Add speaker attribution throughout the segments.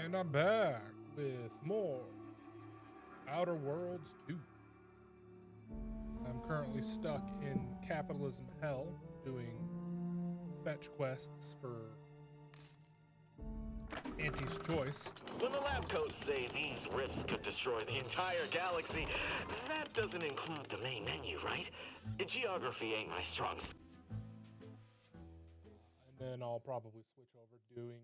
Speaker 1: And I'm back with more Outer Worlds 2. I'm currently stuck in capitalism hell doing fetch quests for Auntie's Choice.
Speaker 2: When the lab coats say these rifts could destroy the entire galaxy, that doesn't include the main menu, right? Geography ain't my strong suit.
Speaker 1: And then I'll probably switch over doing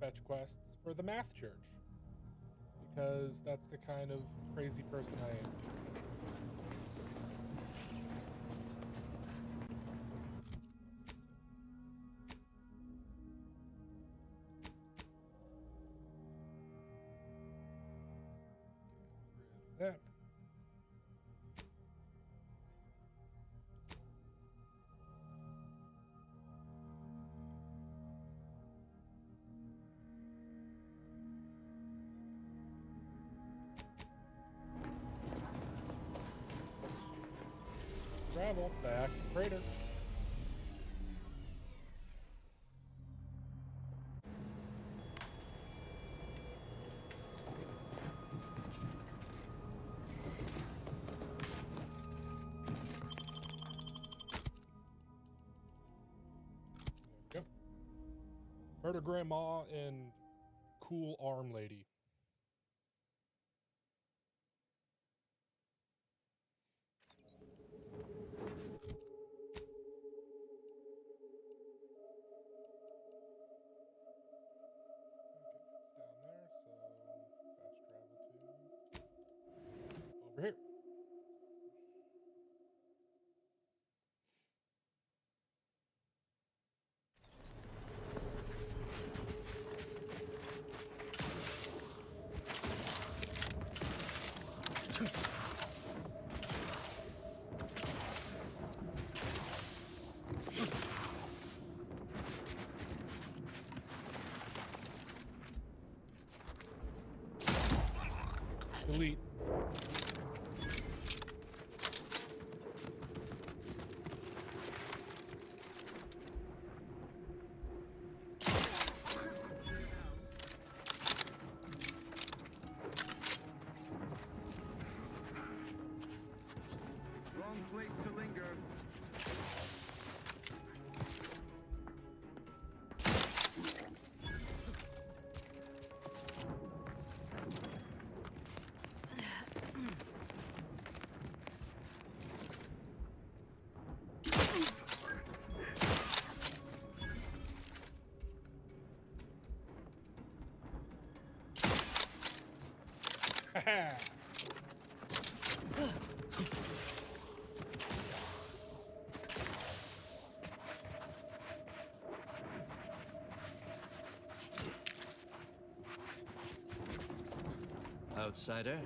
Speaker 1: fetch quests for the Math Church. because that's the kind of crazy person I am. Get rid of that. Travel back to crater. There we go. Murder grandma and cool arm lady. Over here. Delete.
Speaker 3: Wrong place to linger.
Speaker 1: Haha.
Speaker 3: Outsider.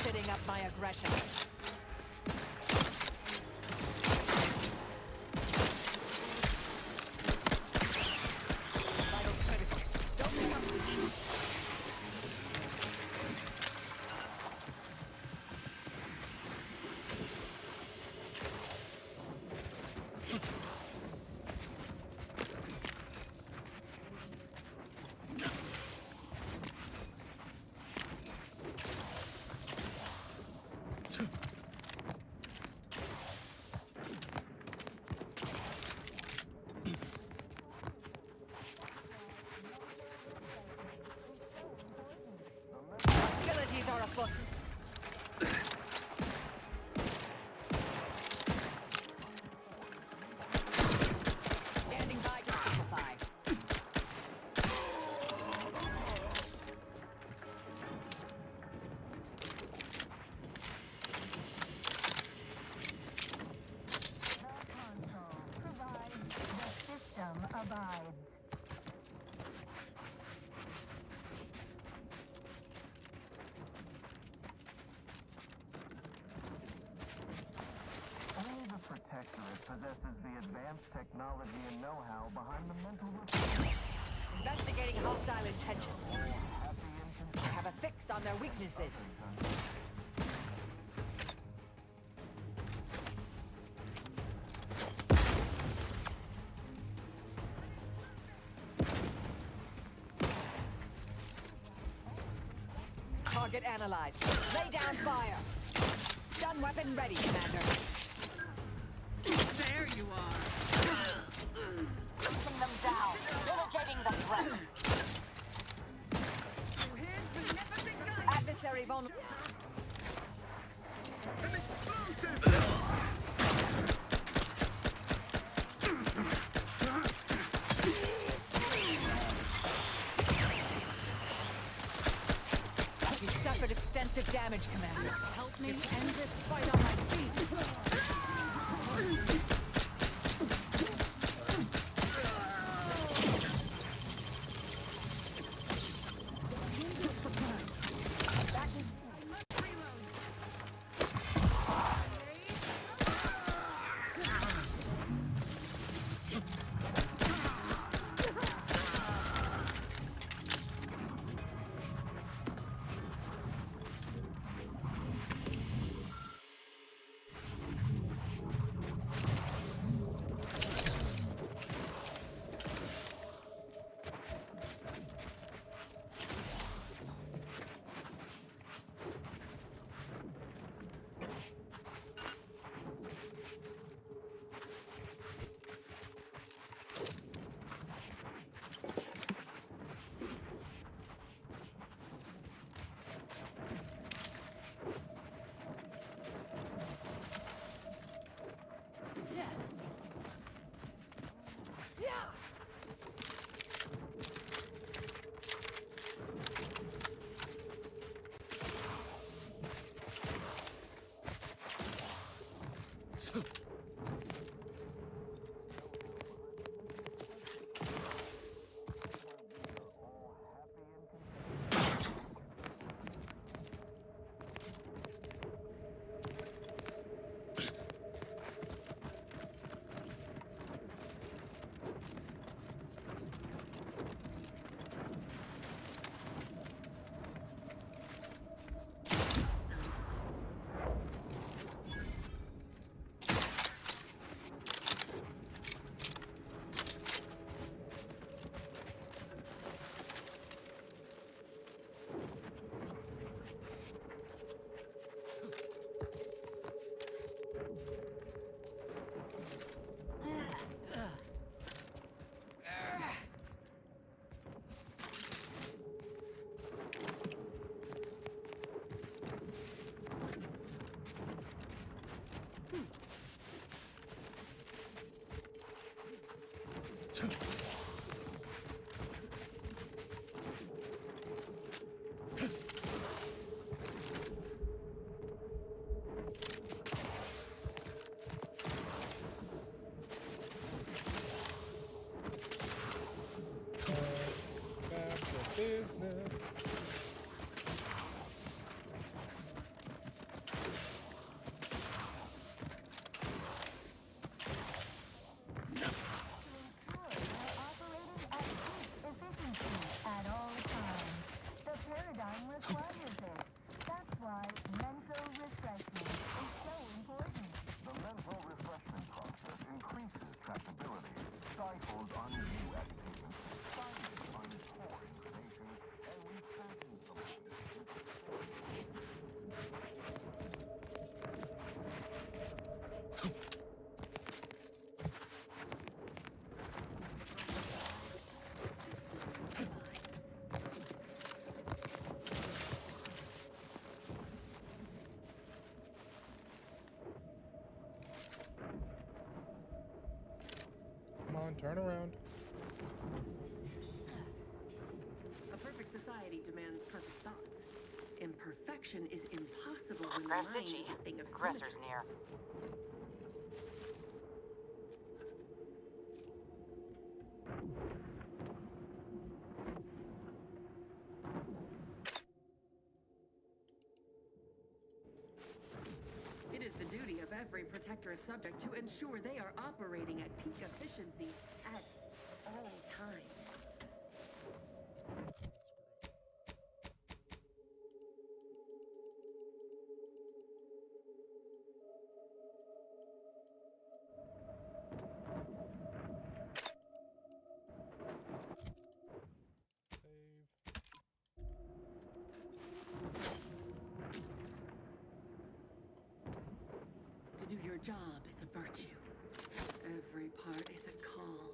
Speaker 4: Ratcheting up my aggression. Vital critical. Don't become weak.
Speaker 5: advanced technology and know-how behind the mental repair.
Speaker 4: Investigating hostile intentions.
Speaker 5: Happy and
Speaker 4: I have a fix on their weaknesses. Target analyzed. Lay down fire. Stun weapon ready, Commander.
Speaker 6: There you are.
Speaker 4: Taking them down. Mitigating the threat. Adversary vulnerable. You suffered extensive damage, Commander. Help me end this fight on my feet.
Speaker 1: Back to business.
Speaker 7: Paradigm requires it. That's why mental refreshment is so important.
Speaker 5: The mental refreshment process increases trackability, stifles undue agitation, silences unpoor information, and refashions the mind.
Speaker 1: Come on, turn around.
Speaker 6: A perfect society demands perfect thoughts. Imperfection is impossible when the
Speaker 4: Grass
Speaker 6: mind
Speaker 4: itchy.
Speaker 6: is a thing of
Speaker 4: Aggressors
Speaker 6: symmetry.
Speaker 4: near.
Speaker 6: It is the duty of every every Protectorate subject to ensure they are operating at peak efficiency at all times.
Speaker 1: Save.
Speaker 6: To do your job is a virtue. Every part is a call.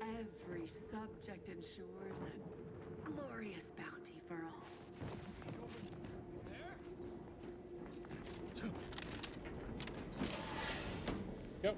Speaker 6: Every subject ensures a glorious bounty for all.
Speaker 1: Yep.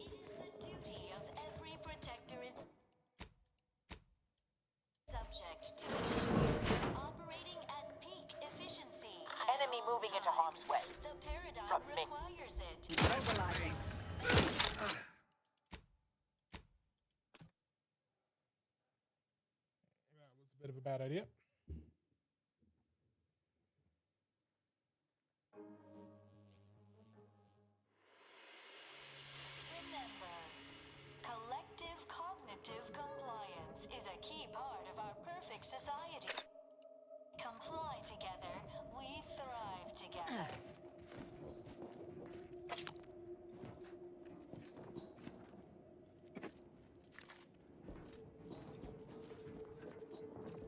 Speaker 8: It is the duty of every Protectorate subject to ensure they're operating at peak efficiency.
Speaker 9: Enemy moving into harm's way.
Speaker 8: The paradigm
Speaker 9: From me.
Speaker 8: requires it.
Speaker 4: Mobilizing.
Speaker 1: That was a bit of a bad idea.
Speaker 8: Remember, collective cognitive compliance is a key part of our perfect society. Comply together, we thrive together.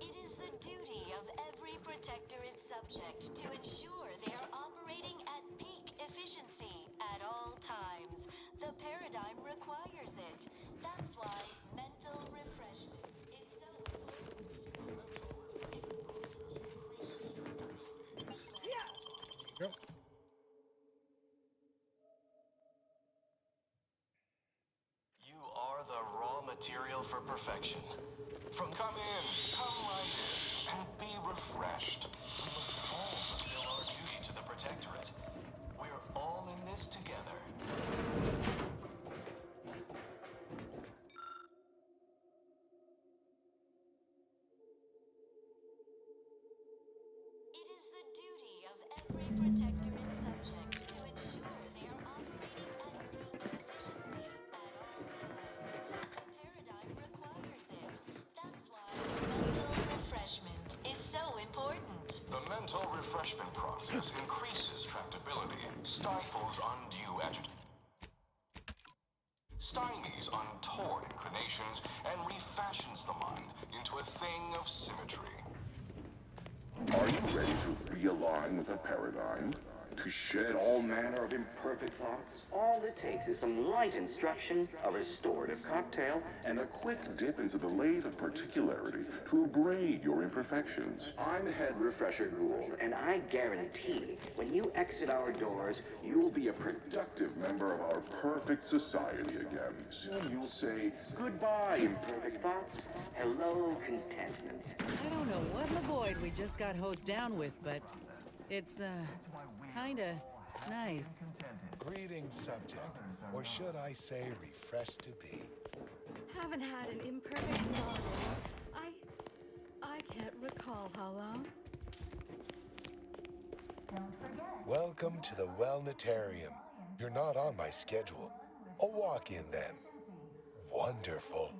Speaker 8: It is the duty of every Protectorate subject to ensure they are operating at peak efficiency at all times. The paradigm requires it. That's why mental refreshment is so important.
Speaker 1: Yep.
Speaker 2: You are the raw material for perfection. Come in, come right in, and be refreshed. We must all fulfill our duty to the Protectorate. We're all in this together.
Speaker 8: It is the duty of every Protectorate subject to ensure they are operating at peak efficiency at all times. The paradigm requires it. That's why mental refreshment is so important.
Speaker 2: The mental refreshment process increases tractability, stifles undue agitation, stymies untoward inclinations, and refashions the mind into a thing of symmetry.
Speaker 10: Are you ready to realign with the paradigm? To shed all manner of imperfect thoughts?
Speaker 11: All it takes is some light instruction, a restorative cocktail,
Speaker 10: And a quick dip into the lake of particularity to abrade your imperfections.
Speaker 11: I'm Head Refresher Gould, and I guarantee when you exit our doors, you'll be a
Speaker 10: Productive member of our perfect society again. Soon you'll say, goodbye,
Speaker 11: imperfect thoughts. Hello, contentment.
Speaker 12: I don't know what Lavoid we just got hosed down with, but it's, kinda nice.
Speaker 13: Greetings, subject. Or should I say, refreshed to be.
Speaker 4: Haven't had an imperfect thought. I can't recall how long.
Speaker 7: Don't forget.
Speaker 13: Welcome to the Wellnetarium. You're not on my schedule. A walk-in then. Wonderful.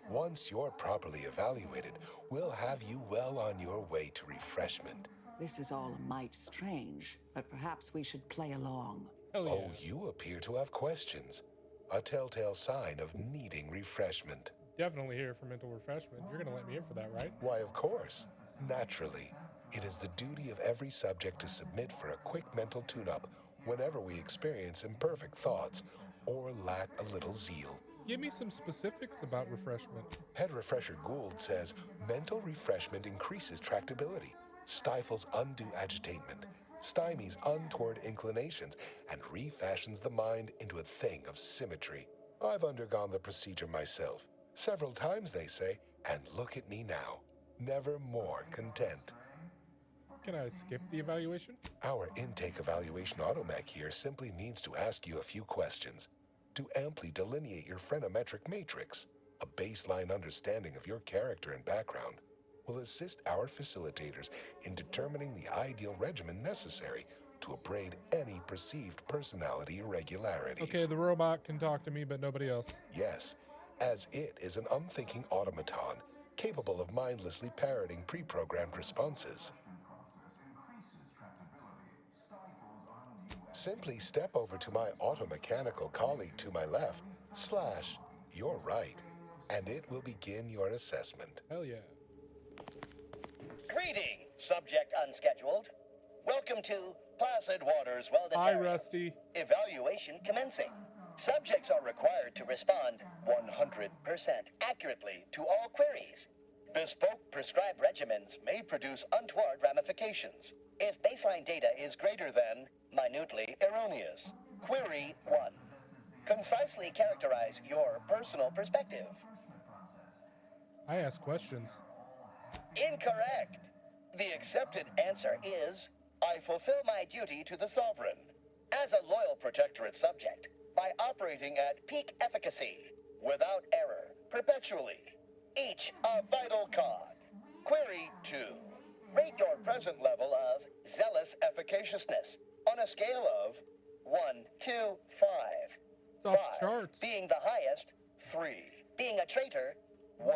Speaker 13: Once you're properly evaluated, we'll have you well on your way to refreshment.
Speaker 12: This is all a mite strange, but perhaps we should play along.
Speaker 1: Hell yeah.
Speaker 13: Oh, you appear to have questions. A telltale sign of needing refreshment.
Speaker 1: Definitely here for mental refreshment. You're gonna let me in for that, right?
Speaker 13: Why, of course. Naturally. It is the duty of every subject to submit for a quick mental tune-up whenever we experience imperfect thoughts or lack a little zeal.
Speaker 1: Give me some specifics about refreshment.
Speaker 13: Head Refresher Gould says mental refreshment increases tractability, stifles undue agitation, stymies untoward inclinations, and refashions the mind into a thing of symmetry. I've undergone the procedure myself, several times they say, and look at me now, never more content.
Speaker 1: Can I skip the evaluation?
Speaker 13: Our intake evaluation automech here simply needs to ask you a few questions to amply delineate your phreноmetric matrix. A baseline understanding of your character and background will assist our facilitators in determining the ideal regimen necessary to abrade any perceived personality irregularities.
Speaker 1: Okay, the robot can talk to me, but nobody else.
Speaker 13: Yes, as it is an unthinking automaton capable of mindlessly parroting pre-programmed responses. Simply step over to my automechanical colleague to my left, / your right, and it will begin your assessment.
Speaker 1: Hell yeah.
Speaker 14: Greeting, subject unscheduled. Welcome to Placid Waters
Speaker 1: Hi,
Speaker 14: Well-Determined.
Speaker 1: Rusty.
Speaker 14: Evaluation commencing. Subjects are required to respond 100% accurately to all queries. Bespoke prescribed regimens may produce untoward ramifications if baseline data is greater than minutely erroneous. Query 1. Concisely characterize your personal perspective.
Speaker 1: I ask questions.
Speaker 14: Incorrect. The accepted answer is, I fulfill my duty to the Sovereign as a loyal protectorate subject by operating at peak efficacy, without error, perpetually. Each a vital cog. Query 2. Rate your present level of zealous efficaciousness on a scale of 1 to 5.
Speaker 1: It's off
Speaker 14: 5
Speaker 1: the charts.
Speaker 14: being the highest, 3 being a traitor, 1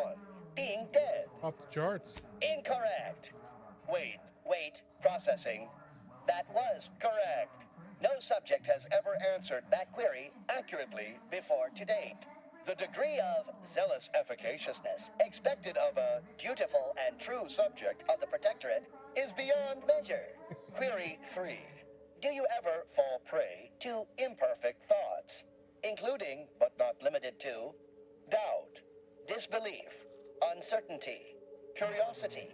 Speaker 14: being dead.
Speaker 1: Off the charts.
Speaker 14: Incorrect. Wait, processing. That was correct. No subject has ever answered that query accurately before to date. The degree of zealous efficaciousness expected of a dutiful and true subject of the Protectorate is beyond measure. Query 3. Do you ever fall prey to imperfect thoughts, including, but not limited to, doubt, disbelief, uncertainty, curiosity,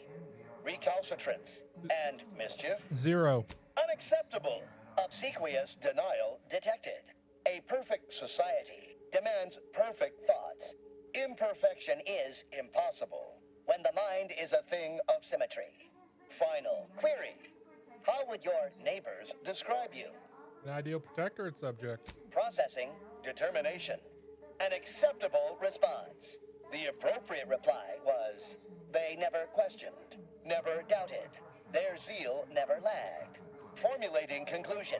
Speaker 14: recalcitrance, and mischief?
Speaker 1: 0.
Speaker 14: Unacceptable. Obsequious denial detected. A perfect society demands perfect thoughts. Imperfection is impossible when the mind is a thing of symmetry. Final query. How would your neighbors describe you?
Speaker 1: An ideal protectorate subject.
Speaker 14: Processing determination. An acceptable response. The appropriate reply was, they never questioned, never doubted. Their zeal never lagged. Formulating conclusion.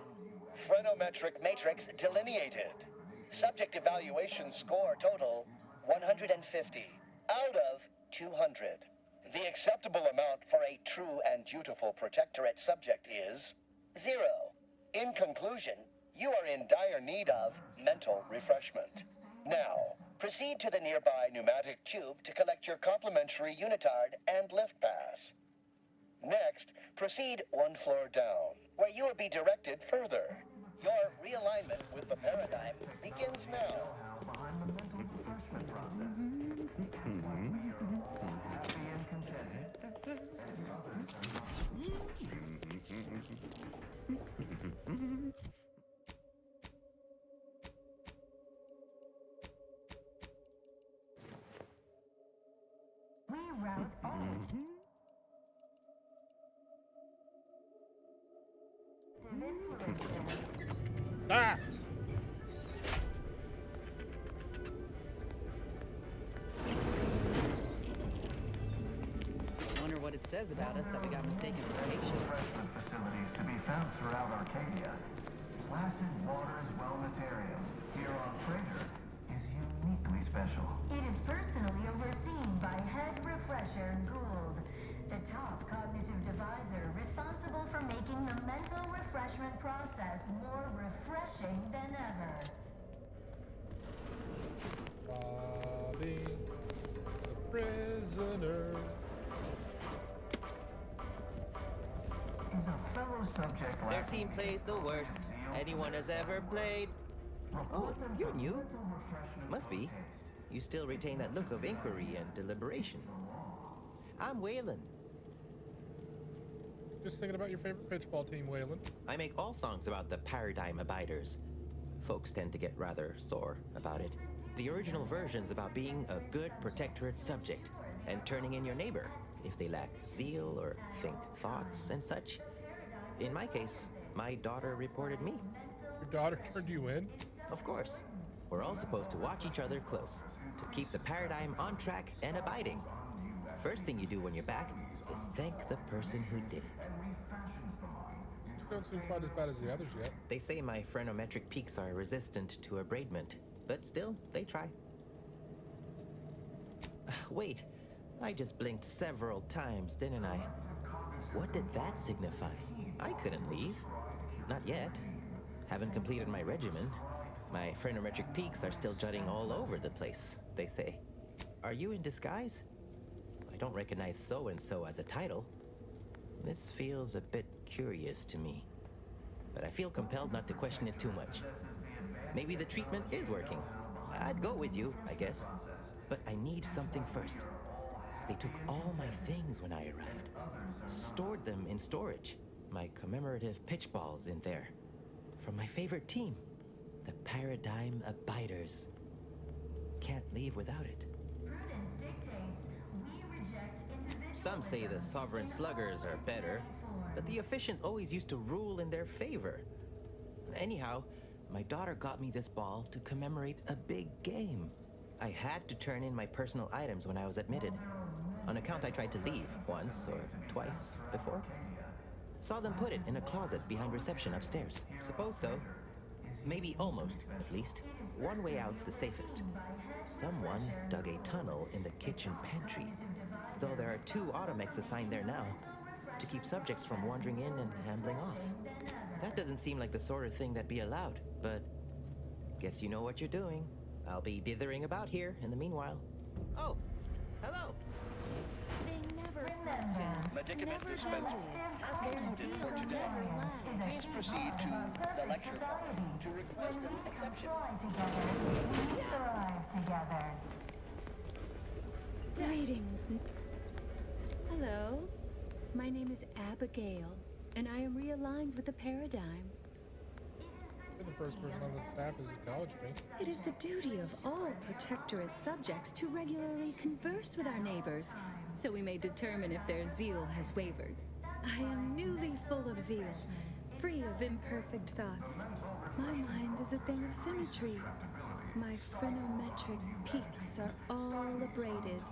Speaker 14: Phreноmetric matrix delineated. Subject evaluation score total 150 out of 200. The acceptable amount for a true and dutiful protectorate subject is 0. In conclusion, you are in dire need of mental refreshment. Now, proceed to the nearby pneumatic tube to collect your complimentary unitard and lift pass. Next, proceed 1 floor down, where you will be directed further. Your realignment with the paradigm begins now.
Speaker 7: We route all.
Speaker 1: Ah!
Speaker 12: Wonder what it says about us that we got mistaken for patients.
Speaker 5: Refreshment facilities to be found throughout Arcadia. Placid Waters Wellnetarium here on Praetor is uniquely special.
Speaker 7: It is personally overseen by Head Refresher Gould, the top cognitive deviser responsible for making the mental refreshment process more refreshing than ever.
Speaker 1: Robbing the prisoners.
Speaker 5: Is a fellow subject
Speaker 15: Their team plays the worst anyone has ever played. Oh, you're new. Must be. You still retain that look of inquiry and deliberation. I'm Waylon.
Speaker 1: Just thinking about your favorite pitchball team, Waylon.
Speaker 15: I make all songs about the Paradigm Abiders. Folks tend to get rather sore about it. The original version's about being a good protectorate subject and turning in your neighbor if they lack zeal or think thoughts and such. In my case, my daughter reported me.
Speaker 1: Your daughter turned you in?
Speaker 15: Of course. We're all supposed to watch each other close to keep the paradigm on track and abiding. First thing you do when you're back is thank the person who did it.
Speaker 1: You don't seem quite as bad as the others yet.
Speaker 15: They say my phrenometric peaks are resistant to abradement, but still, they try. Wait, I just blinked several times, didn't I? What did that signify? I couldn't leave. Not yet. Haven't completed my regimen. My phrenometric peaks are still jutting all over the place, they say. Are you in disguise? I don't recognize so-and-so as a title. This feels a bit curious to me. But I feel compelled not to question it too much. Maybe the treatment is working. I'd go with you, I guess. But I need something first. They took all my things when I arrived. Stored them in storage. My commemorative pitch balls in there. From my favorite team, the Paradigm Abiders. Can't leave without it.
Speaker 7: Prudence dictates we reject individual.
Speaker 15: Some say the sovereign sluggers are better, but the efficients always used to rule in their favor. Anyhow, my daughter got me this ball to commemorate a big game. I had to turn in my personal items when I was admitted. On account I tried to leave once or twice before. Saw them put it in a closet behind reception upstairs. Suppose so. Maybe almost, at least. One way out's the safest. Someone dug a tunnel in the kitchen pantry. Though there are 2 automex assigned there now, to keep subjects from wandering in and ambling off. That doesn't seem like the sort of thing that'd be allowed, but guess you know what you're doing. I'll be dithering about here in the meanwhile. Oh, hello.
Speaker 8: They never
Speaker 14: Medicament dispenser has concluded for today. Please proceed to the lecture hall to request an exception.
Speaker 7: We thrive together.
Speaker 4: Greetings. Hello. My name is Abigail, and I am realigned with the Paradigm.
Speaker 1: You're the first person on the staff who's acknowledged me.
Speaker 4: It is the duty of all Protectorate subjects to regularly converse with our neighbors, so we may determine if their zeal has wavered. I am newly full of zeal, free of imperfect thoughts. My mind is a thing of symmetry. My phrenometric peaks are all abraded.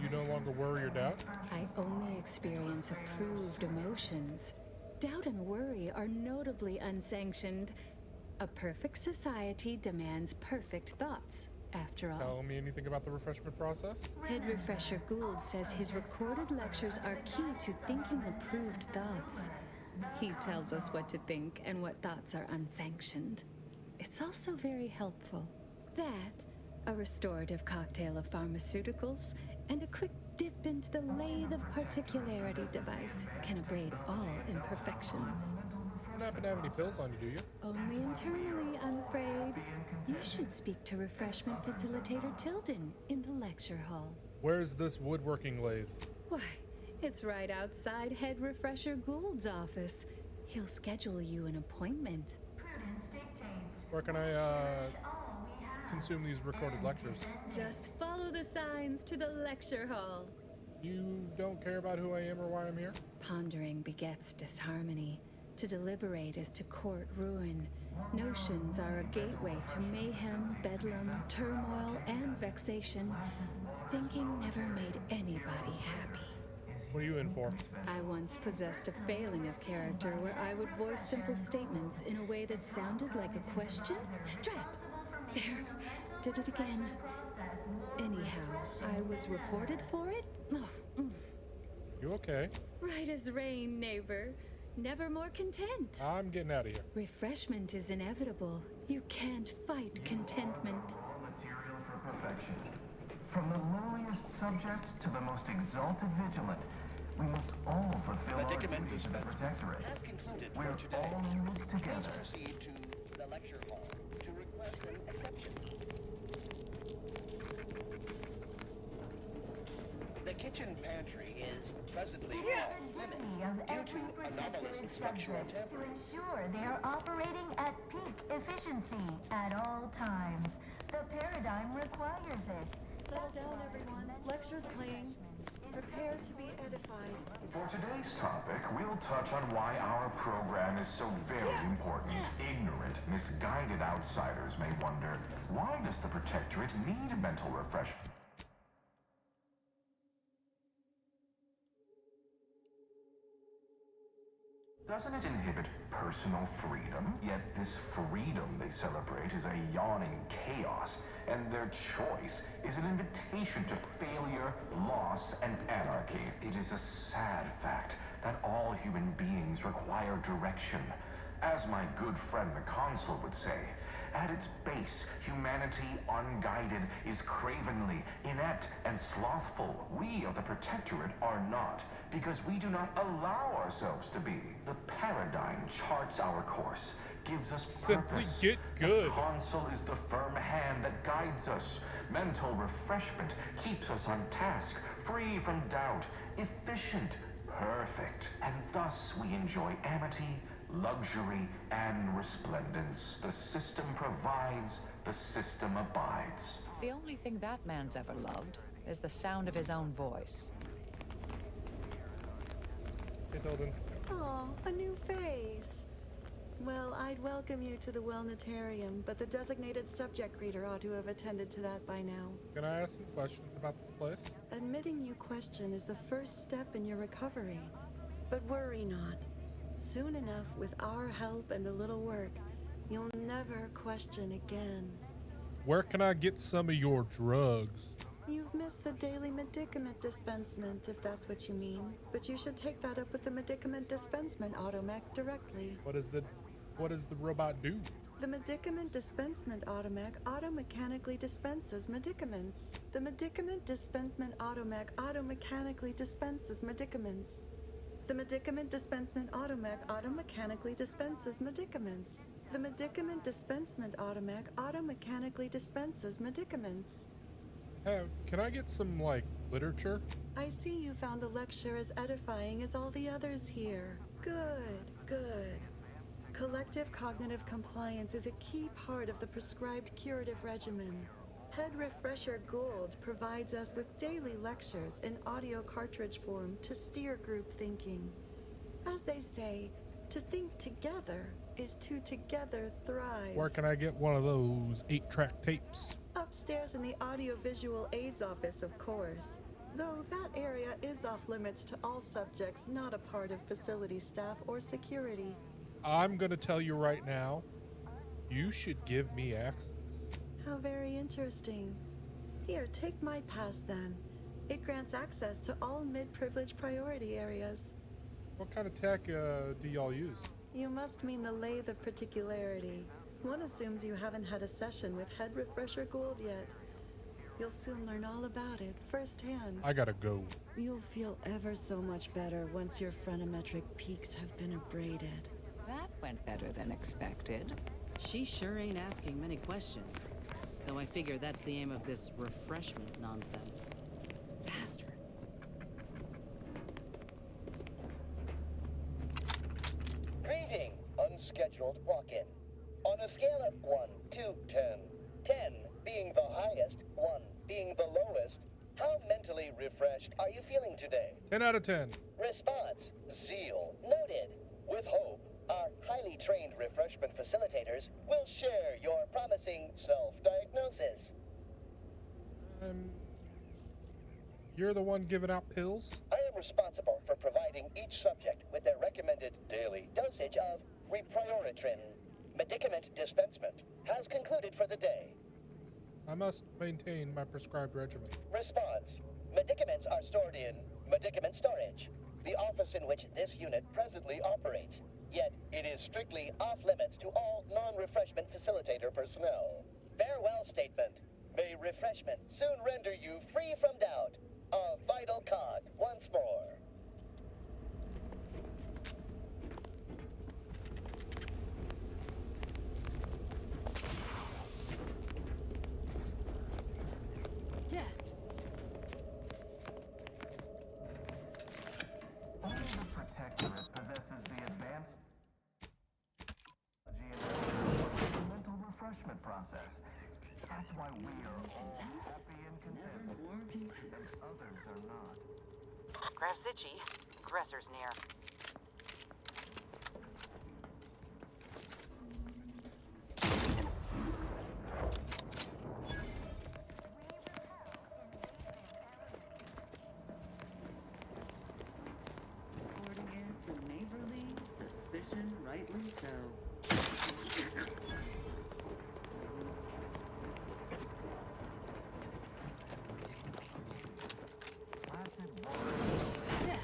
Speaker 1: You no longer worry or doubt?
Speaker 4: I only experience approved emotions. Doubt and worry are notably unsanctioned. A perfect society demands perfect thoughts, after all.
Speaker 1: Tell me anything about the refreshment process?
Speaker 4: Head Refresher Gould says his recorded lectures are key to thinking approved thoughts. He tells us what to think and what thoughts are unsanctioned. It's also very helpful. That, a restorative cocktail of pharmaceuticals, and a quick dip into the lathe of particularity device can abrade all imperfections.
Speaker 1: You don't happen to have any pills on you, do you?
Speaker 4: Only internally, I'm afraid. You should speak to refreshment facilitator Tilden in the lecture hall.
Speaker 1: Where's this woodworking lathe?
Speaker 4: Why, it's right outside Head Refresher Gould's office. He'll schedule you an appointment.
Speaker 7: Prudence dictates.
Speaker 1: Where can I, consume these recorded lectures?
Speaker 4: Just follow the signs to the lecture hall.
Speaker 1: You don't care about who I am or why I'm here?
Speaker 4: Pondering begets disharmony. To deliberate is to court ruin. Notions are a gateway to mayhem, bedlam, turmoil, and vexation. Thinking never made anybody happy.
Speaker 1: What are you in for?
Speaker 4: I once possessed a failing of character where I would voice simple statements in a way that sounded like a question. Drat! There. Did it again. Anyhow, I was reported for it?
Speaker 1: You okay?
Speaker 4: Right as rain, neighbor. Never more content.
Speaker 1: I'm getting out of here.
Speaker 4: Refreshment is inevitable. You can't fight contentment.
Speaker 5: Material for perfection. From the lowliest subject to the most exalted vigilant, we must all fulfill our
Speaker 14: Medicament
Speaker 5: duties in the
Speaker 14: dispenser
Speaker 5: Protectorate.
Speaker 14: has concluded
Speaker 5: We're
Speaker 14: for today.
Speaker 5: all in this
Speaker 14: Please
Speaker 5: together.
Speaker 14: proceed to the lecture hall to request an exception. The kitchen pantry is presently
Speaker 7: It is
Speaker 14: off
Speaker 7: the
Speaker 14: limits
Speaker 7: duty of
Speaker 14: due
Speaker 7: every
Speaker 14: to
Speaker 7: protector
Speaker 14: anomalous
Speaker 7: and
Speaker 14: structural
Speaker 7: subject to
Speaker 14: tampering.
Speaker 7: ensure they are operating at peak efficiency at all times. The paradigm requires it.
Speaker 16: Settle down, everyone. Lecture's playing. Prepare to be edified.
Speaker 10: For today's topic, we'll touch on why our program is so very important. Ignorant, misguided outsiders may wonder, why does the Protectorate need mental refreshment? Doesn't it inhibit personal freedom? Yet this freedom they celebrate is a yawning chaos, and their choice is an invitation to failure, loss, and anarchy. It is a sad fact that all human beings require direction. As my good friend the Consul would say, at its base, humanity unguided is cravenly, inept, and slothful. We of the Protectorate are not, because we do not allow ourselves to be. The paradigm charts our course, gives us
Speaker 1: Simply
Speaker 10: purpose.
Speaker 1: get good.
Speaker 10: The Consul is the firm hand that guides us. Mental refreshment keeps us on task, free from doubt, efficient, perfect. And thus we enjoy amity, luxury, and resplendence. The system provides, the system abides.
Speaker 9: The only thing that man's ever loved is the sound of his own voice.
Speaker 1: Hey, Tilden.
Speaker 16: Oh, a new face. Well, I'd welcome you to the Wellnetarium, but the designated subject reader ought to have attended to that by now.
Speaker 1: Can I ask some questions about this place?
Speaker 16: Admitting you question is the first step in your recovery. But worry not. Soon enough, with our help and a little work, you'll never question again.
Speaker 1: Where can I get some of your drugs?
Speaker 16: You've missed the daily medicament dispensement, if that's what you mean. But you should take that up with the medicament dispensement automech directly.
Speaker 1: What does the robot do?
Speaker 16: The medicament dispensement automech auto-mechanically dispenses medicaments. The medicament dispensement automech auto-mechanically dispenses medicaments. The medicament dispensement automech auto-mechanically dispenses medicaments. The medicament dispensement automech auto-mechanically dispenses medicaments.
Speaker 1: Hey, can I get some, like, literature?
Speaker 16: I see you found the lecture as edifying as all the others here. Good, good. Collective cognitive compliance is a key part of the prescribed curative regimen. Head Refresher Gould provides us with daily lectures in audio cartridge form to steer group thinking. As they say, to think together is to together thrive.
Speaker 1: Where can I get one of those 8-track tapes?
Speaker 16: Upstairs in the audiovisual aids office, of course. Though that area is off limits to all subjects not a part of facility staff or security.
Speaker 1: I'm gonna tell you right now, you should give me access.
Speaker 16: How very interesting. Here, take my pass then. It grants access to all mid-privilege priority areas.
Speaker 1: What kind of tech do y'all use?
Speaker 16: You must mean the lathe of particularity. One assumes you haven't had a session with Head Refresher Gould yet. You'll soon learn all about it firsthand.
Speaker 1: I gotta go.
Speaker 16: You'll feel ever so much better once your phrenemetric peaks have been abraded.
Speaker 9: That went better than expected.
Speaker 12: She sure ain't asking many questions. Though I figure that's the aim of this refreshment nonsense. Bastards.
Speaker 14: Greeting, unscheduled walk-in. On a scale of 1 to 10, 10 being the highest, 1 being the lowest, how mentally refreshed are you feeling today?
Speaker 1: 10 out of 10.
Speaker 14: Response, zeal. Noted. With hope, our highly trained refreshment facilitators will share your promising self-diagnosis.
Speaker 1: You're the one giving out pills?
Speaker 14: I am responsible for providing each subject with their recommended daily dosage of Reprioritrin. Medicament dispensement has concluded for the day.
Speaker 1: I must maintain my prescribed regimen.
Speaker 14: Response. Medicaments are stored in medicament storage, the office in which this unit presently operates. Yet it is strictly off-limits to all non-refreshment facilitator personnel. Farewell statement. May refreshment soon render you free from doubt. A vital cog once more.
Speaker 5: happy and contented,
Speaker 6: Never more content.
Speaker 5: and others are not.
Speaker 9: Grasicci, aggressor's near.
Speaker 6: Reporting is so neighborly, suspicion rightly so.
Speaker 5: Placid waters.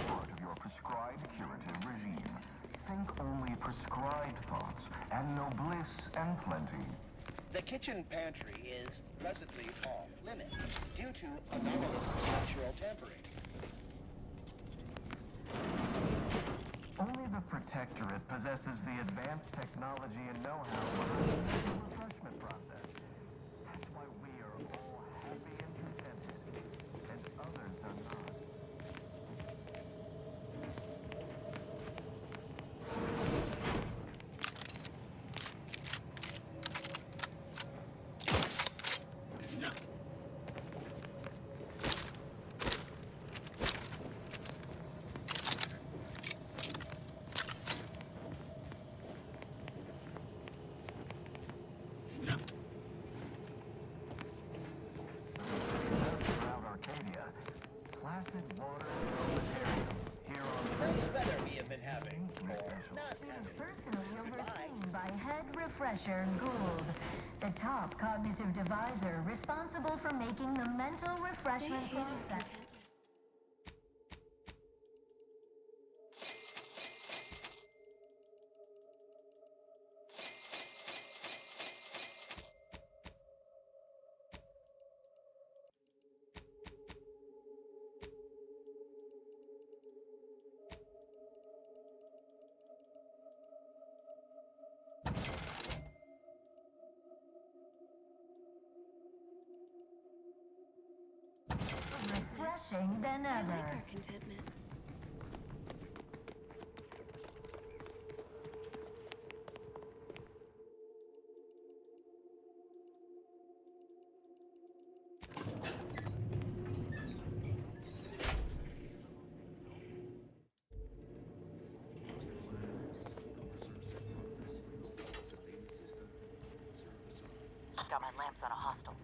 Speaker 5: Part of your prescribed curative regime. Think only prescribed thoughts, and no bliss and plenty.
Speaker 14: The kitchen pantry is presently off limits due to anomalous structural tampering.
Speaker 5: Only the Protectorate possesses the advanced technology and know-how behind the mental refreshment process. That's why we are all happy and contented, and others are not. Throughout Arcadia, placid waters proletarium. Here on
Speaker 14: Nice weather we have been having, or not
Speaker 7: He is
Speaker 14: having.
Speaker 7: personally overseen by Head Refresher Gould, the top cognitive deviser responsible for making the mental refreshment process. Refreshing than
Speaker 6: I
Speaker 7: ever.
Speaker 6: like our contentment.
Speaker 9: Got my lamps on a hostile.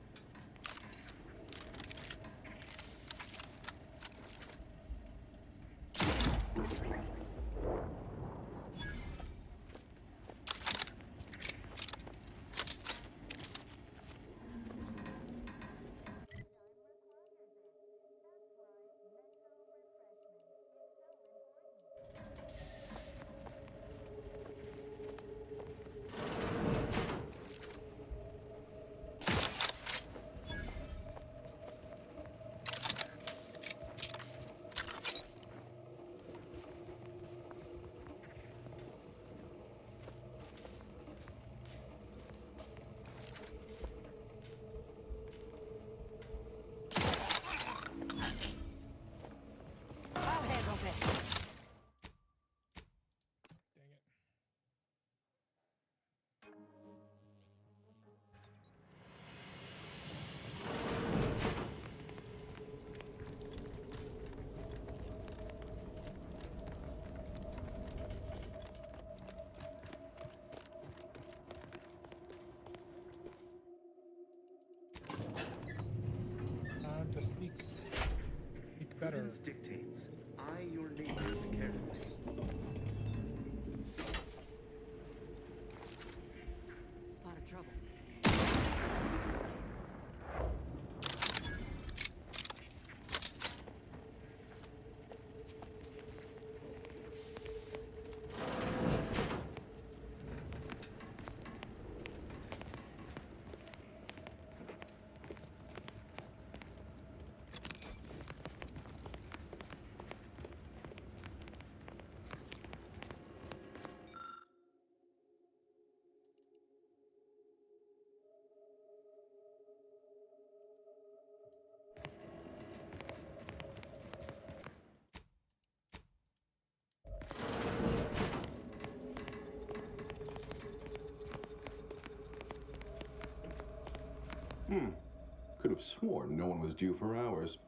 Speaker 17: sworn no one was due for hours.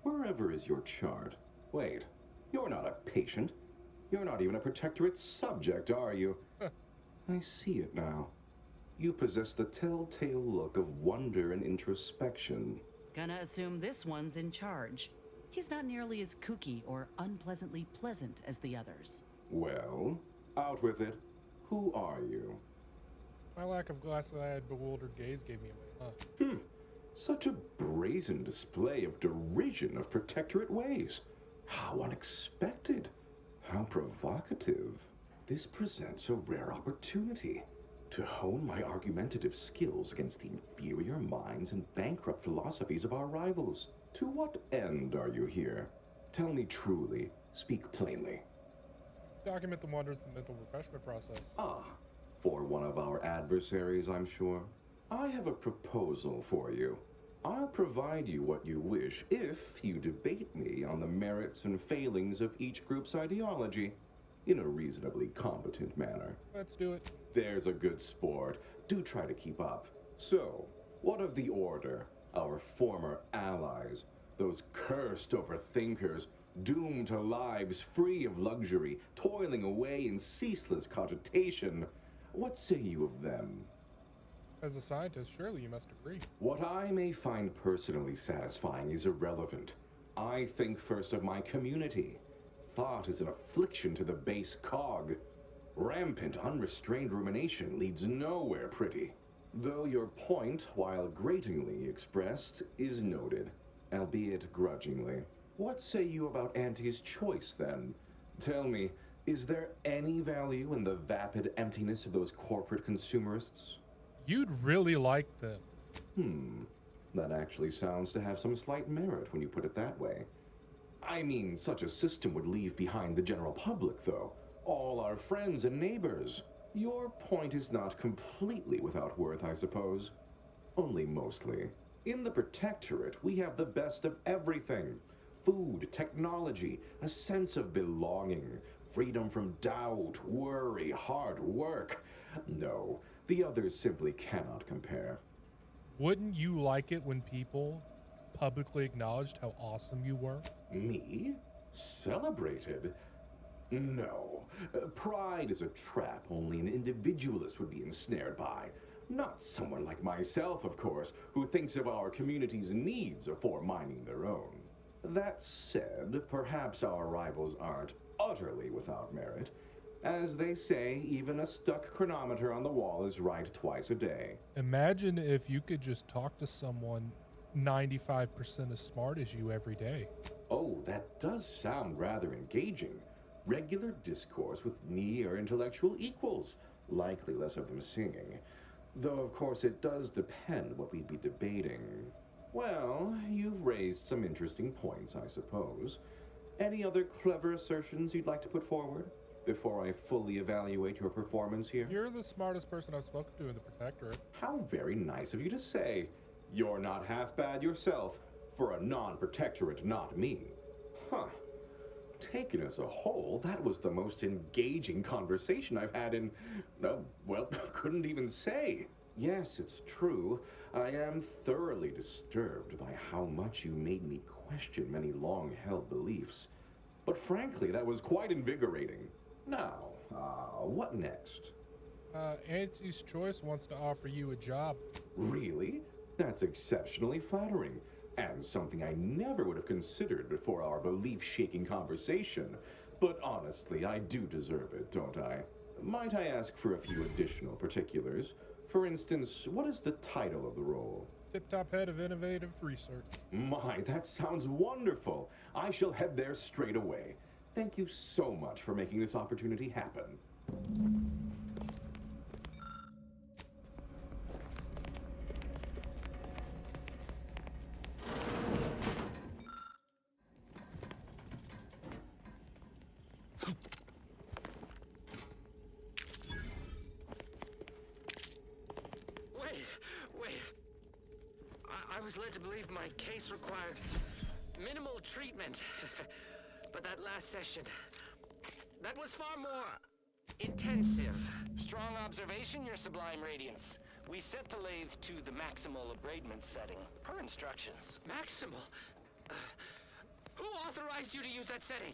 Speaker 17: Wherever is your chart? Wait, you're not a patient. You're not even a protectorate subject, are you? I see it now. You possess the telltale look of wonder and introspection.
Speaker 12: Gonna assume this one's in charge. He's not nearly as kooky or unpleasantly pleasant as the others.
Speaker 17: Well, out with it. Who are you?
Speaker 1: My lack of glass-eyed, bewildered gaze gave me away, huh?
Speaker 17: Such a brazen display of derision of protectorate ways. How unexpected. How provocative. This presents a rare opportunity to hone my argumentative skills against the inferior minds and bankrupt philosophies of our rivals. To what end are you here? Tell me truly. Speak plainly.
Speaker 1: Document the wonders of the mental refreshment process.
Speaker 17: Ah, for one of our adversaries, I'm sure. I have a proposal for you. I'll provide you what you wish if you debate me on the merits and failings of each group's ideology in a reasonably competent manner.
Speaker 1: Let's do it.
Speaker 17: There's a good sport. Do try to keep up. So, what of the Order, our former allies, those cursed overthinkers, doomed to lives free of luxury, toiling away in ceaseless cogitation? What say you of them?
Speaker 1: As a scientist, surely you must agree.
Speaker 17: What I may find personally satisfying is irrelevant. I think first of my community. Thought is an affliction to the base cog. Rampant, unrestrained rumination leads nowhere pretty. Though your point, while gratingly expressed, is noted, albeit grudgingly. What say you about Auntie's choice, then? Tell me, is there any value in the vapid emptiness of those corporate consumerists?
Speaker 1: You'd really like them.
Speaker 17: That actually sounds to have some slight merit when you put it that way. I mean, such a system would leave behind the general public, though. All our friends and neighbors. Your point is not completely without worth, I suppose. Only mostly. In the Protectorate, we have the best of everything. Food, technology, a sense of belonging, freedom from doubt, worry, hard work. No, the others simply cannot compare.
Speaker 1: Wouldn't you like it when people publicly acknowledged how awesome you were?
Speaker 17: Me? Celebrated? No. Pride is a trap only an individualist would be ensnared by. Not someone like myself, of course, who thinks of our community's needs afore minding their own. That said, perhaps our rivals aren't utterly without merit. As they say, even a stuck chronometer on the wall is right twice a day.
Speaker 1: Imagine if you could just talk to someone 95% as smart as you every day.
Speaker 17: Oh, that does sound rather engaging. Regular discourse with near intellectual equals, likely less of them singing. Though, of course, it does depend what we'd be debating. Well, you've raised some interesting points, I suppose. Any other clever assertions you'd like to put forward before I fully evaluate your performance here?
Speaker 1: You're the smartest person I've spoken to in the Protectorate.
Speaker 17: How very nice of you to say. You're not half bad yourself, for a non-protectorate not me. Huh. Taken as a whole, that was the most engaging conversation I've had in... well, couldn't even say. Yes, it's true. I am thoroughly disturbed by how much you made me question many long-held beliefs. But frankly, that was quite invigorating. Now, what next?
Speaker 1: Auntie's Choice wants to offer you a job.
Speaker 17: Really? That's exceptionally flattering, and something I never would have considered before our belief-shaking conversation. But honestly, I do deserve it, don't I? Might I ask for a few additional particulars? For instance, what is the title of the role?
Speaker 1: Tip-top head of innovative research.
Speaker 17: My, that sounds wonderful. I shall head there straight away. Thank you so much for making this opportunity happen.
Speaker 18: Wait. I was led to believe my case required minimal treatment. But that last session, that was far more intensive.
Speaker 14: Strong observation, Your Sublime Radiance.
Speaker 18: We set the lathe to the maximal abradement setting, per instructions. Maximal? Who authorized you to use that setting?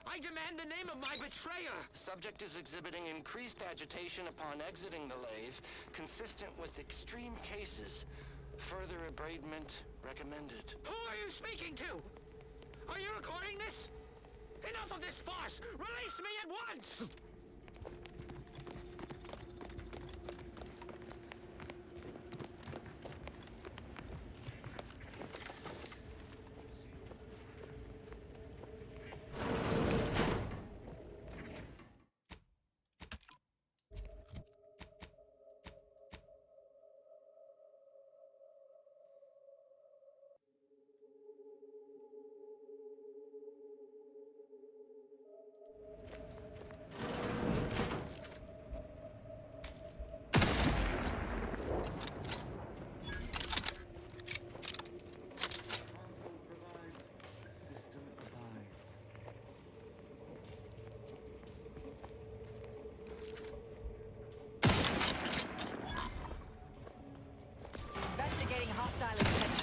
Speaker 18: I demand the name of my betrayer! Subject is exhibiting increased agitation upon exiting the lathe, consistent with extreme cases. Further abradement recommended. Who are you speaking to? Are you recording this? Enough of this farce! Release me at once!
Speaker 9: Investigating hostile intentions.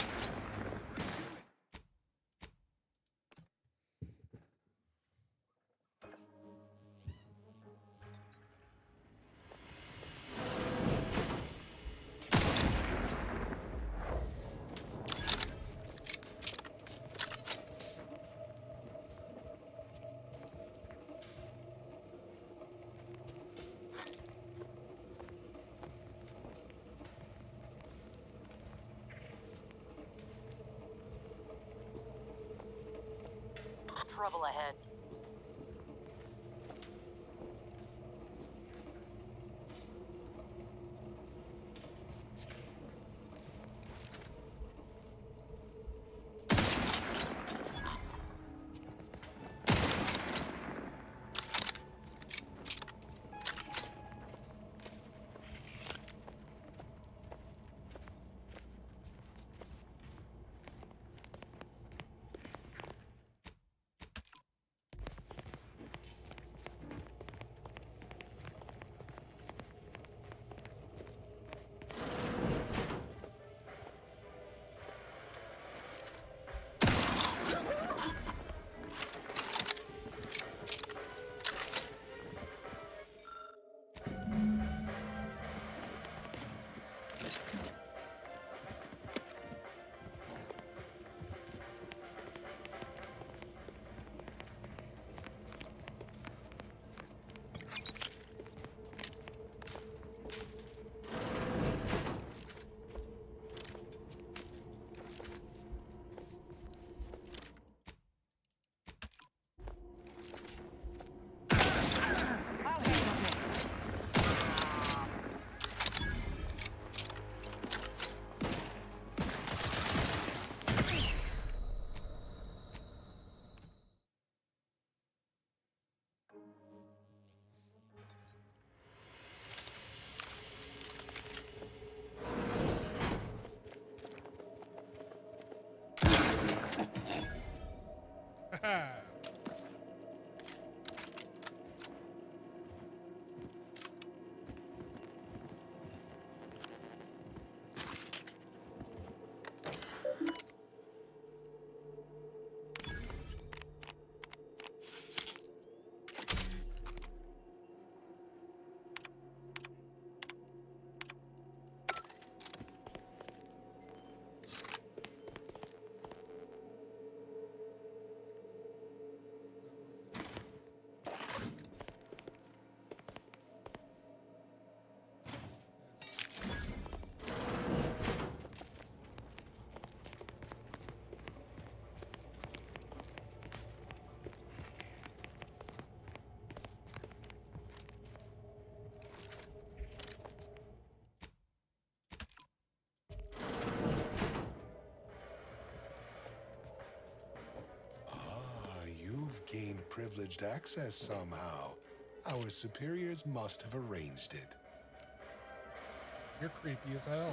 Speaker 9: Trouble ahead.
Speaker 13: Gained privileged access somehow. Our superiors must have arranged it.
Speaker 1: You're creepy as hell.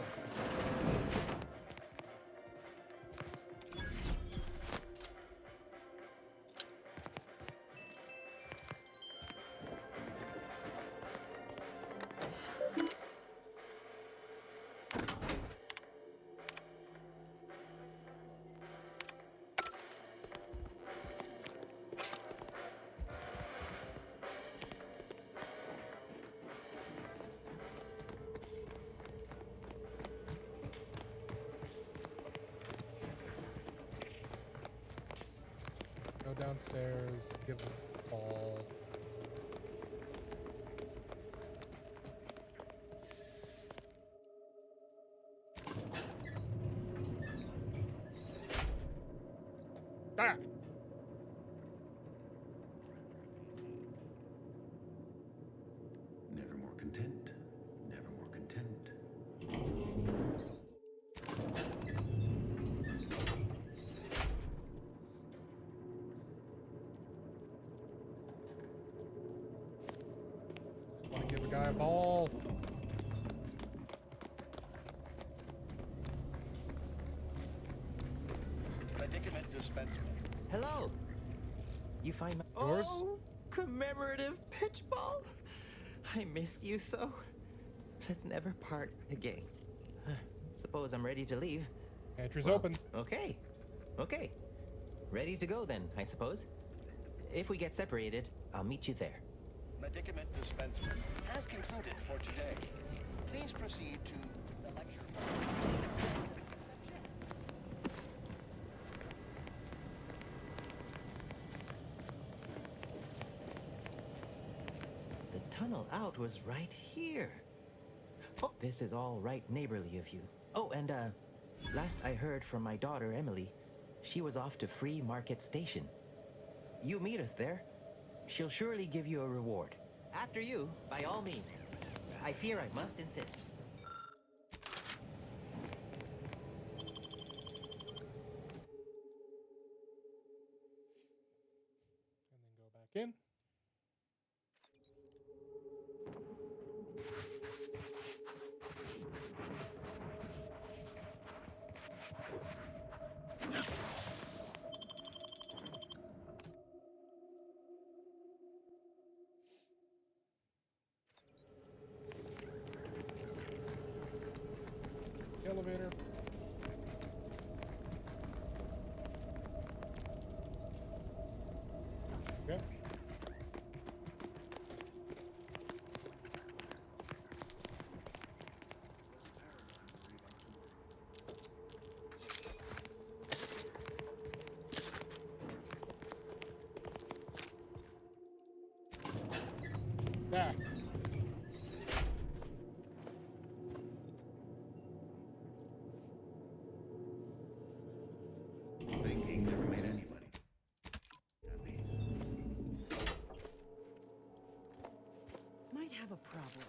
Speaker 1: downstairs, give them a call. Ah!
Speaker 3: Never more content. Never more content.
Speaker 1: Just want to give a guy a ball.
Speaker 14: Predicament dispensement.
Speaker 15: Hello. You find my
Speaker 1: Yours?
Speaker 15: Oh, commemorative pitch ball. I missed you so. Let's never part again. Suppose I'm ready to leave.
Speaker 1: Entry's open.
Speaker 15: Okay. Okay. Ready to go then, I suppose. If we get separated, I'll meet you there.
Speaker 14: Medicament dispensement has concluded for today. Please proceed to the lecture.
Speaker 15: The tunnel out was right here. Oh, this is all right neighborly of you. Oh, and last I heard from my daughter Emily, she was off to Free Market Station. You meet us there. She'll surely give you a reward. After you, by all means. I fear I must insist.
Speaker 1: And then go back in. Elevator. Okay. Back.
Speaker 3: Thinking never made anybody happy.
Speaker 12: Might have a problem.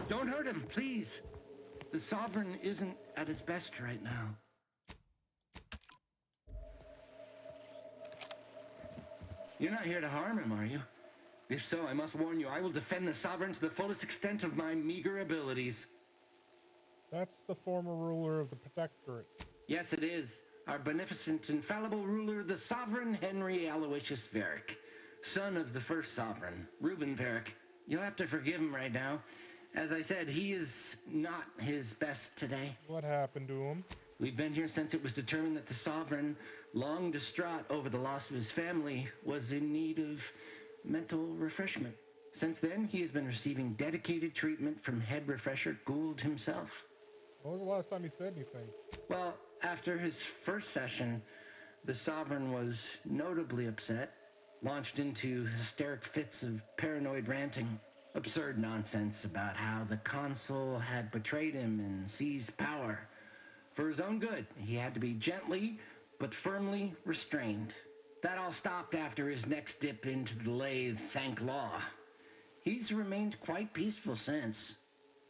Speaker 18: Don't hurt him, please. The Sovereign isn't at his best right now. You're not here to harm him, are you? If so, I must warn you, I will defend the Sovereign to the fullest extent of my meager abilities.
Speaker 1: That's the former ruler of the Protectorate.
Speaker 18: Yes, it is. Our beneficent, infallible ruler, the Sovereign Henry Aloysius Varick, son of the first Sovereign, Reuben Varick. You'll have to forgive him right now. As I said, he is not his best today.
Speaker 1: What happened to him?
Speaker 18: We've been here since it was determined that the Sovereign, long distraught over the loss of his family, was in need of mental refreshment. Since then, he has been receiving dedicated treatment from head refresher Gould himself.
Speaker 1: When was the last time he said anything?
Speaker 18: Well, after his first session, the Sovereign was notably upset, launched into hysteric fits of paranoid ranting. Absurd nonsense about how the consul had betrayed him and seized power. For his own good, he had to be gently but firmly restrained. That all stopped after his next dip into the lathe, thank law. He's remained quite peaceful since.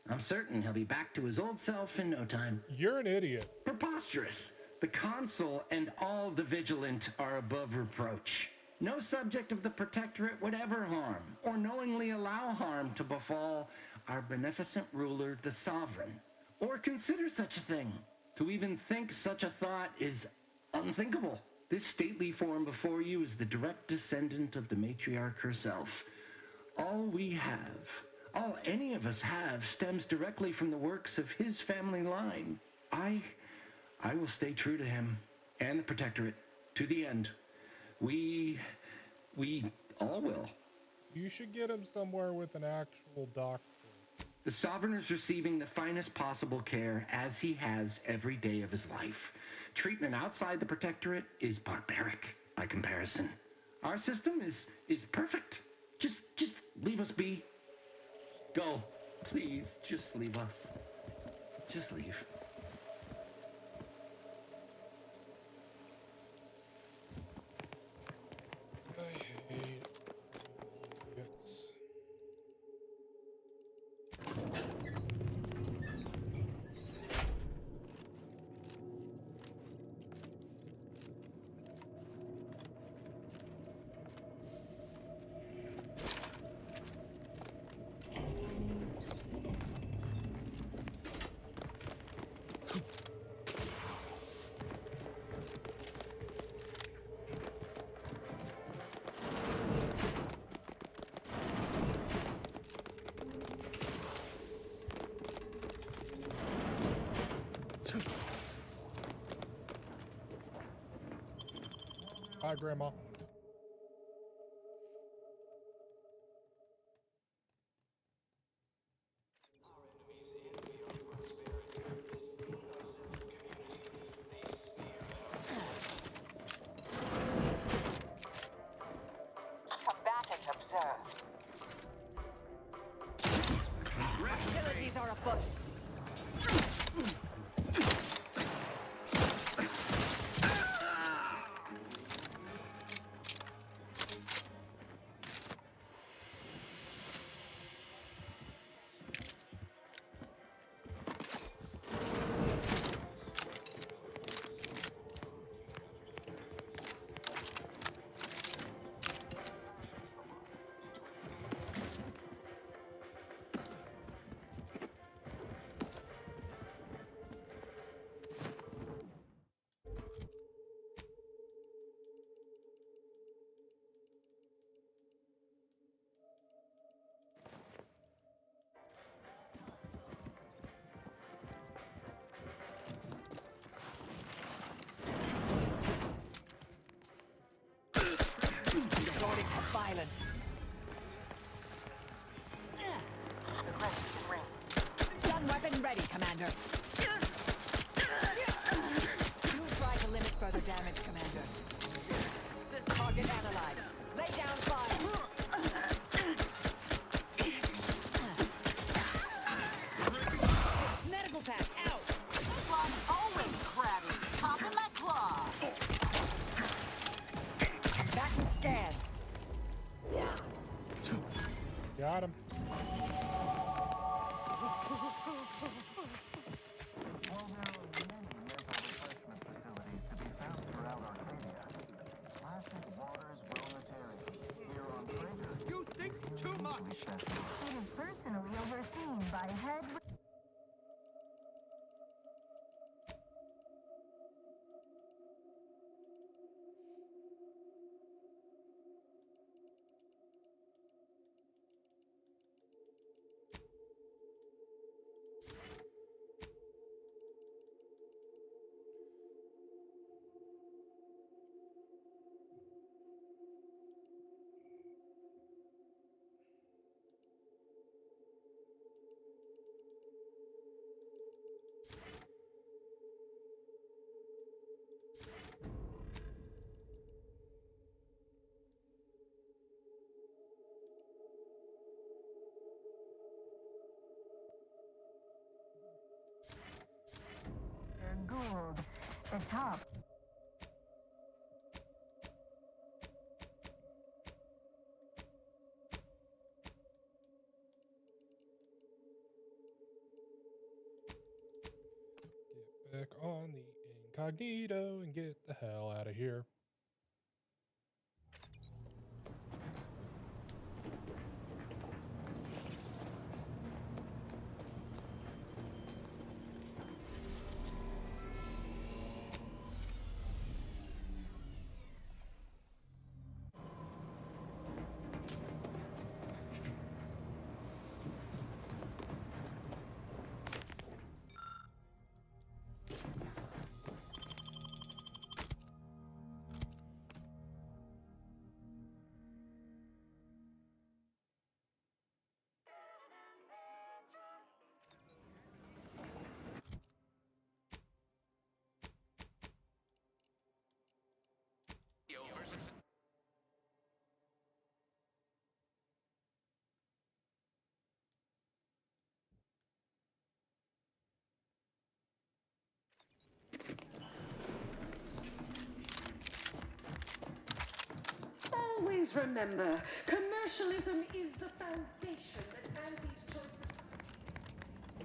Speaker 18: I'm certain he'll be back to his old self in no time.
Speaker 1: You're an idiot.
Speaker 18: Preposterous. The consul and all the vigilant are above reproach. No subject of the Protectorate would ever harm, or knowingly allow harm to befall our beneficent ruler, the Sovereign, or consider such a thing. To even think such a thought is unthinkable. This stately form before you is the direct descendant of the matriarch herself. All we have
Speaker 3: All any of us have stems directly from the works of his family line. I will stay true to him and the Protectorate to the end. We all will.
Speaker 1: You should get him somewhere with an actual doctor.
Speaker 3: The Sovereign is receiving the finest possible care, as he has every day of his life. Treatment outside the Protectorate is barbaric by comparison. Our system is perfect. Just leave us be. Go. Please, just leave us. Just leave.
Speaker 1: I hate it. Bye, Grandma.
Speaker 9: Combatants observed. Hostilities are afoot. Resorting to violence. Stun weapon ready, Commander. You try to limit further damage, Commander. Target analyzed. Lay down fire. Medical pack out.
Speaker 19: This one's always crabby. Popping my claw.
Speaker 9: Back and scan.
Speaker 1: Got him.
Speaker 5: While there are many mental refreshment facilities to be found throughout Arcadia, Placid Waters Wellnetarium here on Prager.
Speaker 18: You think too much!
Speaker 7: It is personally overseen by head... Gould, the top.
Speaker 1: Get back on the incognito and get the hell out of here.
Speaker 6: remember, commercialism is the foundation that Auntie's choices.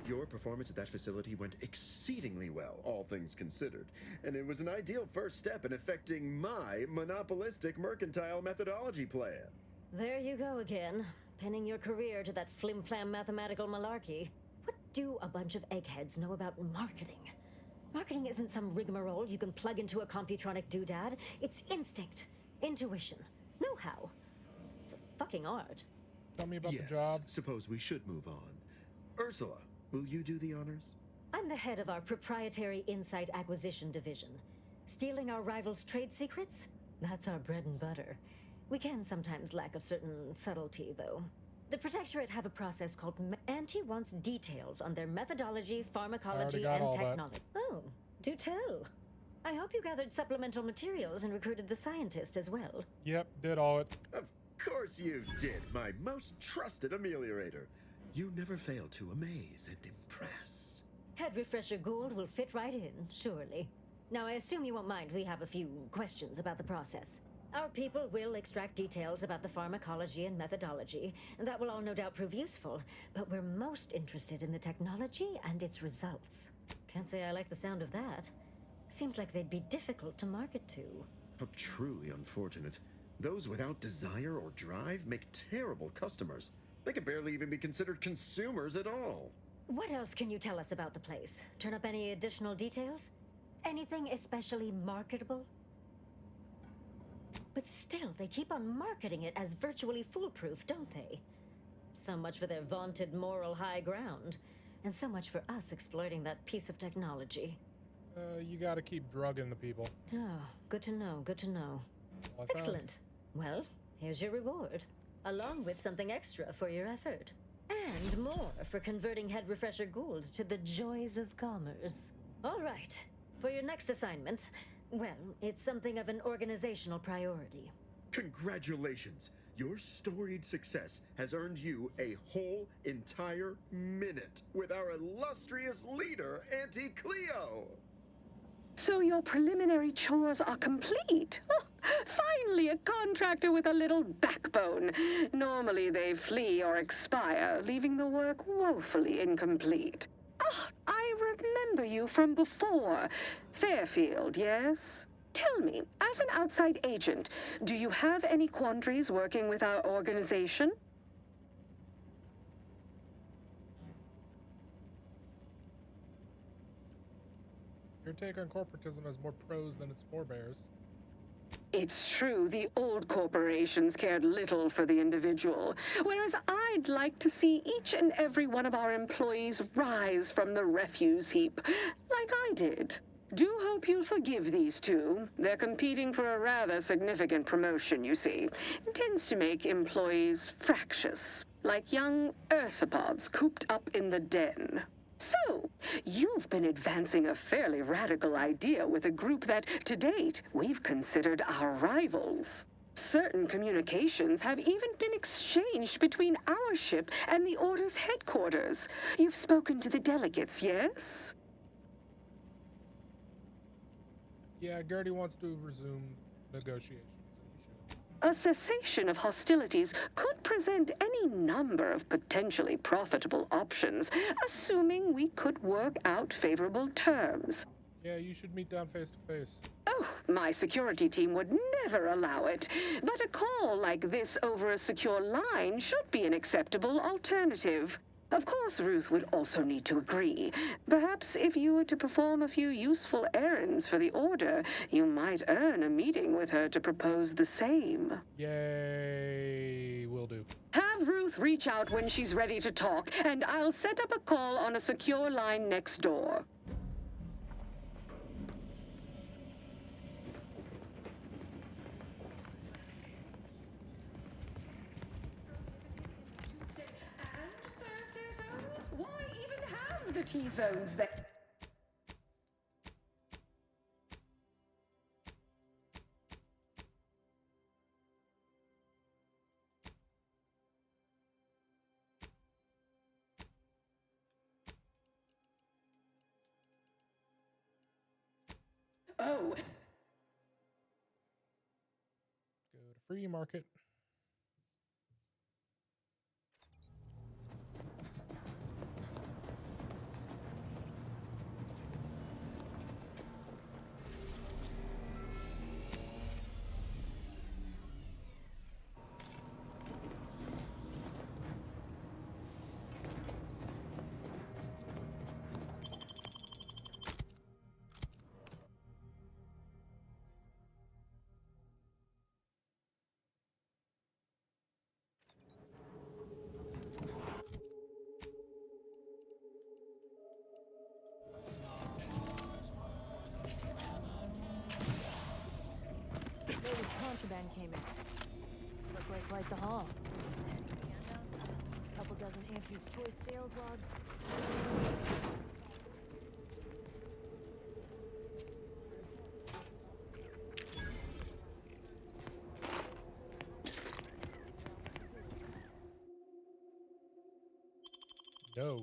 Speaker 20: Your performance at that facility went exceedingly well, all things considered, and it was an ideal first step in effecting my monopolistic mercantile methodology plan.
Speaker 21: There you go again, pinning your career to that flim-flam mathematical malarkey. What do a bunch of eggheads know about marketing? Marketing isn't some rigmarole you can plug into a computronic doodad. It's instinct, intuition, know-how. It's a fucking art.
Speaker 1: Tell me about
Speaker 20: Yes,
Speaker 1: the job.
Speaker 20: suppose we should move on. Ursula, will you do the honors?
Speaker 21: I'm the head of our proprietary insight acquisition division. Stealing our rivals' trade secrets? That's our bread and butter. We can sometimes lack a certain subtlety, though. The Protectorate have a process called Auntie wants details on their methodology, pharmacology,
Speaker 1: got
Speaker 21: and
Speaker 1: all that.
Speaker 21: technology. Oh, do tell. I hope you gathered supplemental materials and recruited the scientist as well.
Speaker 1: Yep, did all it.
Speaker 20: Of course you did, my most trusted ameliorator. You never fail to amaze and impress.
Speaker 21: Head Refresher Gould will fit right in, surely. Now, I assume you won't mind we have a few questions about the process. Our people will extract details about the pharmacology and methodology, and that will all no doubt prove useful, but we're most interested in the technology and its results. Can't say I like the sound of that. Seems like they'd be difficult to market to.
Speaker 20: How truly unfortunate. Those without desire or drive make terrible customers. They can barely even be considered consumers at all.
Speaker 21: What else can you tell us about the place? Turn up any additional details? Anything especially marketable? But still, they keep on marketing it as virtually foolproof, don't they? So much for their vaunted moral high ground, and so much for us exploiting that piece of technology.
Speaker 1: You gotta keep drugging the people.
Speaker 21: Oh, good to know, good to know.
Speaker 1: Well, I found-
Speaker 21: Excellent. Well, here's your reward, along with something extra for your effort. And more for converting Head Refresher Gould to the joys of commerce. All right, for your next assignment, well, it's something of an organizational priority.
Speaker 20: Congratulations! Your storied success has earned you a whole entire minute with our illustrious leader, Auntie Cleo!
Speaker 6: So your preliminary chores are complete. Oh, finally a contractor with a little backbone. Normally they flee or expire, leaving the work woefully incomplete. Ah, I remember you from before. Fairfield, yes? Tell me, as an outside agent, do you have any quandaries working with our organization?
Speaker 1: Your take on corporatism has more pros than its forebears.
Speaker 6: It's true, the old corporations cared little for the individual, whereas I'd like to see each and every one of our employees rise from the refuse heap, like I did. Do hope you'll forgive these two. They're competing for a rather significant promotion, you see. It tends to make employees fractious, like young ursopods cooped up in the den. So, you've been advancing a fairly radical idea with a group that, to date, we've considered our rivals. Certain communications have even been exchanged between our ship and the Order's headquarters. You've spoken to the delegates, yes?
Speaker 1: Yeah, Gertie wants to resume negotiations.
Speaker 6: A cessation of hostilities could present any number of potentially profitable options, assuming we could work out favorable terms.
Speaker 1: Yeah, you should meet down face to face.
Speaker 6: Oh, my security team would never allow it. But a call like this over a secure line should be an acceptable alternative. Of course, Ruth would also need to agree. Perhaps if you were to perform a few useful errands for the Order, you might earn a meeting with her to propose the same.
Speaker 1: Yay, will do.
Speaker 6: Have Ruth reach out when she's ready to talk, and I'll set up a call on a secure line next door. Why even have the T-zones then? Oh.
Speaker 1: Go to free market.
Speaker 9: Maybe contraband came in. Looked like quite the haul. Couple dozen Auntie's Choice sales logs.
Speaker 1: No.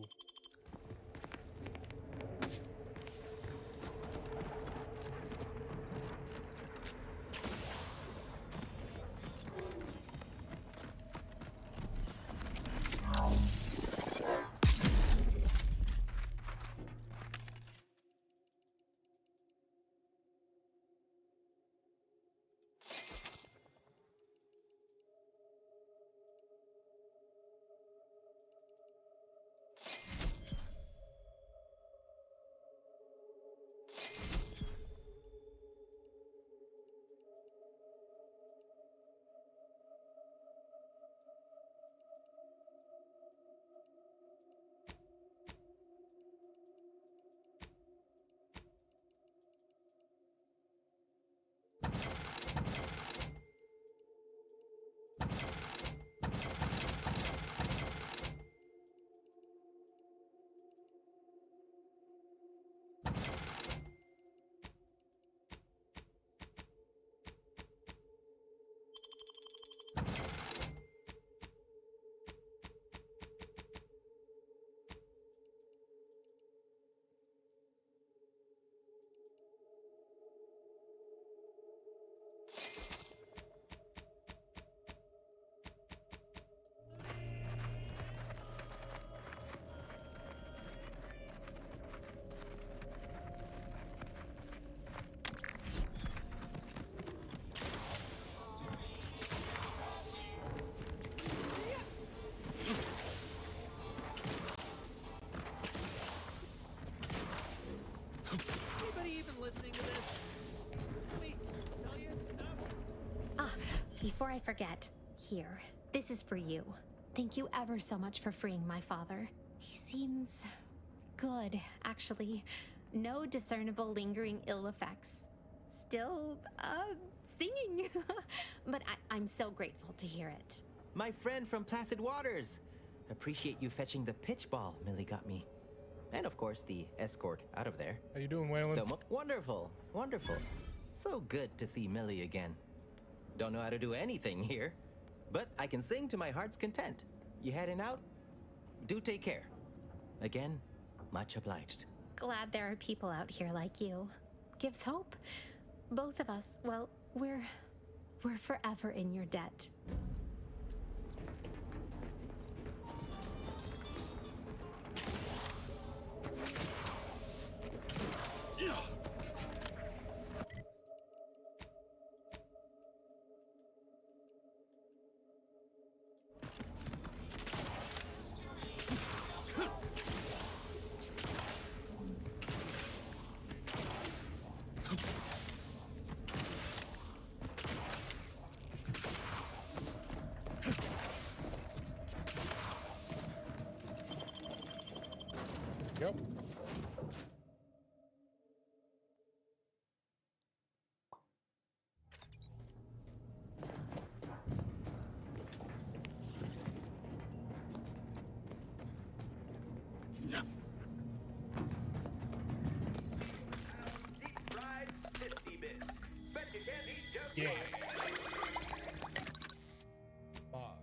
Speaker 2: Anybody even listening to this? Let me tell you, no.
Speaker 22: Before I forget, here, this is for you. Thank you ever so much for freeing my father. He seems good, actually. No discernible lingering ill effects. Still, singing. But I'm so grateful to hear it.
Speaker 15: My friend from Placid Waters. Appreciate you fetching the pitch ball Millie got me. And of course, the escort out of there.
Speaker 1: How you doing, Waylon?
Speaker 15: Wonderful, wonderful. So good to see Millie again. Don't know how to do anything here, but I can sing to my heart's content. You heading out? Do take care. Again, much obliged.
Speaker 22: Glad there are people out here like you. Gives hope. Both of us, well, we're forever in your debt.
Speaker 1: Yep.
Speaker 11: Deep fried sissy bits. Bet you can't eat just
Speaker 1: Yeah.
Speaker 11: right.
Speaker 1: Mods.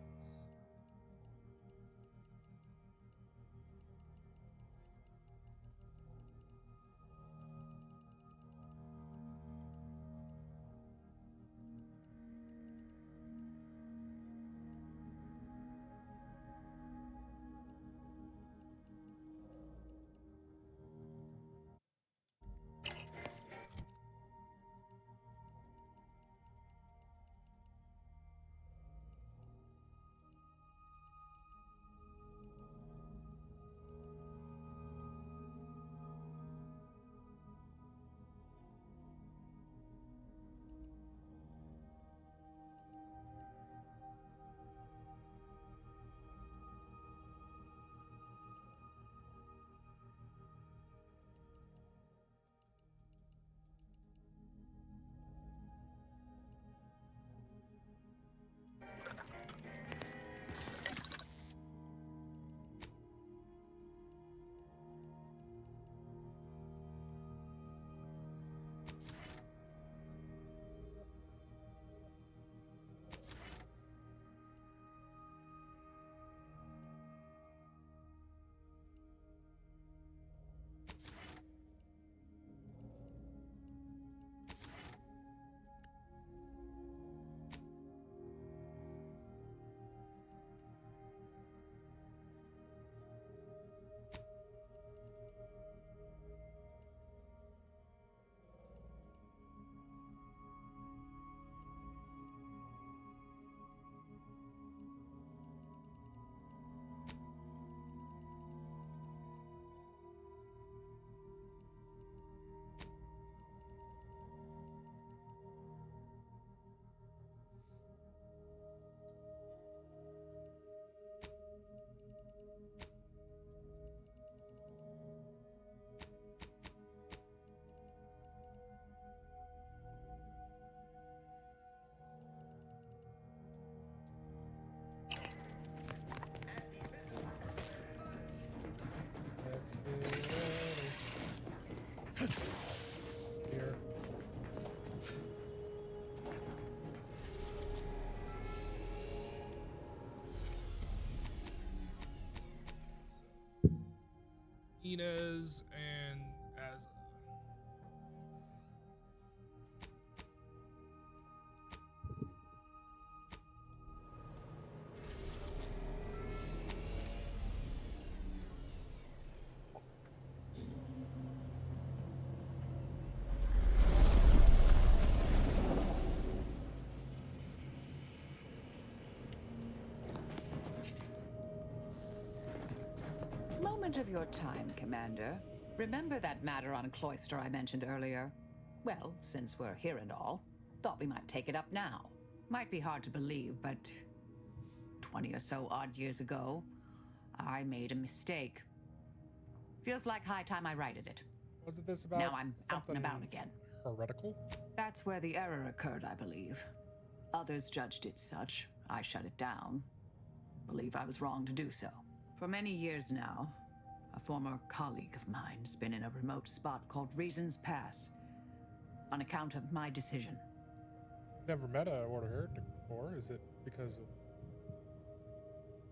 Speaker 1: Inez and as
Speaker 9: Moment of your time, Commander. Remember that matter on Cloister I mentioned earlier? Well, since we're here and all, thought we might take it up now. Might be hard to believe, but 20 or so odd years ago, I made a mistake. Feels like high time I righted it.
Speaker 1: wasn't this about
Speaker 9: Now I'm out and
Speaker 1: something
Speaker 9: about again.
Speaker 1: heretical?
Speaker 9: That's where the error occurred, I believe. Others judged it such. I shut it down. Believe I was wrong to do so. For many years now, a former colleague of mine's been in a remote spot called Reasons Pass on account of my decision.
Speaker 1: Never met a Order Heretic before. Is it because of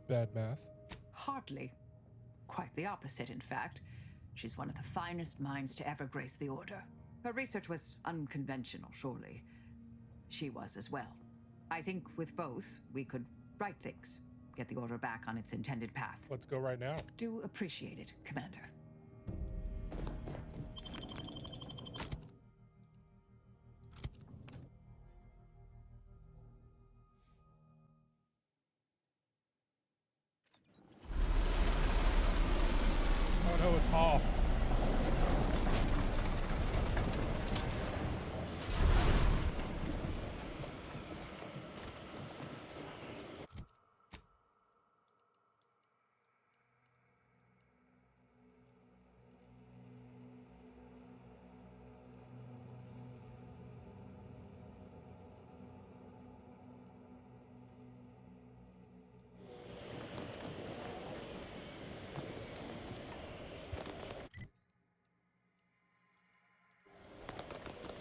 Speaker 1: bad math?
Speaker 9: Hardly. Quite the opposite, in fact. She's one of the finest minds to ever grace the Order. Her research was unconventional, surely. She was as well. I think with both, we could right things. Get the Order back on its intended path.
Speaker 1: Let's go right now.
Speaker 9: Do appreciate it, Commander.
Speaker 1: Oh no, it's off.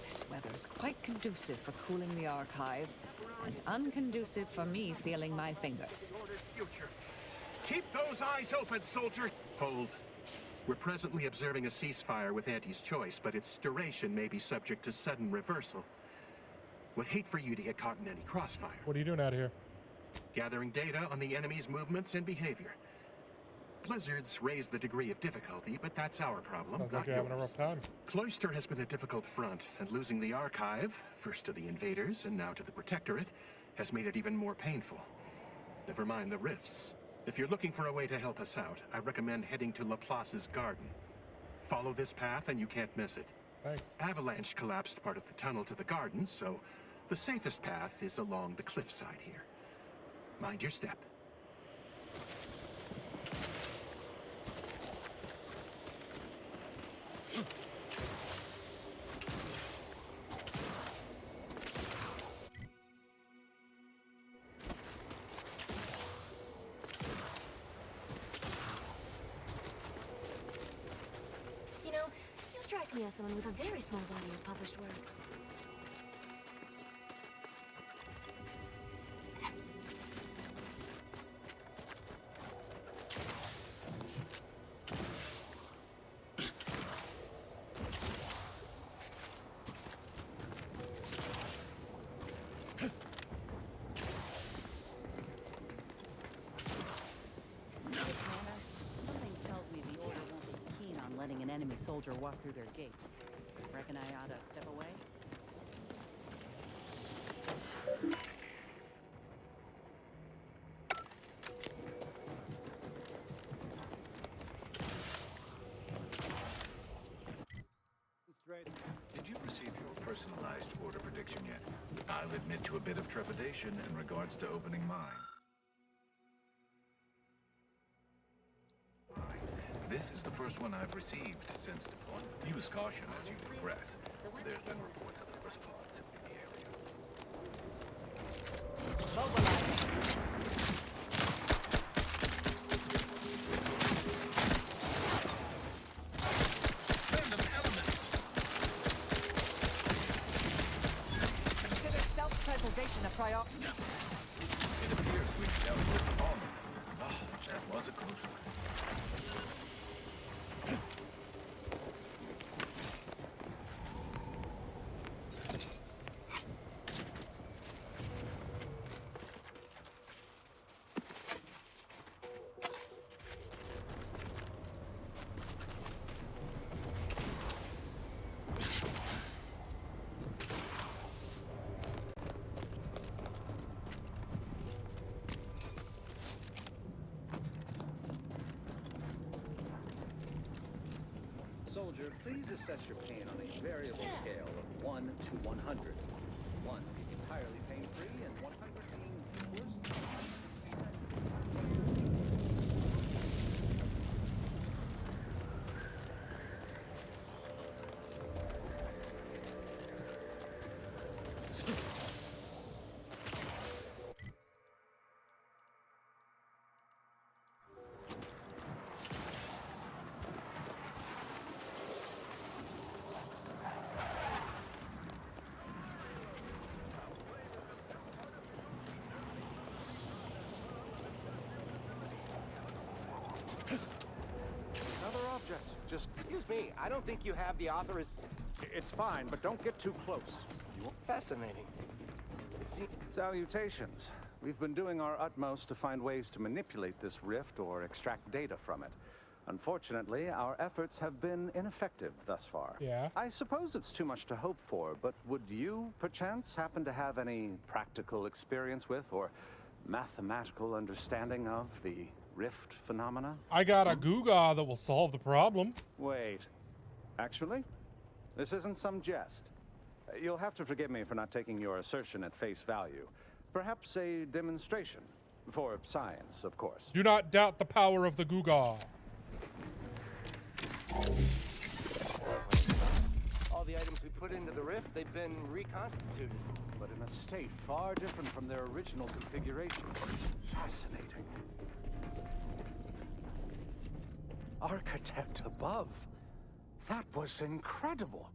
Speaker 9: This weather's quite conducive for cooling the archive, and unconducive for me feeling my fingers.
Speaker 4: Future. Keep those eyes open, soldier! Hold. We're presently observing a ceasefire with Auntie's choice, but its duration may be subject to sudden reversal. Would hate for you to get caught in any crossfire.
Speaker 1: What are you doing out here?
Speaker 4: Gathering data on the enemy's movements and behavior. Blizzards raise the degree of difficulty, but that's our problem,
Speaker 1: Sounds
Speaker 4: not
Speaker 1: like you're having a
Speaker 4: yours.
Speaker 1: rough time.
Speaker 4: Cloister has been a difficult front, and losing the archive, first to the invaders and now to the Protectorate, has made it even more painful. Never mind the rifts. If you're looking for a way to help us out, I recommend heading to Laplace's garden. Follow this path and you can't miss it.
Speaker 1: Thanks.
Speaker 4: Avalanche collapsed part of the tunnel to the garden, so the safest path is along the cliffside here. Mind your step.
Speaker 8: You know, you strike me as someone with a very small body of published work.
Speaker 12: Something tells me the Order won't be keen on letting an enemy soldier walk through their gates. Reckon I ought to step away?
Speaker 23: Did you receive your personalized order prediction yet? I'll admit to a bit of trepidation in regards to opening mine. This is the first one I've received since deployment. Use caution as you progress. There's been reports of a response in the area.
Speaker 9: Consider self-preservation a priority.
Speaker 23: It appears we've dealt with all of them. Oh, that was a close one.
Speaker 10: Soldier, please assess your pain on a variable scale of 1 to 100. 1 being entirely pain-free and 100 being worst.
Speaker 16: Another object. Just, excuse me, I don't think you have the authoriz... It's fine, but don't get too close. You won't... Fascinating. Salutations. We've been doing our utmost to find ways to manipulate this rift or extract data from it. Unfortunately, our efforts have been ineffective thus far.
Speaker 1: Yeah.
Speaker 16: I suppose it's too much to hope for, but would you, perchance, happen to have any practical experience with or mathematical understanding of the rift phenomena?
Speaker 1: I got a Googa that will solve the problem.
Speaker 16: Wait. Actually, this isn't some jest. You'll have to forgive me for not taking your assertion at face value. Perhaps a demonstration. For science, of course.
Speaker 1: Do not doubt the power of the Googa.
Speaker 16: All the items we put into the rift, they've been reconstituted, but in a state far different from their original configuration. Fascinating. Architect above. That was incredible.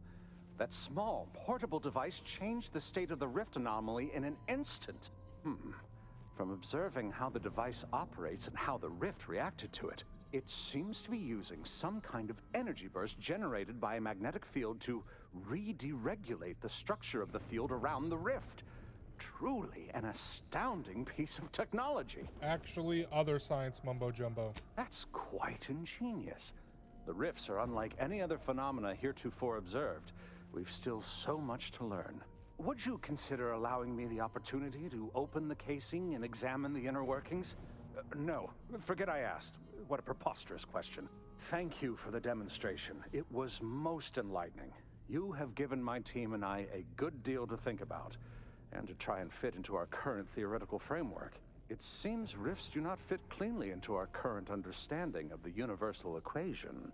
Speaker 16: That small, portable device changed the state of the rift anomaly in an instant. From observing how the device operates and how the rift reacted to it, it seems to be using some kind of energy burst generated by a magnetic field to re-deregulate the structure of the field around the rift. Truly an astounding piece of technology.
Speaker 1: Actually, other science mumbo-jumbo.
Speaker 16: That's quite ingenious. The rifts are unlike any other phenomena heretofore observed. We've still so much to learn. Would you consider allowing me the opportunity to open the casing and examine the inner workings? No, forget I asked. What a preposterous question. Thank you for the demonstration. It was most enlightening. You have given my team and I a good deal to think about, and to try and fit into our current theoretical framework. It seems rifts do not fit cleanly into our current understanding of the universal equation.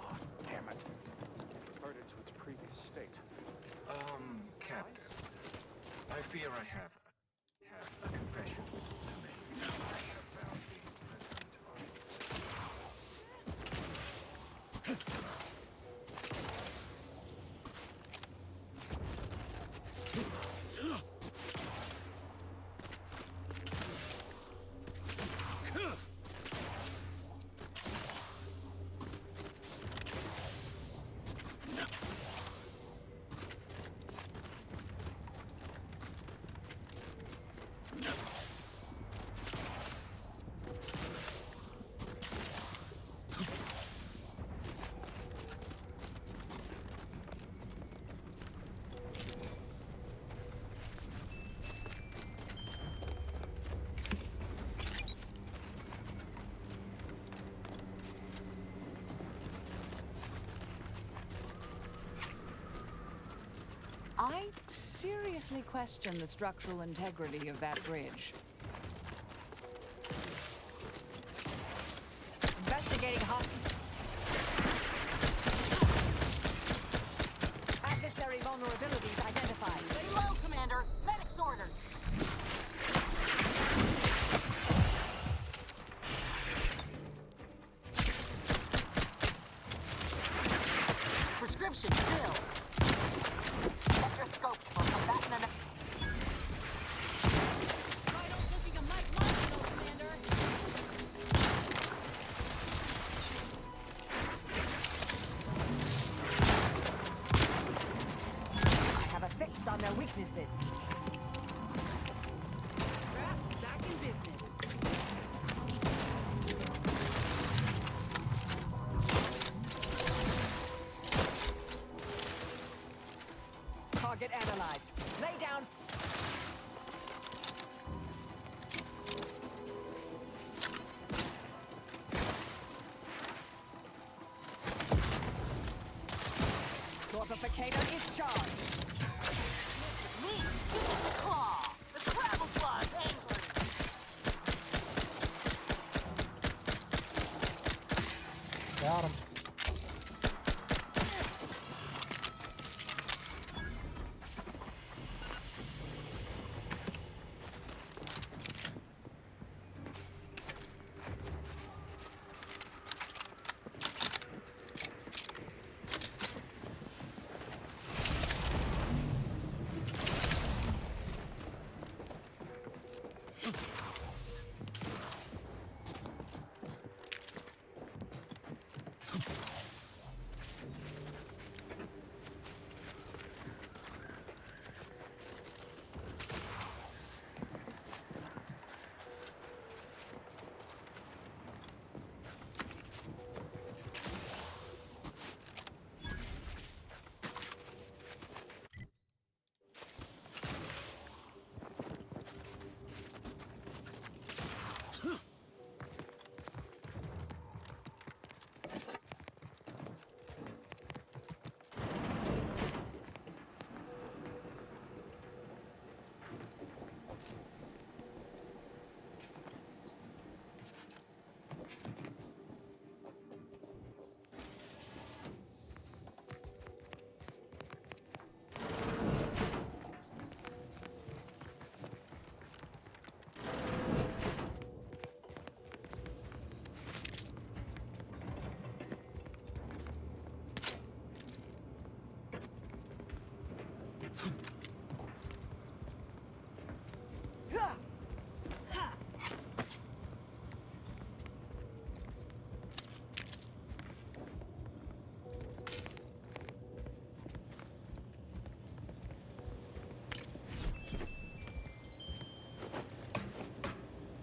Speaker 16: Oh, damn it. Reverted to its previous state.
Speaker 23: Captain, I fear I have a confession to make. I have found being present on...
Speaker 9: I seriously question the structural integrity of that bridge. Investigating Hopkins. Adversary vulnerabilities identified.
Speaker 19: Lay low, Commander. Medics ordered. Prescription still. Multiplicator is charged. Me, Claw. The Scrabble Claw is angry.
Speaker 1: Got him.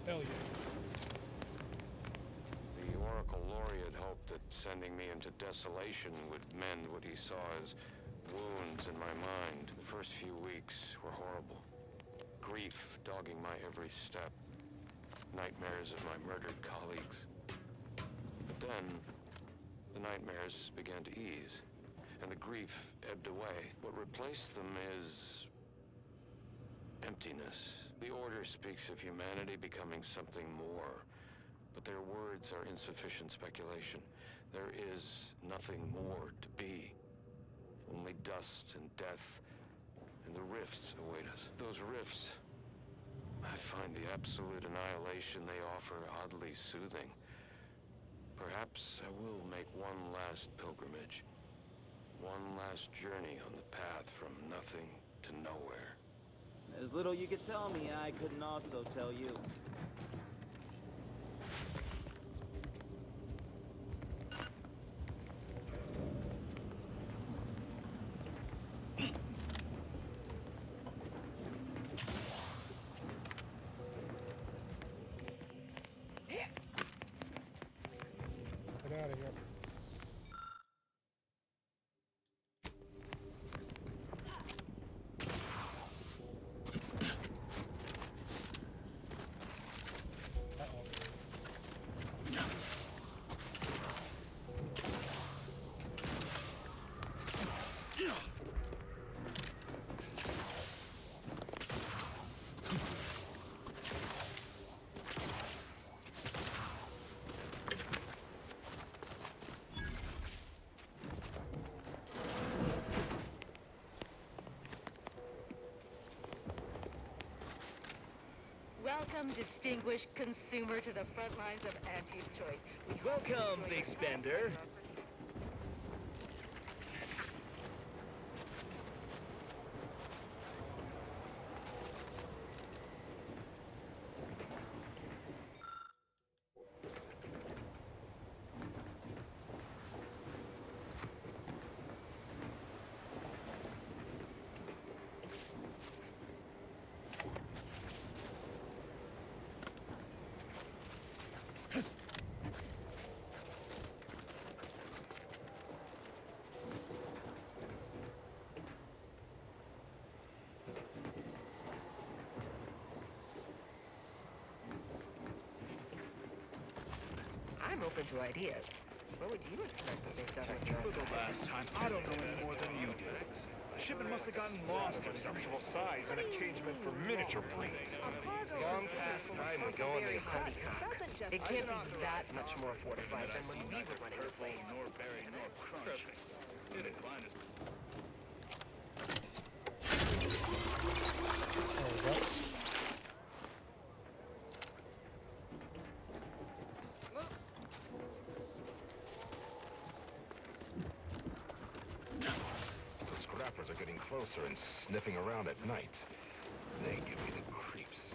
Speaker 1: Hell yeah.
Speaker 13: The Oracle Laureate hoped that sending me into desolation would mend what he saw as wounds in my mind. The first few weeks were horrible. Grief dogging my every step. Nightmares of my murdered colleagues. But then, the nightmares began to ease, and the grief ebbed away. What replaced them is emptiness. The Order speaks of humanity becoming something more, but their words are insufficient speculation. There is nothing more to be. Only dust and death, and the rifts await us. Those rifts, I find the absolute annihilation they offer oddly soothing. Perhaps I will make one last pilgrimage. One last journey on the path from nothing to nowhere.
Speaker 14: There's little you could tell me I couldn't also tell you.
Speaker 1: Get out of here.
Speaker 17: Welcome, distinguished consumer, to the front lines of Auntie's Choice.
Speaker 2: Welcome, big spender.
Speaker 17: I'm open to ideas.
Speaker 3: What would you expect that they've done with
Speaker 23: For
Speaker 3: drugs?
Speaker 23: the last time, I don't know any more than you do. The shipment must have gotten lost in its usual size in a cage meant for miniature planes.
Speaker 3: Long past time when go on the approach. It can't be that much more fortified than when we were running the plane.
Speaker 23: Nor berry, nor crunch. It inclined us.
Speaker 5: The scrappers are getting closer and sniffing around at night. They give me the creeps.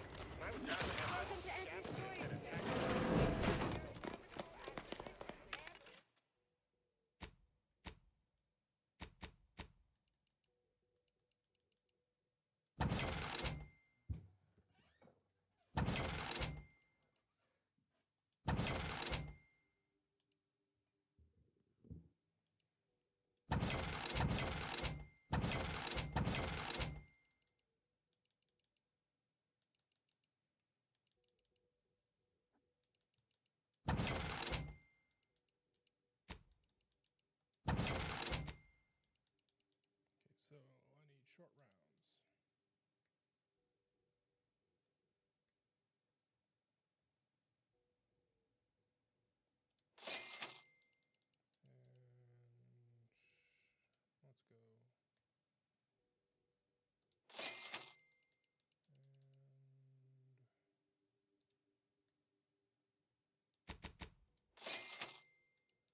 Speaker 1: So I need short rounds. And let's go.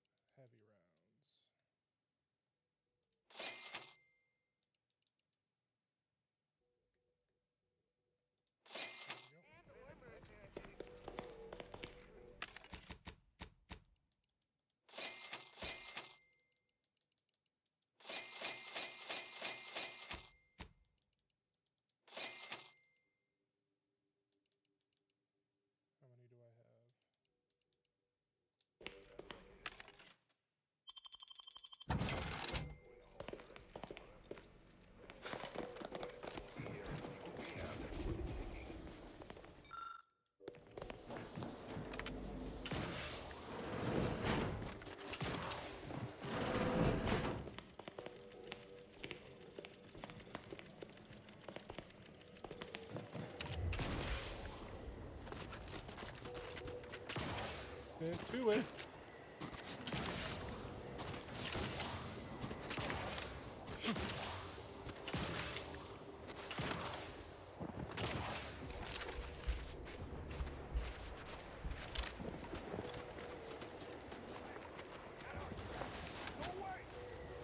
Speaker 1: And heavy rounds. How many do I have? Get to it.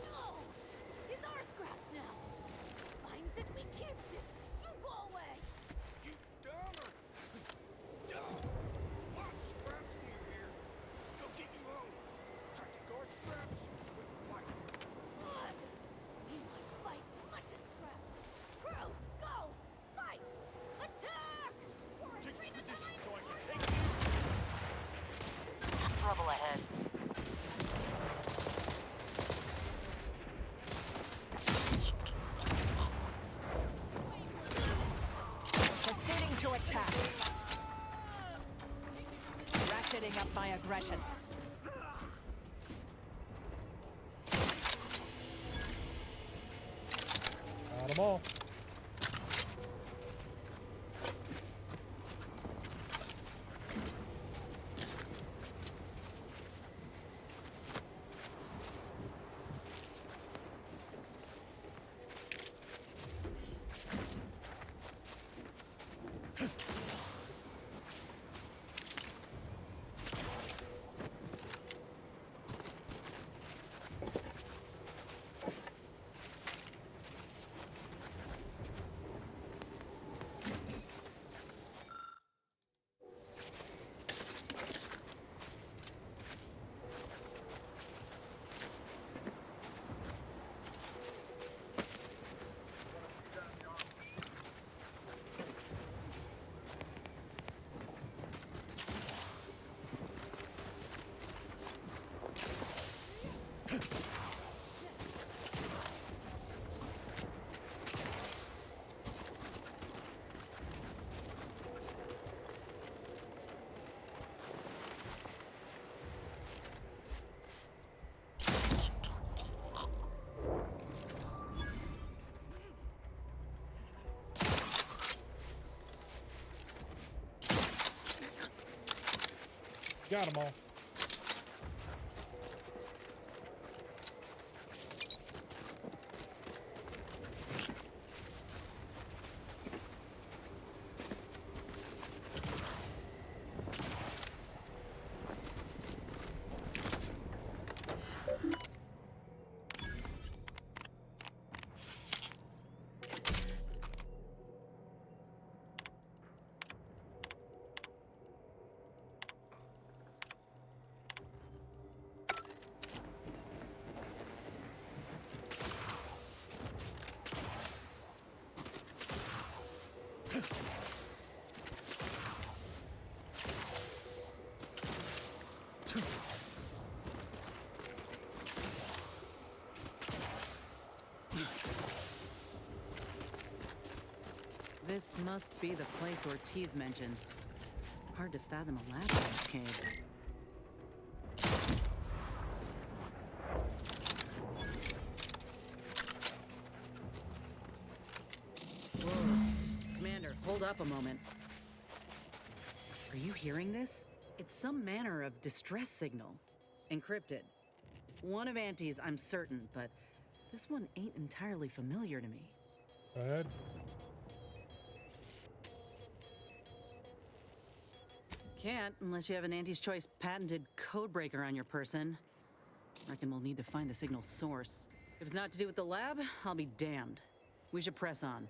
Speaker 19: No! These are scraps now. Finds it, we keeps it. You go away.
Speaker 23: Keep down or... Down! What scraps do you hear? Go get you home. Try to guard scraps with fight.
Speaker 19: What? We might fight much as scraps. Crew, go! Fight! Attack!
Speaker 23: Take position so I can take you.
Speaker 19: Trouble ahead.
Speaker 18: Proceeding to attack. Ratcheting up my aggression.
Speaker 1: Got them all. got them all.
Speaker 12: This must be the place Ortiz mentioned. Hard to fathom a lab in this cave. Whoa. Commander, hold up a moment. Are you hearing this? It's some manner of distress signal. Encrypted. One of Auntie's, I'm certain, but this one ain't entirely familiar to me.
Speaker 1: Go ahead.
Speaker 12: Can't unless you have an Auntie's Choice patented codebreaker on your person. Reckon we'll need to find the signal's source. If it's not to do with the lab, I'll be damned. We should press on.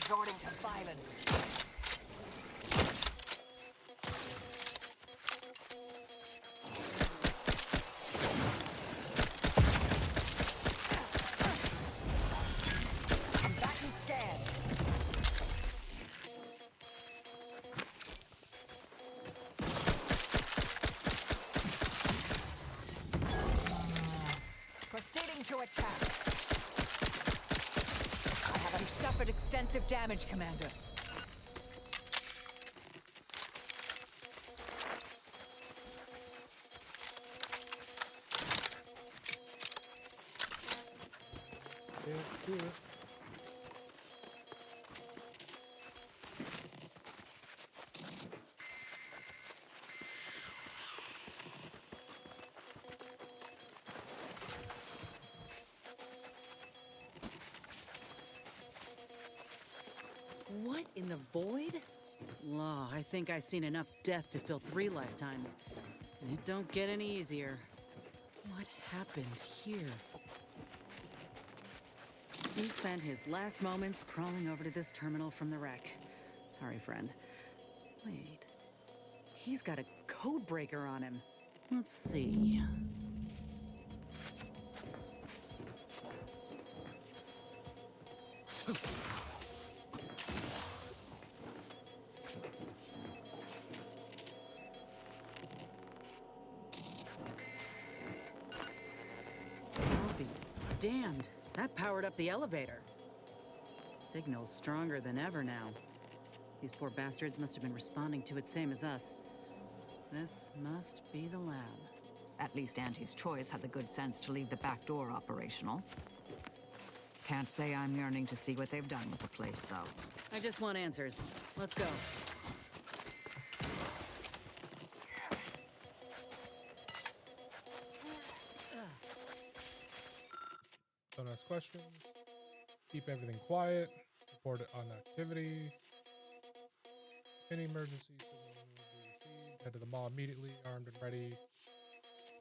Speaker 18: Resorting to violence. I'm back and scan. Proceeding to attack. You suffered extensive damage, Commander.
Speaker 12: What in the void? Law, I think I've seen enough death to fill 3 lifetimes. And it don't get any easier. What happened here? He spent his last moments crawling over to this terminal from the wreck. Sorry, friend. Wait. He's got a code breaker on him. Let's see. Damned, that powered up the elevator. Signal's stronger than ever now. These poor bastards must have been responding to it same as us. This must be the lab.
Speaker 9: At least Auntie's Choice had the good sense to leave the back door operational. Can't say I'm yearning to see what they've done with the place, though.
Speaker 12: I just want answers. Let's go.
Speaker 1: Don't ask questions. Keep everything quiet. Report it on activity. Any emergency signal will be received. Head to the mall immediately, armed and ready.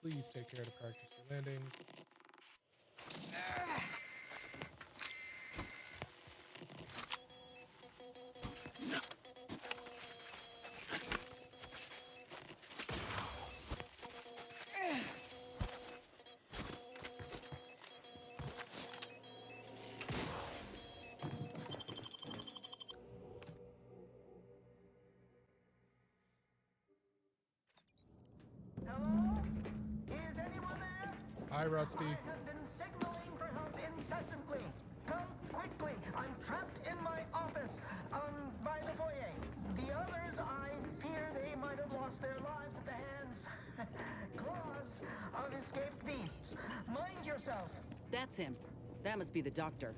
Speaker 1: Please take care to practice your landings. Hi, Rusty.
Speaker 7: I have been signaling for help incessantly. Come quickly. I'm trapped in my office, by the foyer. The others, I fear they might have lost their lives at the hands, claws of escaped beasts. Mind yourself.
Speaker 12: That's him. That must be the doctor.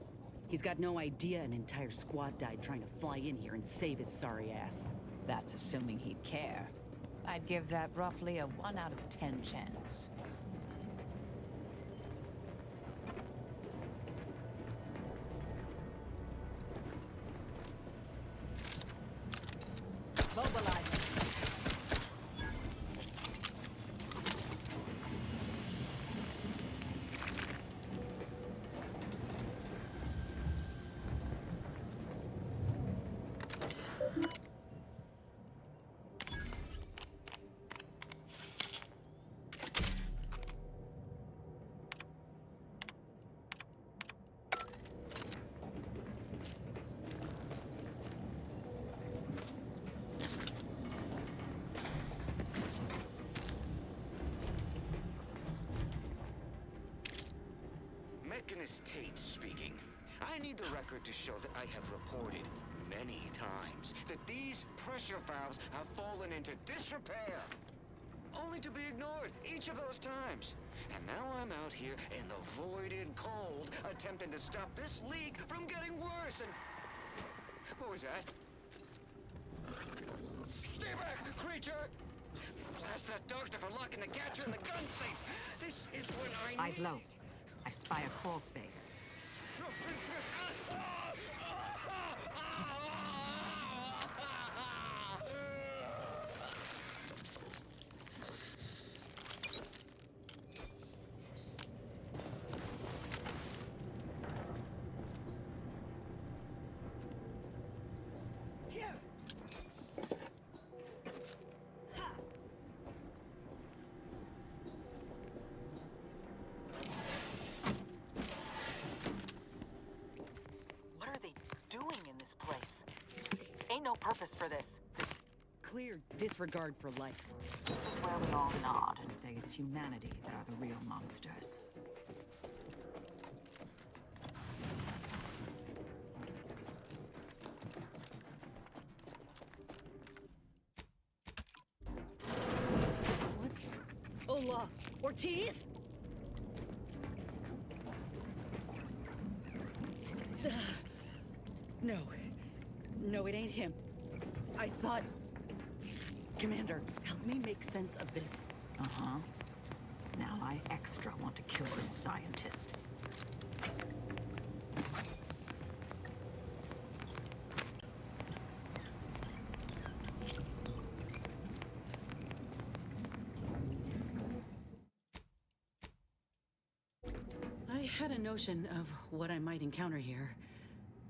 Speaker 12: He's got no idea an entire squad died trying to fly in here and save his sorry ass.
Speaker 9: That's assuming he'd care. I'd give that roughly a 1 out of 10 chance. Mobilize.
Speaker 20: Mechanist Tate speaking. I need the record to show that I have reported many times that these pressure valves have fallen into disrepair, only to be ignored each of those times. And now I'm out here in the voided cold, attempting to stop this leak from getting worse, and... What was that? Stay back, creature! Blast that doctor for locking the catcher in the gun safe! This is when I
Speaker 9: Eyes low. I spy a crawl space.
Speaker 2: Here.
Speaker 18: What are they doing in this place? Ain't no purpose for this.
Speaker 12: Clear disregard for life.
Speaker 9: This is where we all nod and say it's humanity that are the real monsters.
Speaker 12: What's... Ola Ortiz? No. No, it ain't him. I thought... Commander, help me make sense of this.
Speaker 9: Uh-huh. Now I extra want to kill this scientist.
Speaker 12: I had a notion of what I might encounter here.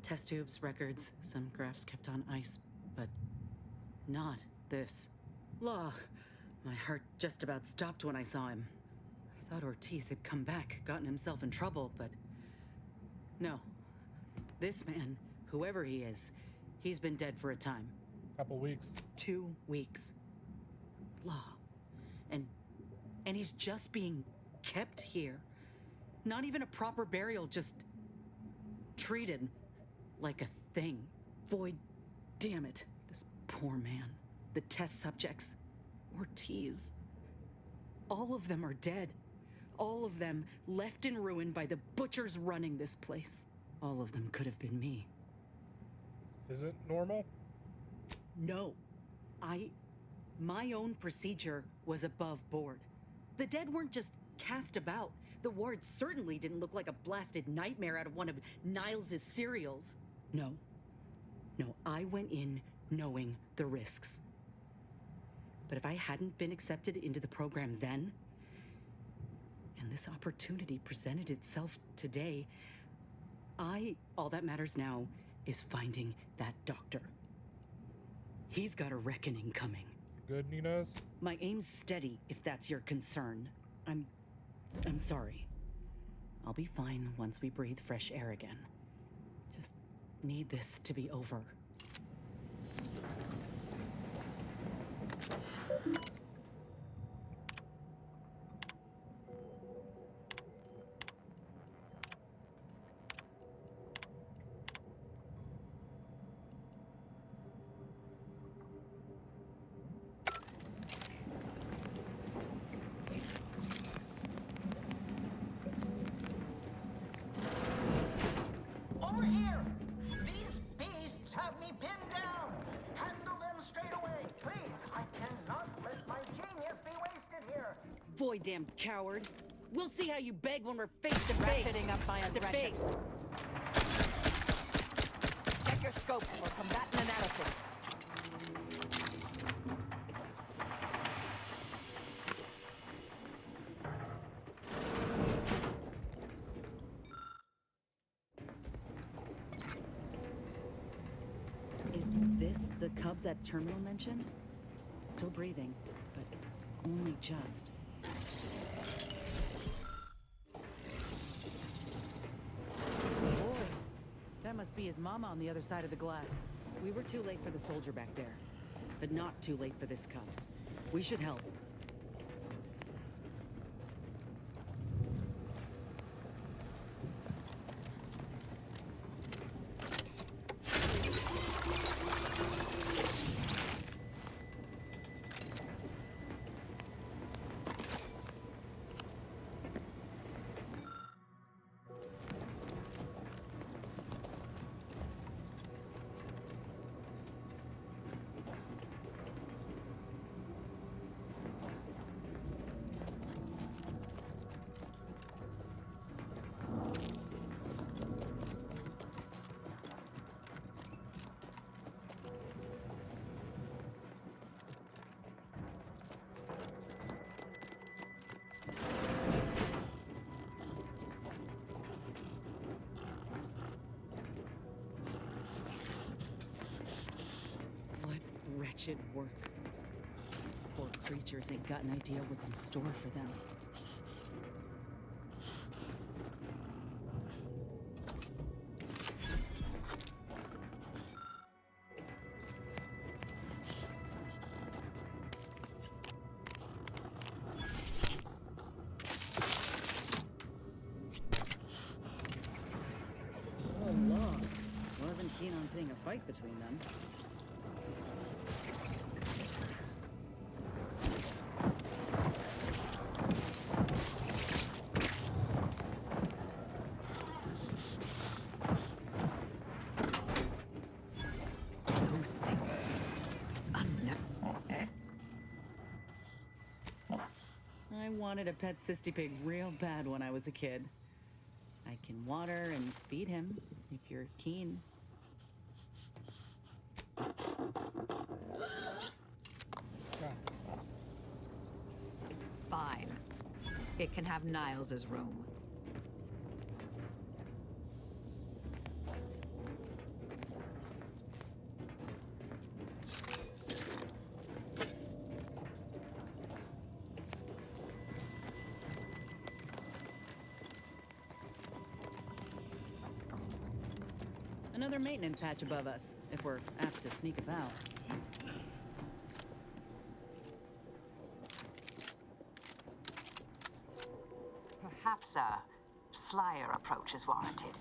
Speaker 12: Test tubes, records, some graphs kept on ice, but not this. Law. My heart just about stopped when I saw him. I thought Ortiz had come back, gotten himself in trouble, but no. This man, whoever he is, he's been dead for a time.
Speaker 1: Couple weeks.
Speaker 12: 2 weeks. Law. And he's just being kept here. Not even a proper burial, just treated like a thing. Void, damn it. This poor man. The test subjects. Ortiz. All of them are dead. All of them left in ruin by the butchers running this place. All of them could have been me.
Speaker 1: Is it normal?
Speaker 12: No. My own procedure was above board. The dead weren't just cast about. The ward certainly didn't look like a blasted nightmare out of one of Niles' serials. No. No, I went in knowing the risks. But if I hadn't been accepted into the program then, and this opportunity presented itself today, all that matters now is finding that doctor. He's got a reckoning coming.
Speaker 1: Good, Ninez?
Speaker 12: My aim's steady, if that's your concern. I'm sorry. I'll be fine once we breathe fresh air again. Just need this to be over. boy, damn coward. We'll see how you beg when we're face to face.
Speaker 9: Ratcheting up my aggression. Check your scope for combatant analysis.
Speaker 12: Is this the cub that Terminal mentioned? Still breathing, but only just. Boy, that must be his mama on the other side of the glass. We were too late for the soldier back there, but not too late for this cub. We should help. Wretched work. Poor creatures ain't got an idea what's in store for them. Oh, Lord. Wasn't keen on seeing a fight between them. I wanted a pet cysty pig real bad when I was a kid. I can water and feed him if you're keen.
Speaker 9: Fine. It can have Niles's room.
Speaker 12: Another maintenance hatch above us, if we're apt to sneak about.
Speaker 18: Perhaps a slyer approach is warranted.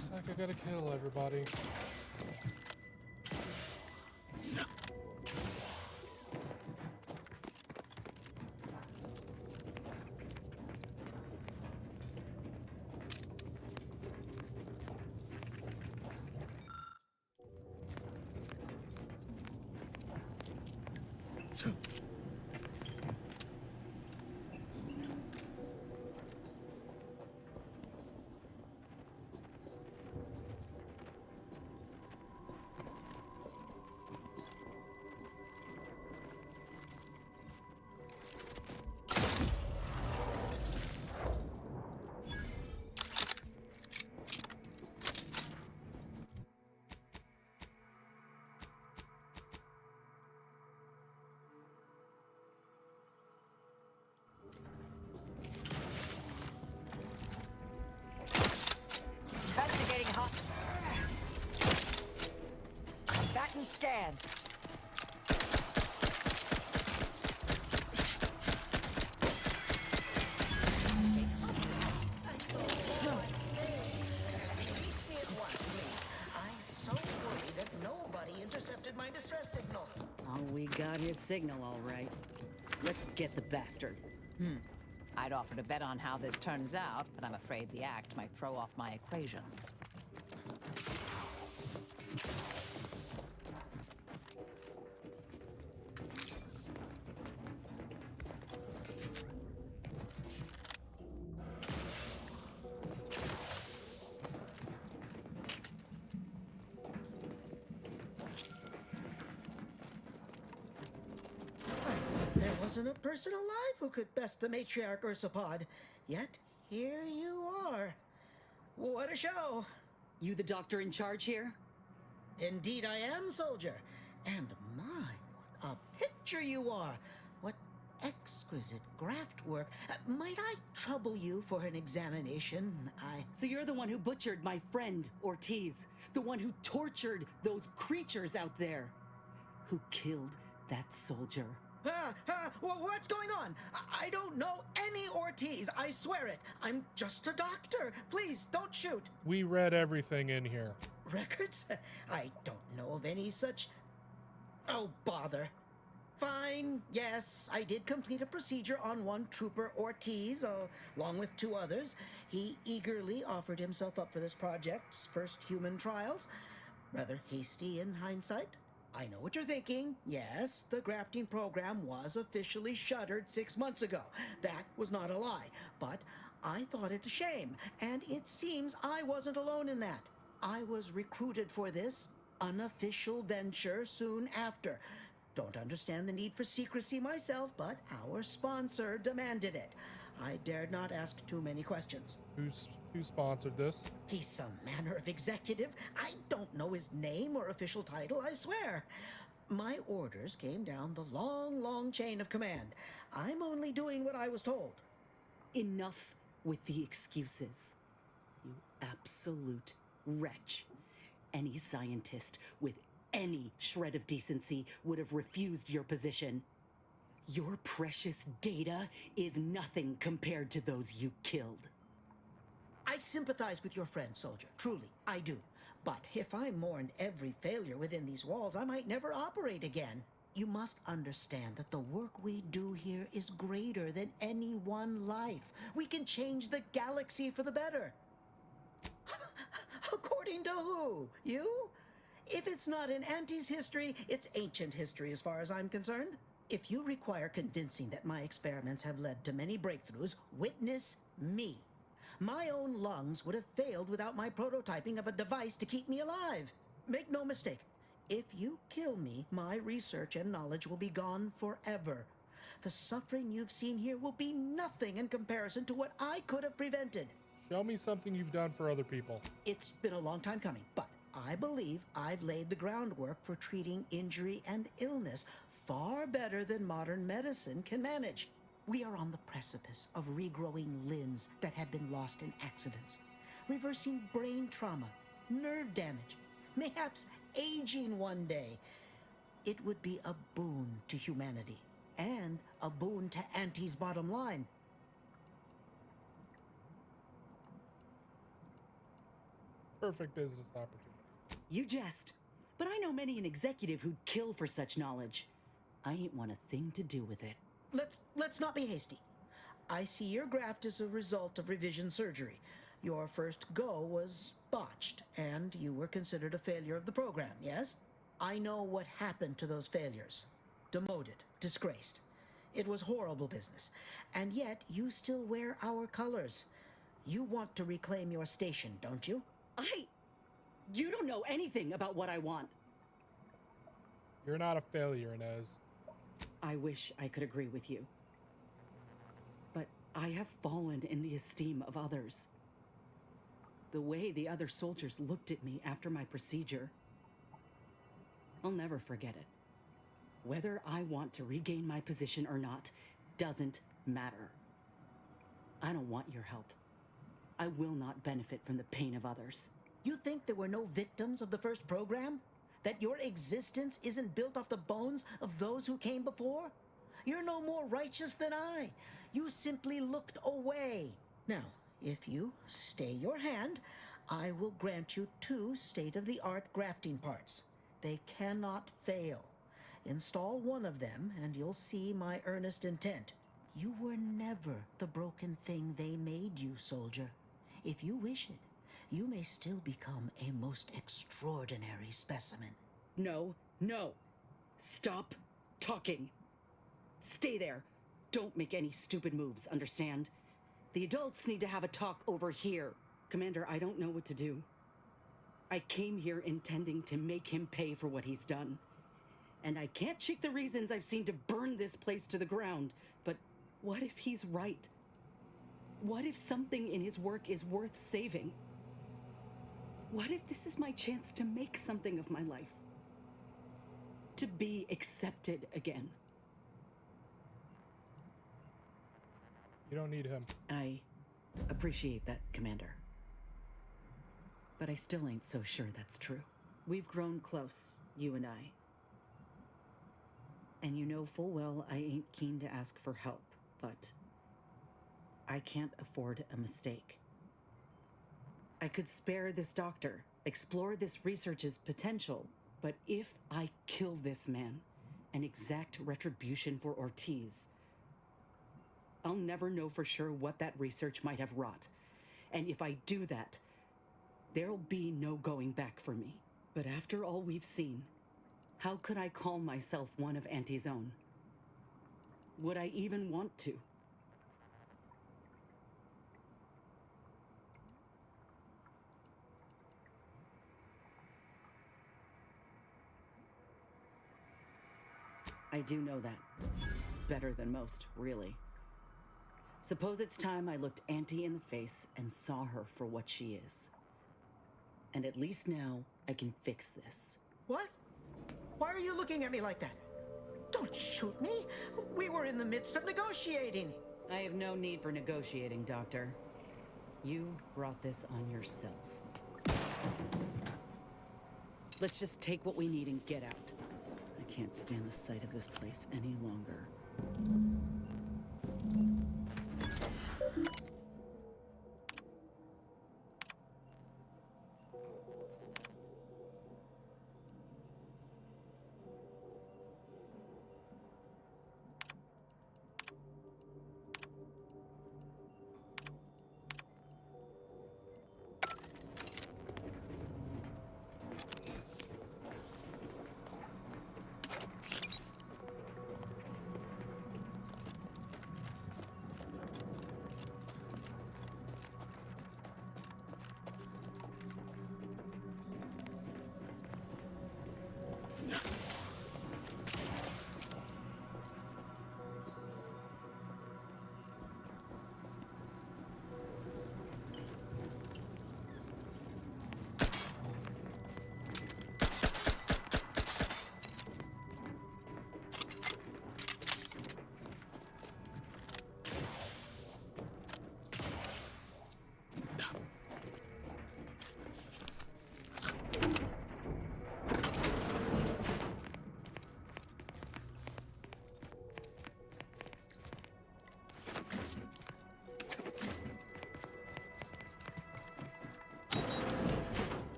Speaker 1: Looks like I gotta kill everybody.
Speaker 18: Investigating hot. Back and scan.
Speaker 7: Intercepted my distress signal.
Speaker 12: Oh, we got his signal all right. Let's get the bastard.
Speaker 9: I'd offer to bet on how this turns out, but I'm afraid the act might throw off my equations.
Speaker 7: There wasn't a person alive who could best the matriarch Ursapod. Yet, here you are. What a show!
Speaker 12: You the doctor in charge here?
Speaker 7: Indeed I am, soldier. And my, what a picture you are! What exquisite graft work. Might I trouble you for an examination?
Speaker 12: So you're the one who butchered my friend, Ortiz. The one who tortured those creatures out there. Who killed that soldier.
Speaker 7: What's going on? I don't know any Ortiz, I swear it. I'm just a doctor. Please, don't shoot.
Speaker 1: We read everything in here.
Speaker 7: Records? I don't know of any such... Oh, bother. Fine, yes, I did complete a procedure on one Trooper Ortiz, along with 2 others. He eagerly offered himself up for this project's first human trials. Rather hasty in hindsight. I know what you're thinking. Yes, the grafting program was officially shuttered 6 months ago. That was not a lie. But I thought it a shame, and it seems I wasn't alone in that. I was recruited for this unofficial venture soon after. Don't understand the need for secrecy myself, but our sponsor demanded it. I dared not ask too many questions.
Speaker 1: Who sponsored this?
Speaker 7: He's some manner of executive. I don't know his name or official title, I swear. My orders came down the long, long chain of command. I'm only doing what I was told.
Speaker 12: Enough with the excuses. You absolute wretch. Any scientist with any shred of decency would have refused your position. Your precious data is nothing compared to those you killed.
Speaker 7: I sympathize with your friend, soldier. Truly, I do. But if I mourned every failure within these walls, I might never operate again. You must understand that the work we do here is greater than any one life. We can change the galaxy for the better. According to who? You? If it's not in Auntie's history, it's ancient history as far as I'm concerned. If you require convincing that my experiments have led to many breakthroughs, witness me. My own lungs would have failed without my prototyping of a device to keep me alive. Make no mistake, if you kill me, my research and knowledge will be gone forever. The suffering you've seen here will be nothing in comparison to what I could have prevented.
Speaker 1: Show me something you've done for other people.
Speaker 7: It's been a long time coming, but I believe I've laid the groundwork for treating injury and illness far better than modern medicine can manage. We are on the precipice of regrowing limbs that had been lost in accidents, reversing brain trauma, nerve damage, mayhaps aging one day. It would be a boon to humanity and a boon to Auntie's bottom line.
Speaker 1: Perfect business opportunity.
Speaker 12: You jest. But I know many an executive who'd kill for such knowledge. I ain't want a thing to do with it.
Speaker 7: Let's not be hasty. I see your graft is a result of revision surgery. Your first go was botched, and you were considered a failure of the program, yes? I know what happened to those failures. Demoted, disgraced. It was horrible business. And yet, you still wear our colors. You want to reclaim your station, don't you?
Speaker 12: You don't know anything about what I want.
Speaker 1: You're not a failure, Inez.
Speaker 12: I wish I could agree with you. But I have fallen in the esteem of others. The way the other soldiers looked at me after my procedure, I'll never forget it. Whether I want to regain my position or not doesn't matter. I don't want your help. I will not benefit from the pain of others.
Speaker 7: You think there were no victims of the first program? That your existence isn't built off the bones of those who came before? You're no more righteous than I. You simply looked away. Now, if you stay your hand, I will grant you 2 state-of-the-art grafting parts. They cannot fail. Install one of them, and you'll see my earnest intent. You were never the broken thing they made you, soldier. If you wish it, you may still become a most extraordinary specimen.
Speaker 12: No. Stop talking. Stay there. Don't make any stupid moves, understand? The adults need to have a talk over here. Commander, I don't know what to do. I came here intending to make him pay for what he's done. And I can't shake the reasons I've seen to burn this place to the ground. But what if he's right? What if something in his work is worth saving? What if this is my chance to make something of my life? To be accepted again?
Speaker 1: You don't need him.
Speaker 12: I appreciate that, Commander. But I still ain't so sure that's true. We've grown close, you and I. And you know full well I ain't keen to ask for help, but I can't afford a mistake. I could spare this doctor, explore this research's potential, but if I kill this man and exact retribution for Ortiz, I'll never know for sure what that research might have wrought. And if I do that, there'll be no going back for me. But after all we've seen, how could I call myself one of Auntie's own? Would I even want to? I do know that. Better than most, really. Suppose it's time I looked Auntie in the face and saw her for what she is. And at least now, I can fix this.
Speaker 7: What? Why are you looking at me like that? Don't shoot me! We were in the midst of negotiating!
Speaker 12: I have no need for negotiating, Doctor. You brought this on yourself. Let's just take what we need and get out. I can't stand the sight of this place any longer.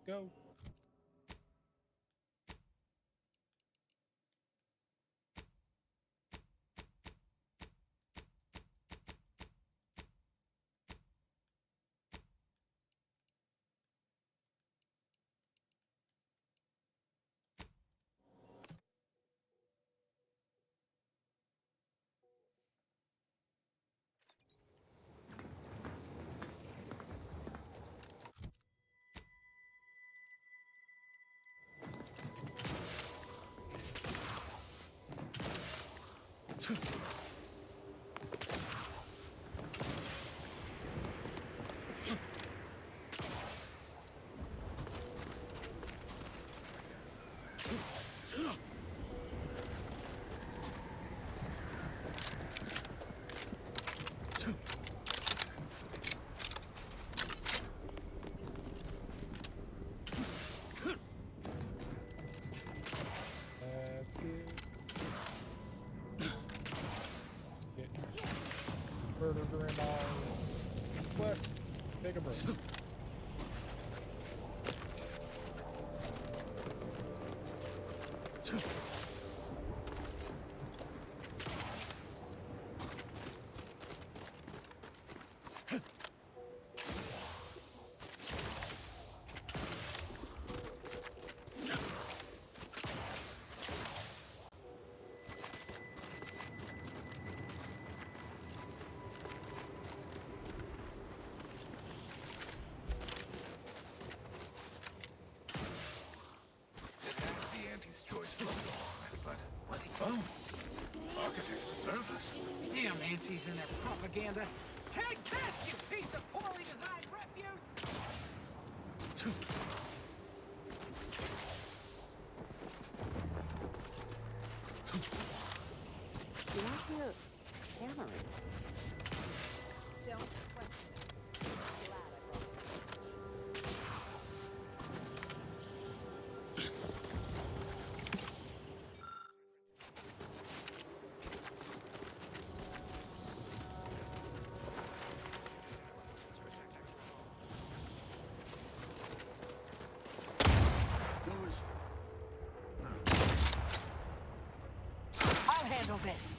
Speaker 1: go. Further during our quest, take a break.
Speaker 4: Oh, architects preserve this.
Speaker 6: Damn antis and their propaganda. Take this, you piece of poorly designed refuse!
Speaker 18: Do I hear hammering?
Speaker 19: Don't question it. Glad I brought it.
Speaker 18: I'll handle this.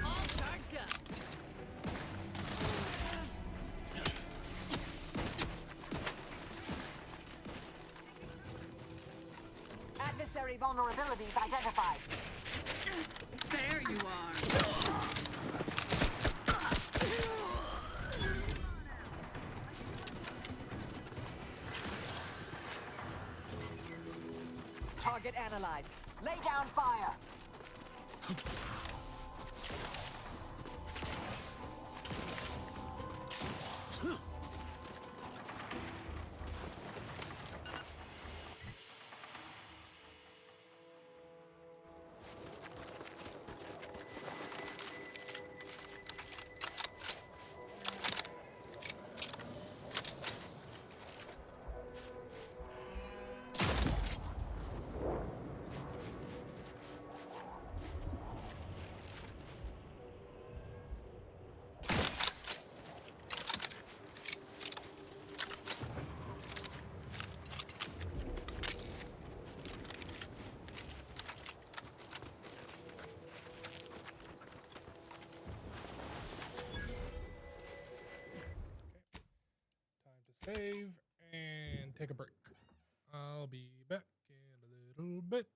Speaker 2: All charged up.
Speaker 18: Adversary vulnerabilities identified.
Speaker 12: There you are.
Speaker 18: Target analyzed. Lay down fire.
Speaker 1: Save and take a break. I'll be back in a little bit.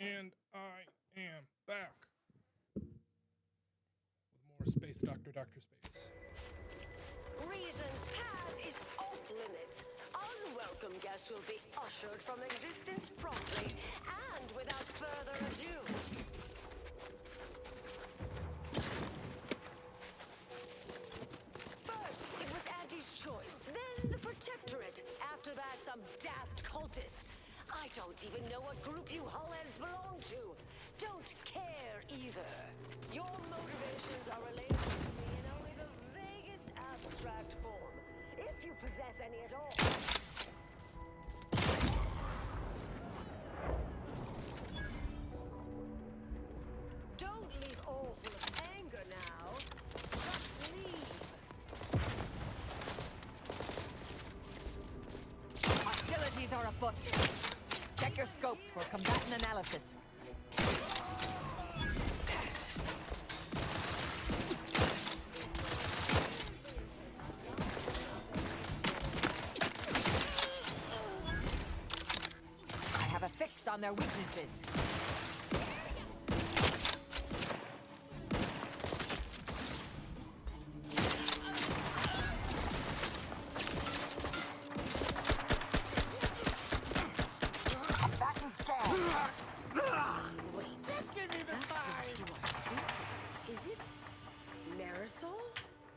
Speaker 1: And I am back. With more Space Doctor Space.
Speaker 15: Reason's pass is off limits. Unwelcome guests will be ushered from existence promptly and without further ado. First, it was Auntie's choice, then the Protectorate. After that, some daft cultists. I don't even know what group you hullheads belong to. Don't care either. Your motivations are related to me in only the vaguest abstract form, if you possess any at all. Don't leave all full of anger now. Just leave.
Speaker 18: Hostilities are afoot. Check your scopes for combatant analysis. I have a fix on their weaknesses.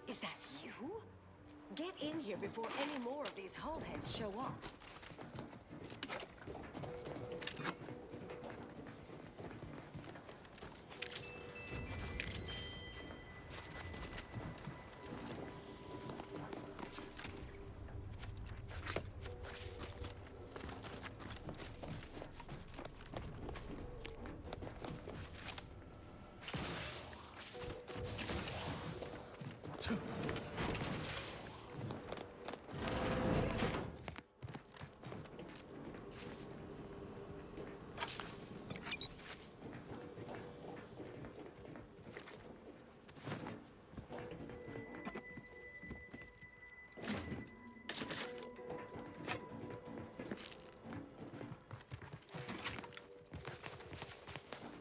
Speaker 15: Is that you? Get in here before any more of these hullheads show up.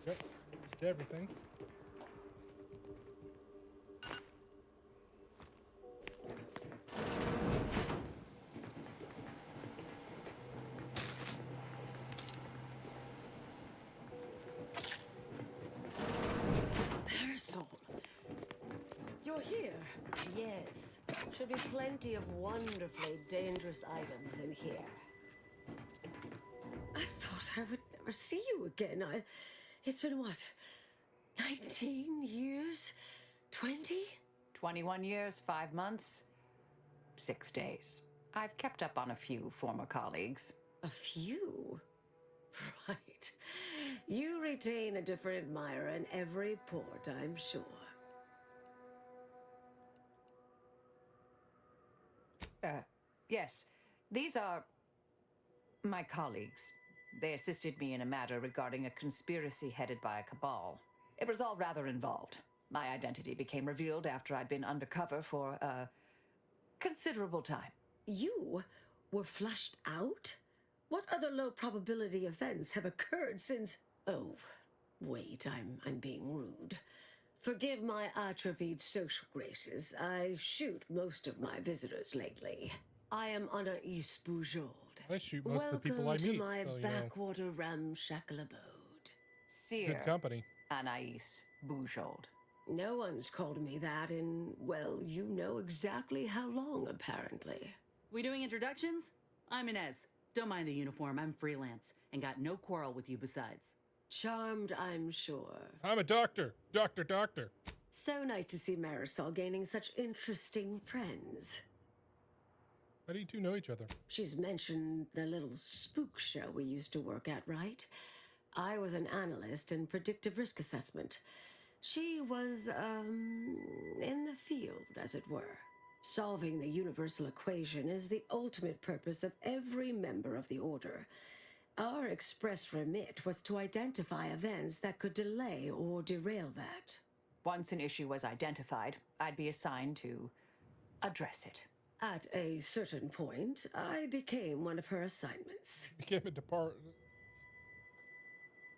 Speaker 1: Yep, used everything.
Speaker 15: Marisol, you're here. Yes. Should be plenty of wonderfully dangerous items in here. I thought I would never see you again. It's been what? 19 years? 20?
Speaker 9: 21 years, 5 months, 6 days. I've kept up on a few former colleagues.
Speaker 15: A few? Right. You retain a different admirer in every port, I'm sure.
Speaker 9: Yes. These are my colleagues. They assisted me in a matter regarding a conspiracy headed by a cabal. It was all rather involved. My identity became revealed after I'd been undercover for a considerable time.
Speaker 15: You were flushed out? What other low probability events have occurred since... Oh, wait, I'm being rude. Forgive my atrophied social graces. I shoot most of my visitors lately. I am Anaïs Bujold.
Speaker 1: I shoot most of the people I meet.
Speaker 15: Welcome to my
Speaker 1: so,
Speaker 15: backwater ramshackle abode.
Speaker 9: Seer
Speaker 1: good company.
Speaker 9: Anaïs Bujold.
Speaker 15: No one's called me that in, well, you know exactly how long, apparently.
Speaker 12: We doing introductions? I'm Inez. Don't mind the uniform, I'm freelance, and got no quarrel with you besides.
Speaker 15: Charmed, I'm sure.
Speaker 1: I'm a doctor. Doctor.
Speaker 15: So nice to see Marisol gaining such interesting friends.
Speaker 1: How do you two know each other?
Speaker 15: She's mentioned the little spook show we used to work at, right? I was an analyst in predictive risk assessment. She was, in the field, as it were. Solving the universal equation is the ultimate purpose of every member of the Order. Our express remit was to identify events that could delay or derail that.
Speaker 9: Once an issue was identified, I'd be assigned to address it.
Speaker 15: At a certain point, I became one of her assignments.
Speaker 1: Became a department.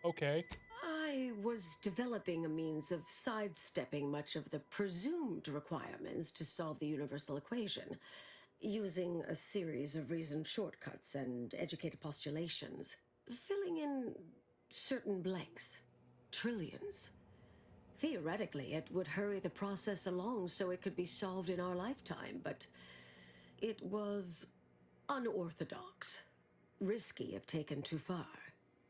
Speaker 1: Okay.
Speaker 15: I was developing a means of sidestepping much of the presumed requirements to solve the universal equation, using a series of reasoned shortcuts and educated postulations, filling in certain blanks. Trillions. Theoretically, it would hurry the process along so it could be solved in our lifetime, but it was unorthodox, risky if taken too far.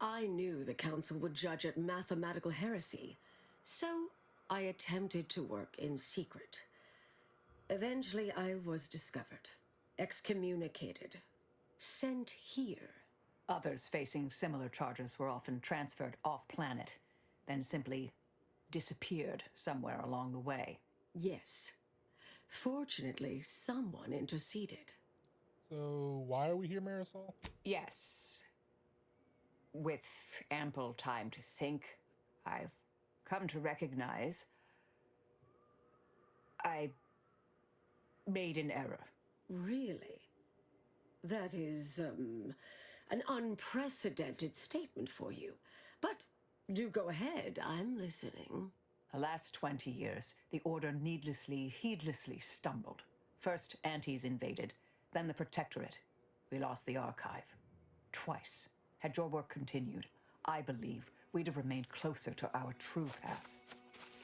Speaker 15: I knew the Council would judge it mathematical heresy, so I attempted to work in secret. Eventually, I was discovered, excommunicated, sent here.
Speaker 9: Others facing similar charges were often transferred off-planet, then simply disappeared somewhere along the way.
Speaker 15: Yes. Fortunately, someone interceded.
Speaker 1: So, why are we here, Marisol?
Speaker 9: Yes. With ample time to think, I've come to recognize I made an error.
Speaker 15: Really? That is, an unprecedented statement for you. But do go ahead, I'm listening.
Speaker 9: The last 20 years, the Order heedlessly stumbled. First, Antes invaded, then the Protectorate. We lost the Archive. Twice. Had your work continued, I believe we'd have remained closer to our true path.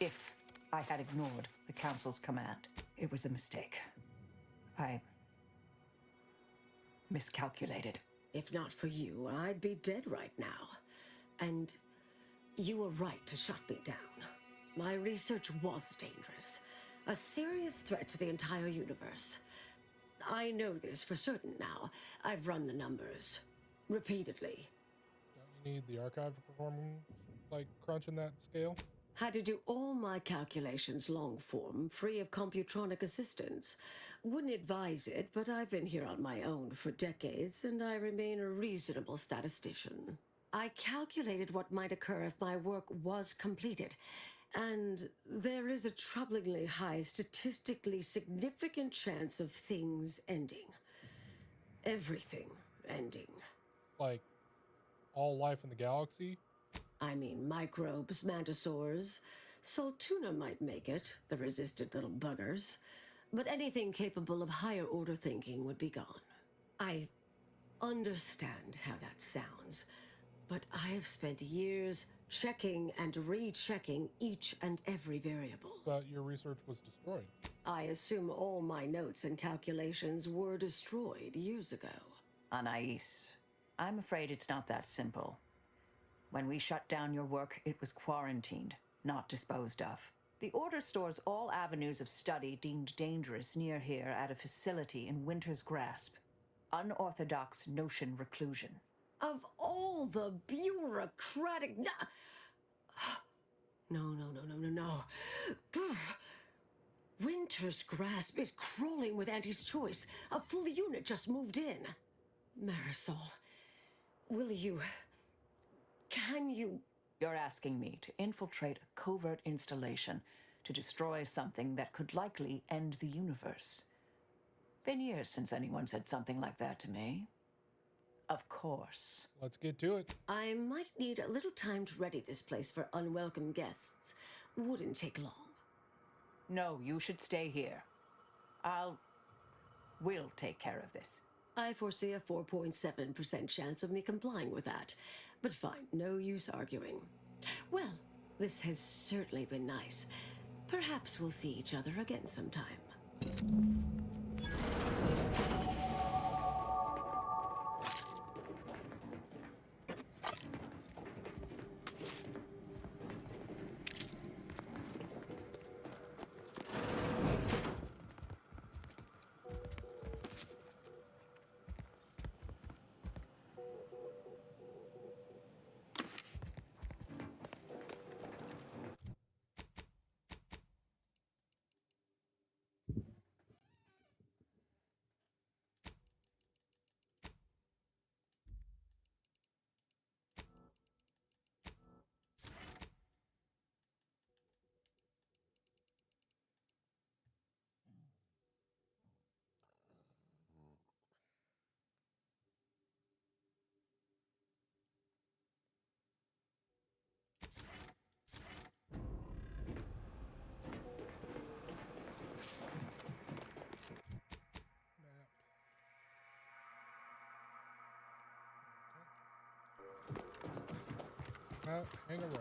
Speaker 9: If I had ignored the Council's command, it was a mistake. I miscalculated.
Speaker 15: If not for you, I'd be dead right now. And you were right to shut me down. My research was dangerous. A serious threat to the entire universe. I know this for certain now. I've run the numbers. Repeatedly.
Speaker 1: Don't you need the archive to perform, like, crunching that scale?
Speaker 15: Had to do all my calculations long form, free of computronic assistance. Wouldn't advise it, but I've been here on my own for decades, and I remain a reasonable statistician. I calculated what might occur if my work was completed, and there is a troublingly high, statistically significant chance of things ending. Everything ending.
Speaker 1: Like, all life in the galaxy?
Speaker 15: I mean, microbes, mantisaurs. Soltuna might make it, the resistant little buggers. But anything capable of higher order thinking would be gone. I understand how that sounds, but I have spent years checking and rechecking each and every variable.
Speaker 1: But your research was destroyed.
Speaker 15: I assume all my notes and calculations were destroyed years ago.
Speaker 9: Anais, I'm afraid it's not that simple. When we shut down your work, it was quarantined, not disposed of. The Order stores all avenues of study deemed dangerous near here at a facility in Winter's Grasp. Unorthodox notion reclusion.
Speaker 15: Of all the bureaucratic... No. Poof. Winter's Grasp is crawling with Anti's choice. A full unit just moved in. Marisol, will you... Can you...
Speaker 9: You're asking me to infiltrate a covert installation to destroy something that could likely end the universe. Been years since anyone said something like that to me. Of course.
Speaker 1: Let's get to it.
Speaker 15: I might need a little time to ready this place for unwelcome guests. Wouldn't take long.
Speaker 9: No, you should stay here. We'll take care of this.
Speaker 15: I foresee a 4.7% chance of me complying with that. But fine, no use arguing. Well, this has certainly been nice. Perhaps we'll see each other again sometime.
Speaker 1: hang a right.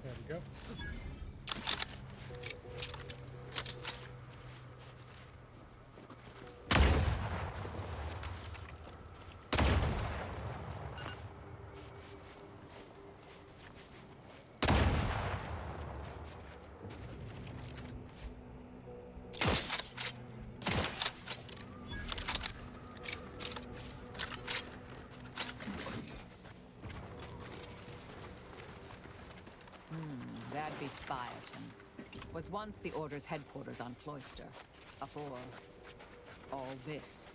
Speaker 1: There we go.
Speaker 9: That'd be Spyerton. Was once the Order's headquarters on Cloister. Afore all this.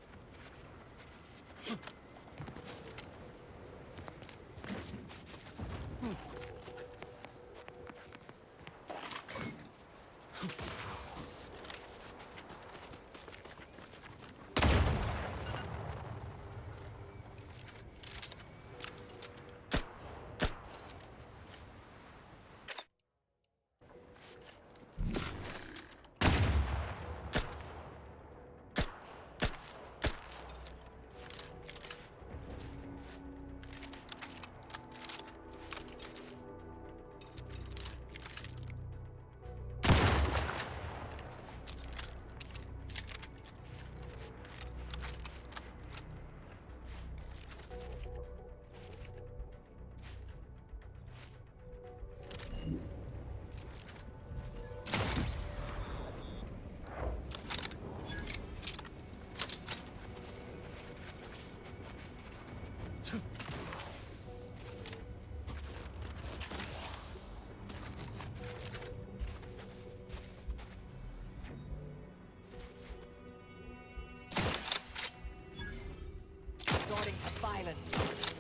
Speaker 9: Resorting to violence.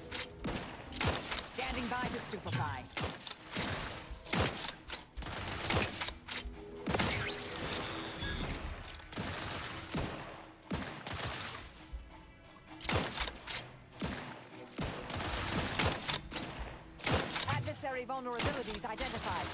Speaker 9: Standing by to stupefy. Adversary vulnerabilities identified.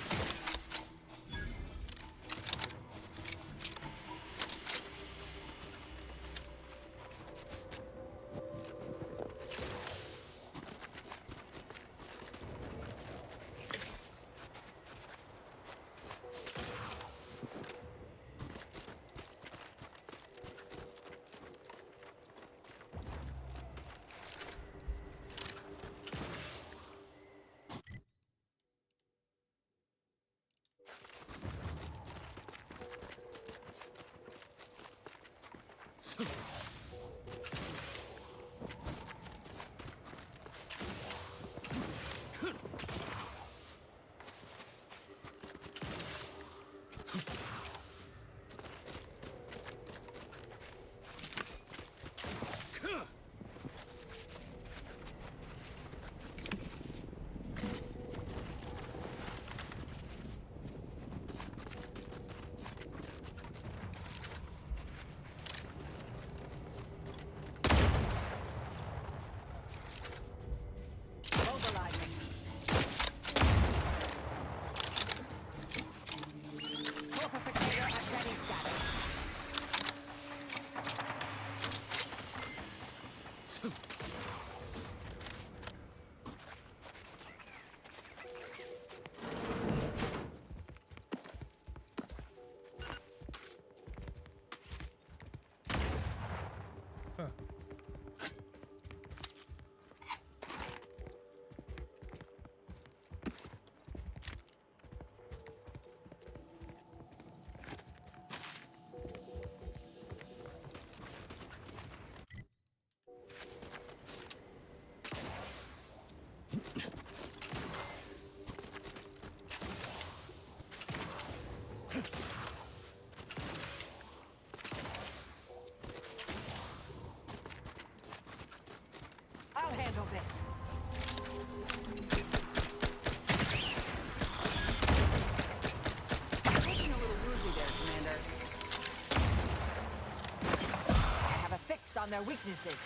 Speaker 18: on their weaknesses.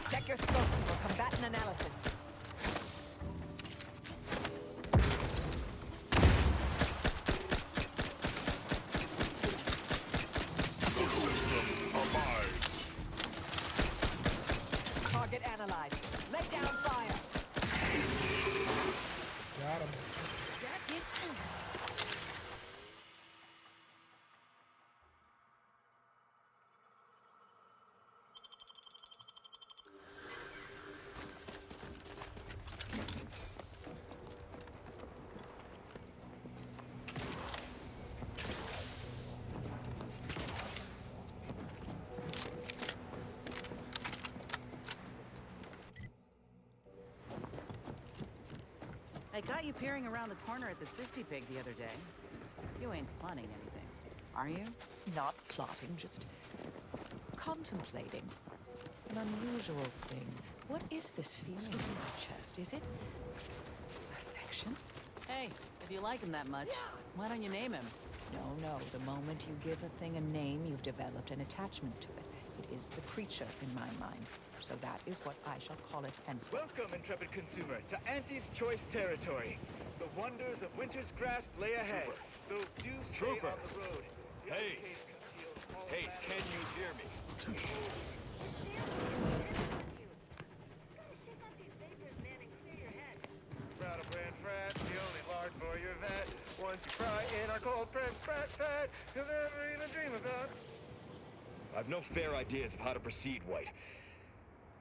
Speaker 18: Check your scopes for combatant analysis. Target analyzed. Lay down fire.
Speaker 1: Got him.
Speaker 19: That is
Speaker 12: I got you peering around the corner at the Sisty Pig the other day. You ain't plotting anything, are you?
Speaker 18: Not plotting, just contemplating. An unusual thing. What is this feeling in my chest? Is it affection?
Speaker 12: Hey, if you like him that much, why don't you name him?
Speaker 18: No. The moment you give a thing a name, you've developed an attachment to it. It is the creature in my mind. So that is what I shall call it henceforth.
Speaker 2: Welcome, intrepid consumer, to Auntie's Choice territory. The wonders of winter's grasp lay ahead. Though do stay
Speaker 5: Trooper.
Speaker 2: on the road.
Speaker 5: Hayes! Hayes, can you hear me?
Speaker 2: Proud of brand frat, the only lard for your vat. Once you fry in our cold pressed fat fat, you'll never even dream about.
Speaker 5: I've no fair ideas of how to proceed, White.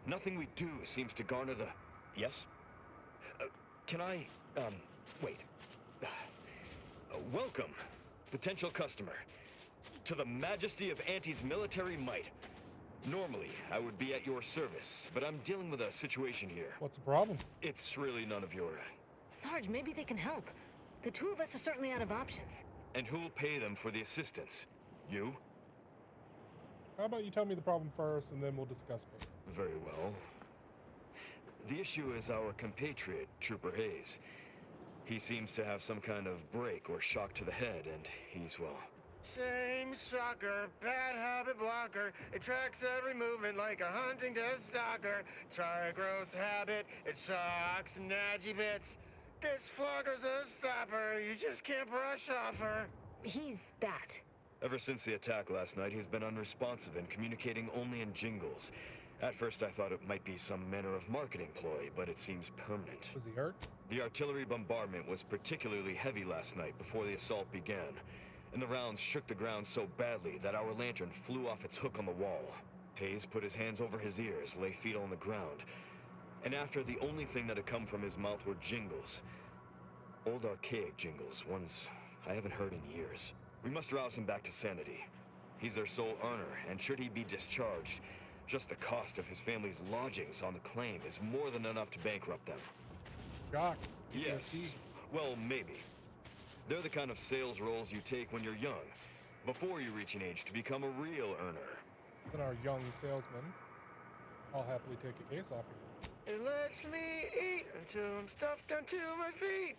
Speaker 5: Nothing we do seems to garner the... Yes? Can I, wait. Welcome, potential customer, to the majesty of Auntie's military might. Normally, I would be at your service, but I'm dealing with a situation here.
Speaker 1: What's the problem?
Speaker 5: It's really none of your...
Speaker 8: Sarge, maybe they can help. The two of us are certainly out of options.
Speaker 5: And who'll pay them for the assistance? You?
Speaker 1: How about you tell me the problem first, and then we'll discuss it.
Speaker 5: Very well. The issue is our compatriot, Trooper Hayes. He seems to have some kind of break or shock to the head, and he's, well...
Speaker 2: Same sucker, bad habit blocker. It tracks every movement like a hunting death stalker. Try a gross habit, it shocks and nadgy bits. This flogger's a stopper, you just can't brush off her.
Speaker 8: He's that.
Speaker 5: Ever since the attack last night, he's been unresponsive and communicating only in jingles. At first, I thought it might be some manner of marketing ploy, but it seems permanent.
Speaker 1: Was he hurt?
Speaker 5: The artillery bombardment was particularly heavy last night before the assault began, and the rounds shook the ground so badly that our lantern flew off its hook on the wall. Hayes put his hands over his ears, lay feet on the ground, and after the only thing that had come from his mouth were jingles. Old archaic jingles, ones I haven't heard in years. We must rouse him back to sanity. He's their sole earner, and should he be discharged, just the cost of his family's lodgings on the claim is more than enough to bankrupt them.
Speaker 1: Shock.
Speaker 5: Yes. Well, maybe. They're the kind of sales roles you take when you're young, before you reach an age to become a real earner.
Speaker 1: Then our young salesman, I'll happily take a case off of you.
Speaker 2: It lets me eat until I'm stuffed onto my feet.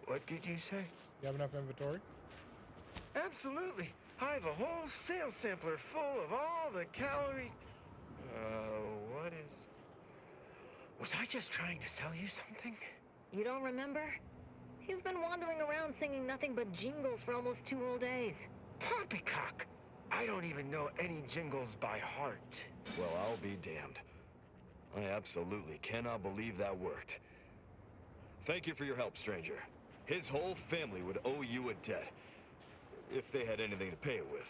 Speaker 2: What did you say?
Speaker 1: You have enough inventory?
Speaker 2: Absolutely. I have a whole sales sampler full of all the calorie... what is... Was I just trying to sell you something?
Speaker 8: You don't remember? He's been wandering around singing nothing but jingles for almost 2 whole days.
Speaker 2: Poppycock! I don't even know any jingles by heart.
Speaker 5: Well, I'll be damned. I absolutely cannot believe that worked. Thank you for your help, stranger. His whole family would owe you a debt, if they had anything to pay it with.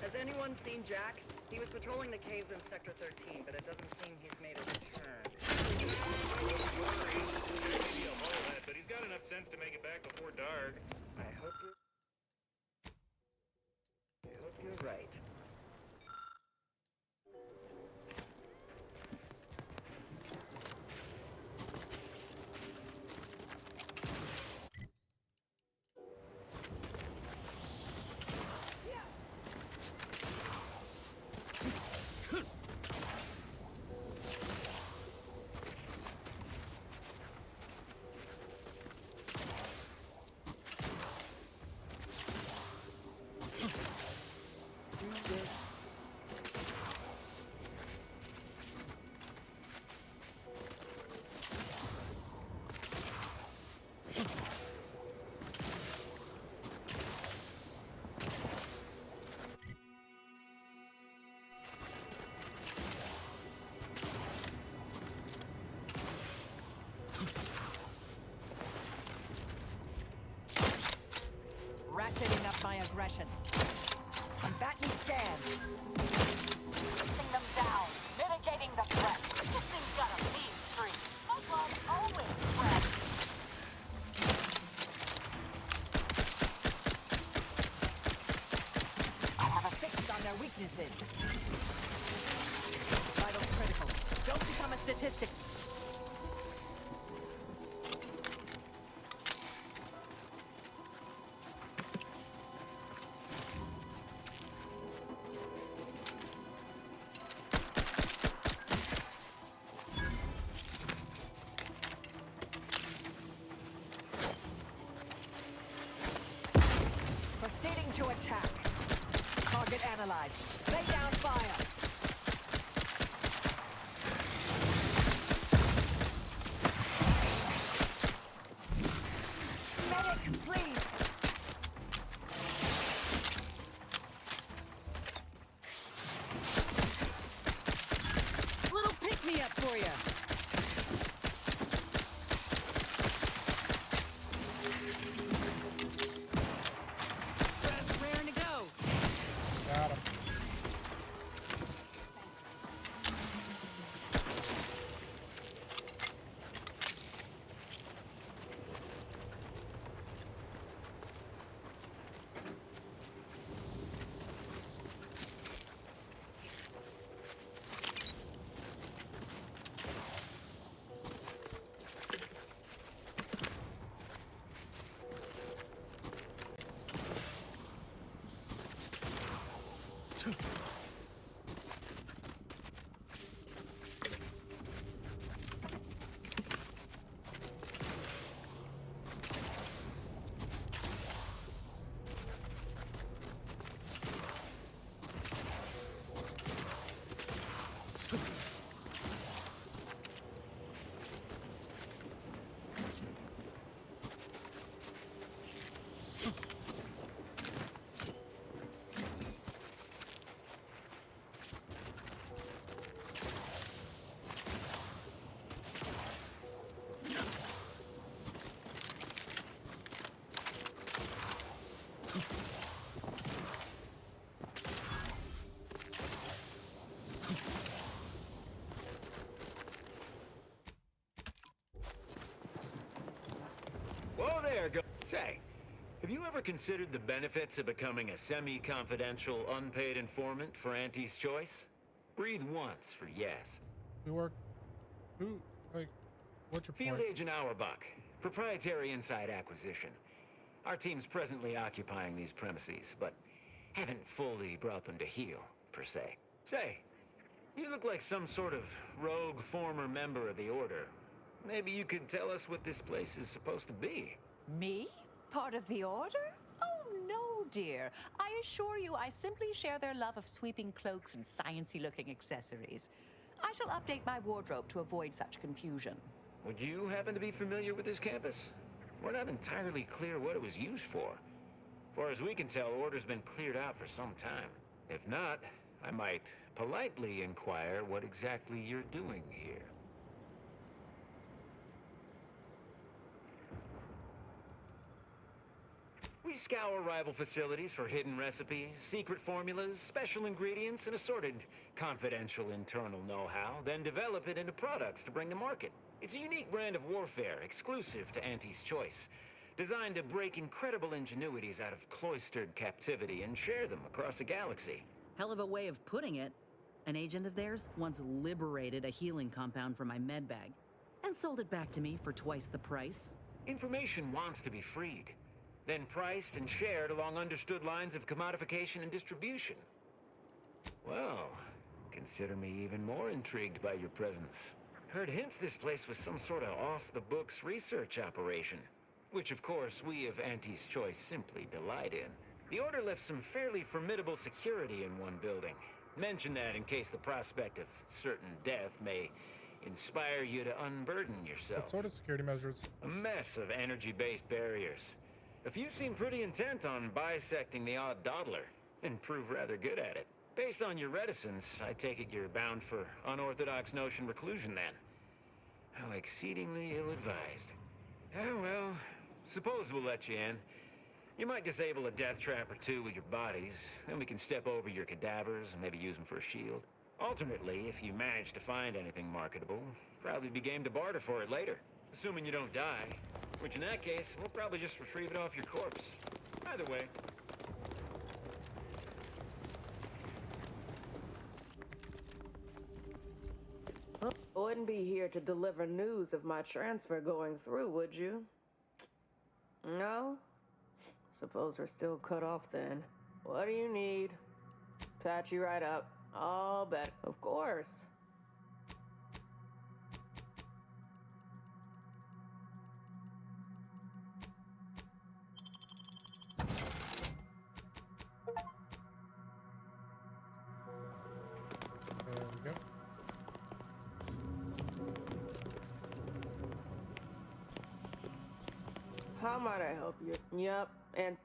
Speaker 3: Has anyone seen Jack? He was patrolling the caves in Sector 13, but it doesn't seem he's made a return.
Speaker 11: Maybe a molehead, but he's got enough sense to make it back before dark.
Speaker 3: I hope you're right.
Speaker 18: aggression. Combatant stand.
Speaker 19: Chasing them down, mitigating the threat. This thing's got a mean streak. Muslims always threat.
Speaker 18: I have a fix on their weaknesses. Vital critical. Don't become a statistic. Proceeding to attack. Target analyzed. Lay down fire. Medic, please.
Speaker 12: Little pick-me-up for you. That's raring to go.
Speaker 1: Got him.
Speaker 10: Whoa there, Say, have you ever considered the benefits of becoming a semi-confidential, unpaid informant for Auntie's Choice? Breathe once for yes.
Speaker 1: Who work? Who? Like, what's your
Speaker 10: Field
Speaker 1: point?
Speaker 10: Agent Auerbach, proprietary inside acquisition. Our team's presently occupying these premises, but haven't fully brought them to heel, per se. Say, you look like some sort of rogue former member of the Order. Maybe you could tell us what this place is supposed to be.
Speaker 18: Me? Part of the Order? Oh, no, dear. I assure you I simply share their love of sweeping cloaks and sciencey-looking accessories. I shall update my wardrobe to avoid such confusion.
Speaker 10: Would you happen to be familiar with this campus? We're not entirely clear what it was used for. As far as we can tell, Order's been cleared out for some time. If not, I might politely inquire what exactly you're doing here. We scour rival facilities for hidden recipes, secret formulas, special ingredients, and assorted confidential internal know-how, then develop it into products to bring to market. It's a unique brand of warfare, exclusive to Auntie's Choice, designed to break incredible ingenuities out of cloistered captivity and share them across the galaxy.
Speaker 12: Hell of a way of putting it. An agent of theirs once liberated a healing compound from my medbag and sold it back to me for twice the price.
Speaker 10: Information wants to be freed, then priced and shared along understood lines of commodification and distribution. Well, consider me even more intrigued by your presence. Heard hints this place was some sort of off-the-books research operation, which of course we of Auntie's Choice simply delight in. The Order left some fairly formidable security in one building. Mention that in case the prospect of certain death may inspire you to unburden yourself.
Speaker 1: What sort of security measures?
Speaker 10: A mess of energy-based barriers. A few seem pretty intent on bisecting the odd dawdler, and prove rather good at it. Based on your reticence, I take it you're bound for unorthodox notion reclusion then. How exceedingly ill-advised. Oh well, suppose we'll let you in. You might disable a death trap or two with your bodies, then we can step over your cadavers and maybe use them for a shield. Alternately, if you manage to find anything marketable, probably be game to barter for it later. Assuming you don't die, which in that case, we'll probably just retrieve it off your corpse. Either way.
Speaker 3: I wouldn't be here to deliver news of my transfer going through, would you? No? Suppose we're still cut off then. What do you need? Patch you right up. I'll bet. Of course.
Speaker 1: There we go.
Speaker 3: How might I help you? Yep, and...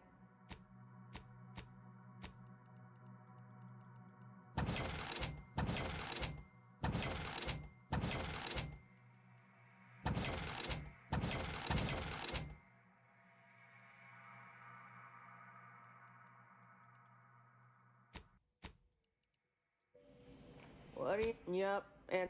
Speaker 3: What do you... Yep, and...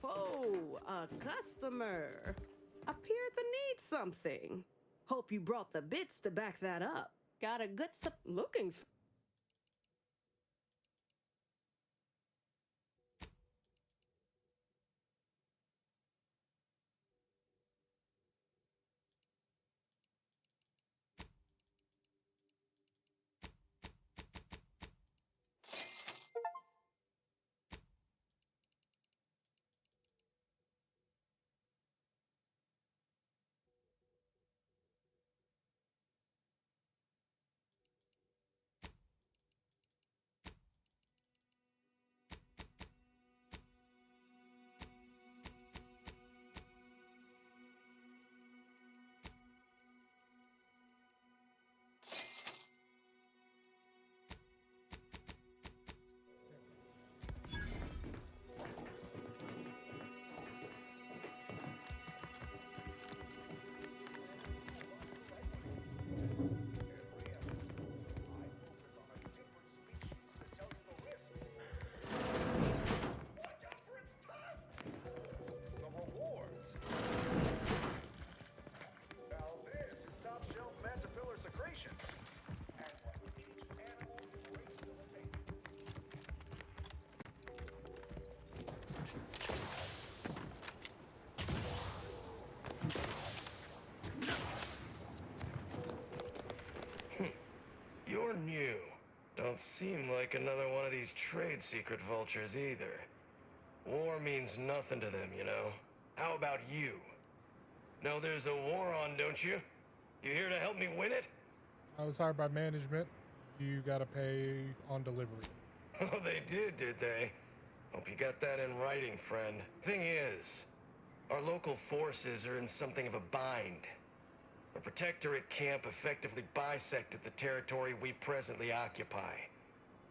Speaker 3: Oh, a customer. Appear to need something. Hope you brought the bits to back that up. Got a good lookings.
Speaker 5: You're new. Don't seem like another one of these trade secret vultures either. War means nothing to them, you know. How about you? Know there's a war on, don't you? You here to help me win it?
Speaker 1: I was hired by management. You gotta pay on delivery.
Speaker 5: Oh, they did they? Hope you got that in writing, friend. Thing is, our local forces are in something of a bind. A protectorate camp effectively bisected the territory we presently occupy.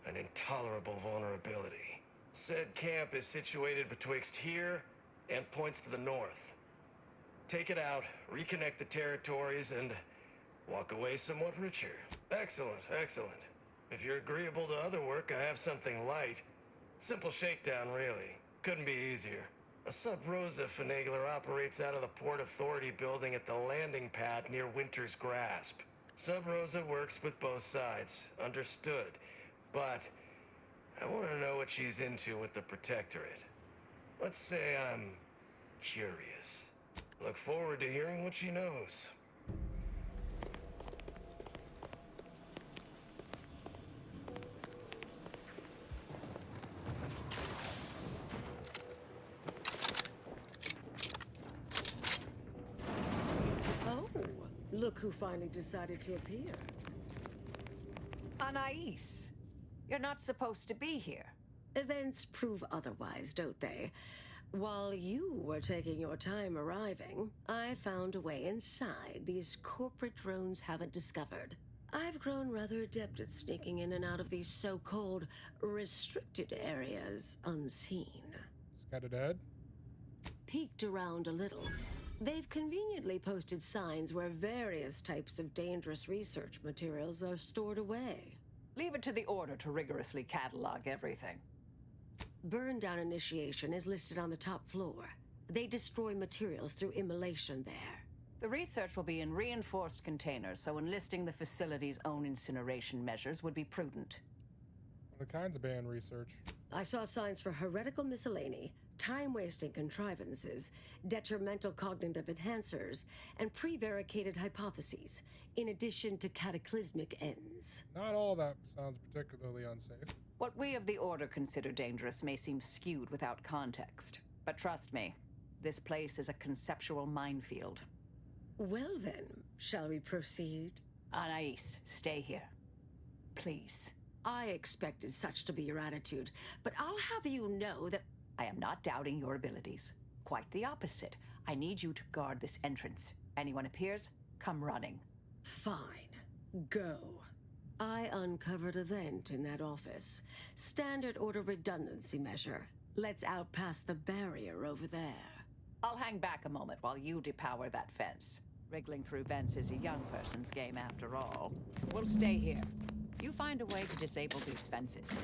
Speaker 5: An intolerable vulnerability. Said camp is situated betwixt here and points to the north. Take it out, reconnect the territories, and walk away somewhat richer. Excellent, excellent. If you're agreeable to other work, I have something light. Simple shakedown, really. Couldn't be easier. A Sub Rosa finagler operates out of the Port Authority building at the landing pad near Winter's Grasp. Sub Rosa works with both sides, understood. But I want to know what she's into with the Protectorate. Let's say I'm curious. Look forward to hearing what she knows.
Speaker 15: Oh, look who finally decided to appear.
Speaker 18: Anais, you're not supposed to be here.
Speaker 15: Events prove otherwise, don't they? While you were taking your time arriving, I found a way inside these corporate drones haven't discovered. I've grown rather adept at sneaking in and out of these so-called restricted areas unseen.
Speaker 1: Scattered ahead.
Speaker 15: Peeked around a little. They've conveniently posted signs where various types of dangerous research materials are stored away.
Speaker 18: Leave it to the Order to rigorously catalog everything.
Speaker 15: Burn down initiation is listed on the top floor. They destroy materials through immolation there.
Speaker 18: The research will be in reinforced containers, so enlisting the facility's own incineration measures would be prudent.
Speaker 1: What kinds of banned research?
Speaker 15: I saw signs for heretical miscellany, time-wasting contrivances, detrimental cognitive enhancers, and prevaricated hypotheses, in addition to cataclysmic ends.
Speaker 1: Not all that sounds particularly unsafe.
Speaker 18: What we of the Order consider dangerous may seem skewed without context. But trust me, this place is a conceptual minefield.
Speaker 15: Well then, shall we proceed?
Speaker 18: Anais, stay here. Please.
Speaker 15: I expected such to be your attitude, but I'll have you know that
Speaker 18: I am not doubting your abilities. Quite the opposite. I need you to guard this entrance. Anyone appears, come running.
Speaker 15: Fine. Go. I uncovered a vent in that office. Standard Order redundancy measure. Let's out past the barrier over there.
Speaker 18: I'll hang back a moment while you depower that fence. Wriggling through vents is a young person's game after all. We'll stay here. You find a way to disable these fences.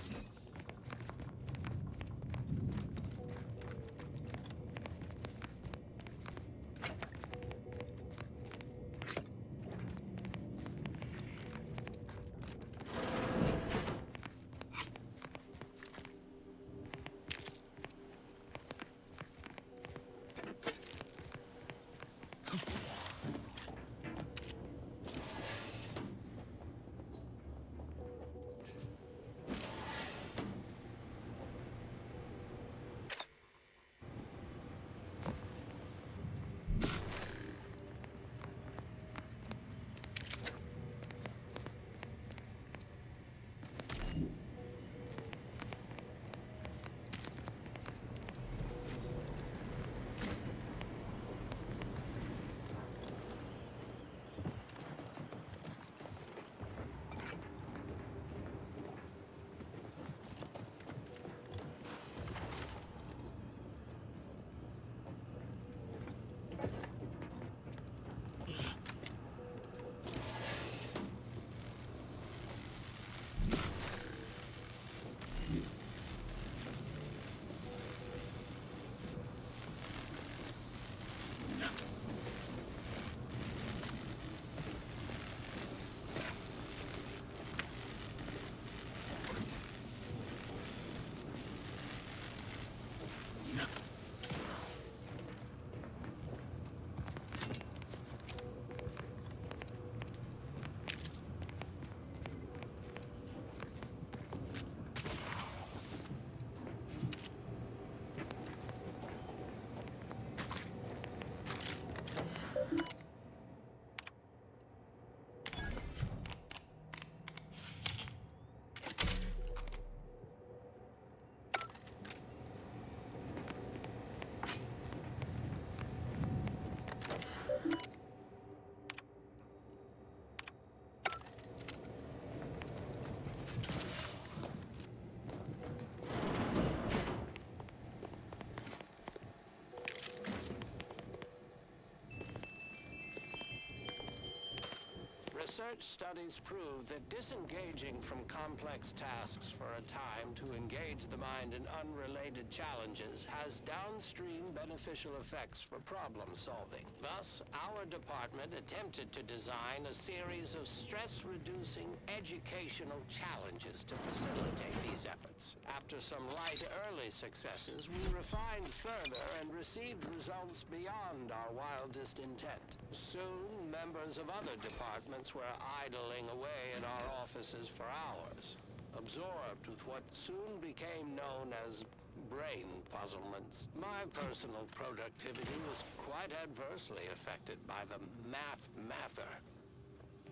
Speaker 16: Research studies prove that disengaging from complex tasks for a time to engage the mind in unrelated challenges has downstream beneficial effects for problem solving. Thus, our department attempted to design a series of stress-reducing educational challenges to facilitate these efforts. After some light early successes, we refined further and received results beyond our wildest intent. Soon, members of other departments were idling away in our offices for hours, absorbed with what soon became known as brain puzzlements. My personal productivity was quite adversely affected by the mather.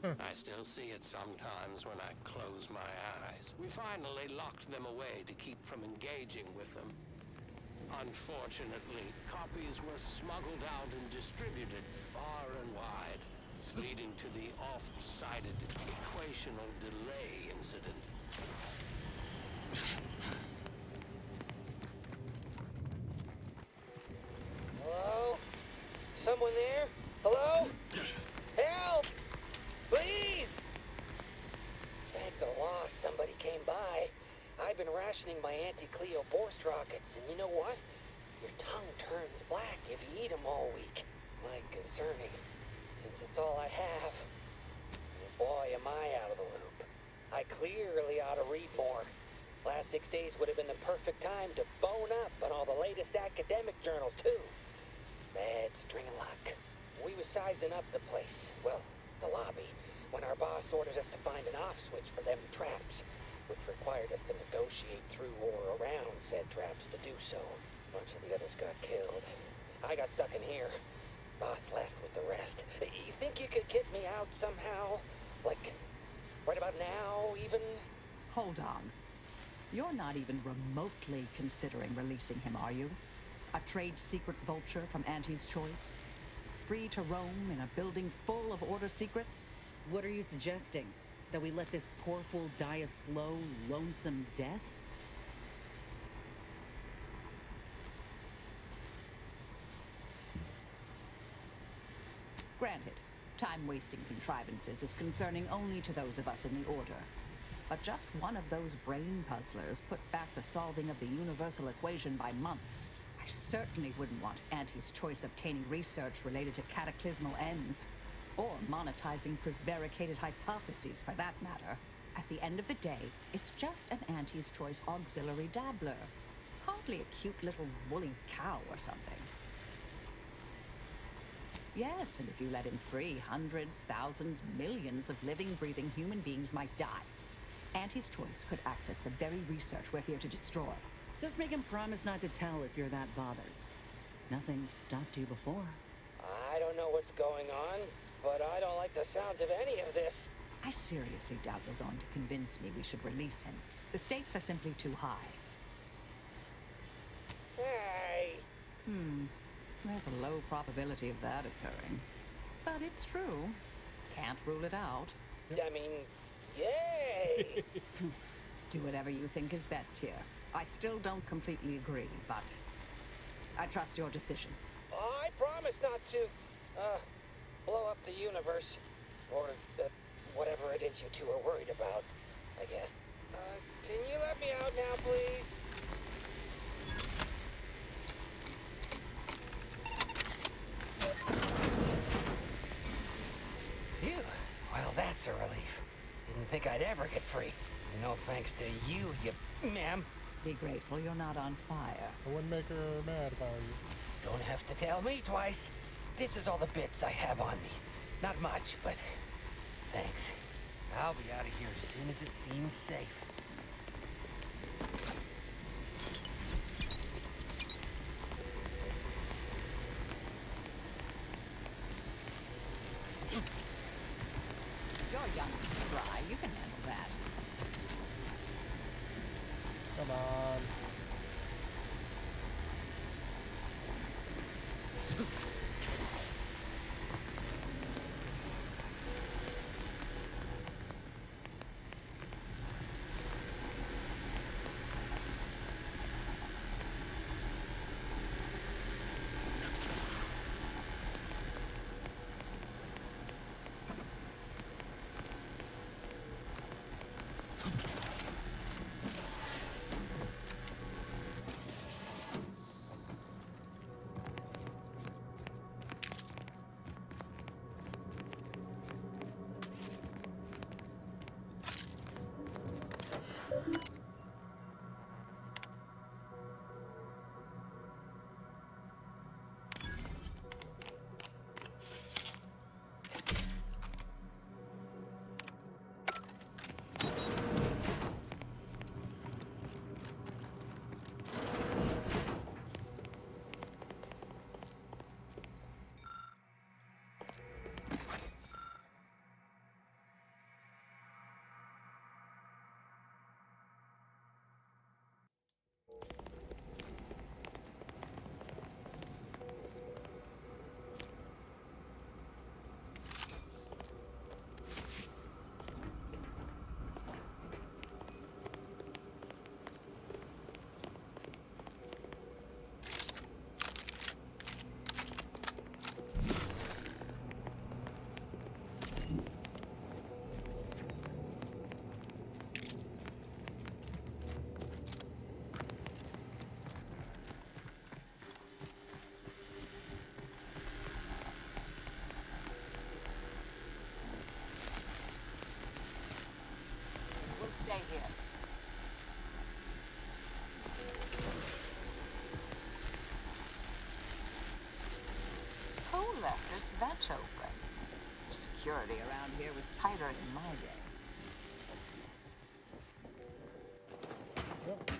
Speaker 16: I still see it sometimes when I close my eyes. We finally locked them away to keep from engaging with them. Unfortunately, copies were smuggled out and distributed far and wide, leading to the oft-cited equational delay incident.
Speaker 21: Hello? Someone there? Hello? Help! Please! Thank the law somebody came by. I've been rationing my anti-Cleo Borst rockets, and you know what? Your tongue turns black if you eat them all week. Might concerning, since it's all I have. And boy, am I out of the loop. I clearly ought to read more. Last 6 days would have been the perfect time to bone up on all the latest academic journals, too. Bad string of luck. We was sizing up the place, well, the lobby, when our boss ordered us to find an off switch for them traps, which required us to negotiate through or around said traps to do so. A bunch of the others got killed. I got stuck in here. Boss left with the rest. You think you could get me out somehow? Like, right about now, even?
Speaker 9: Hold on. You're not even remotely considering releasing him, are you? A trade secret vulture from Auntie's choice? Free to roam in a building full of order secrets?
Speaker 12: What are you suggesting? That we let this poor fool die a slow, lonesome death?
Speaker 9: Granted, time-wasting contrivances is concerning only to those of us in the Order. But just one of those brain puzzlers put back the solving of the universal equation by months. I certainly wouldn't want Auntie's choice obtaining research related to cataclysmal ends. Or monetizing prevaricated hypotheses, for that matter. At the end of the day, it's just an Auntie's choice auxiliary dabbler. Hardly a cute little woolly cow or something. Yes, and if you let him free, hundreds, thousands, millions of living, breathing human beings might die. Auntie's choice could access the very research we're here to destroy.
Speaker 12: Just make him promise not to tell if you're that bothered. Nothing's stopped you before.
Speaker 21: I don't know what's going on, but I don't like the sounds of any of this.
Speaker 9: I seriously doubt you're going to convince me we should release him. The stakes are simply too high.
Speaker 21: Hey!
Speaker 9: There's a low probability of that occurring. But it's true. Can't rule it out.
Speaker 21: I mean, yay!
Speaker 9: Do whatever you think is best here. I still don't completely agree, but I trust your decision.
Speaker 21: I promise not to, blow up the universe. Or, whatever it is you two are worried about, I guess. Can you let me out now, please? Phew. Well, that's a relief. Didn't think I'd ever get free. No thanks to you, ma'am.
Speaker 9: Be grateful you're not on fire.
Speaker 1: I wouldn't make her mad if I were you.
Speaker 21: Don't have to tell me twice. This is all the bits I have on me. Not much, but thanks. I'll be out of here as soon as it seems safe.
Speaker 9: You're young and spry. You can handle that.
Speaker 1: Come on.
Speaker 18: stay here. Who left this vent open? Security around here was tighter in my day.
Speaker 1: Yep.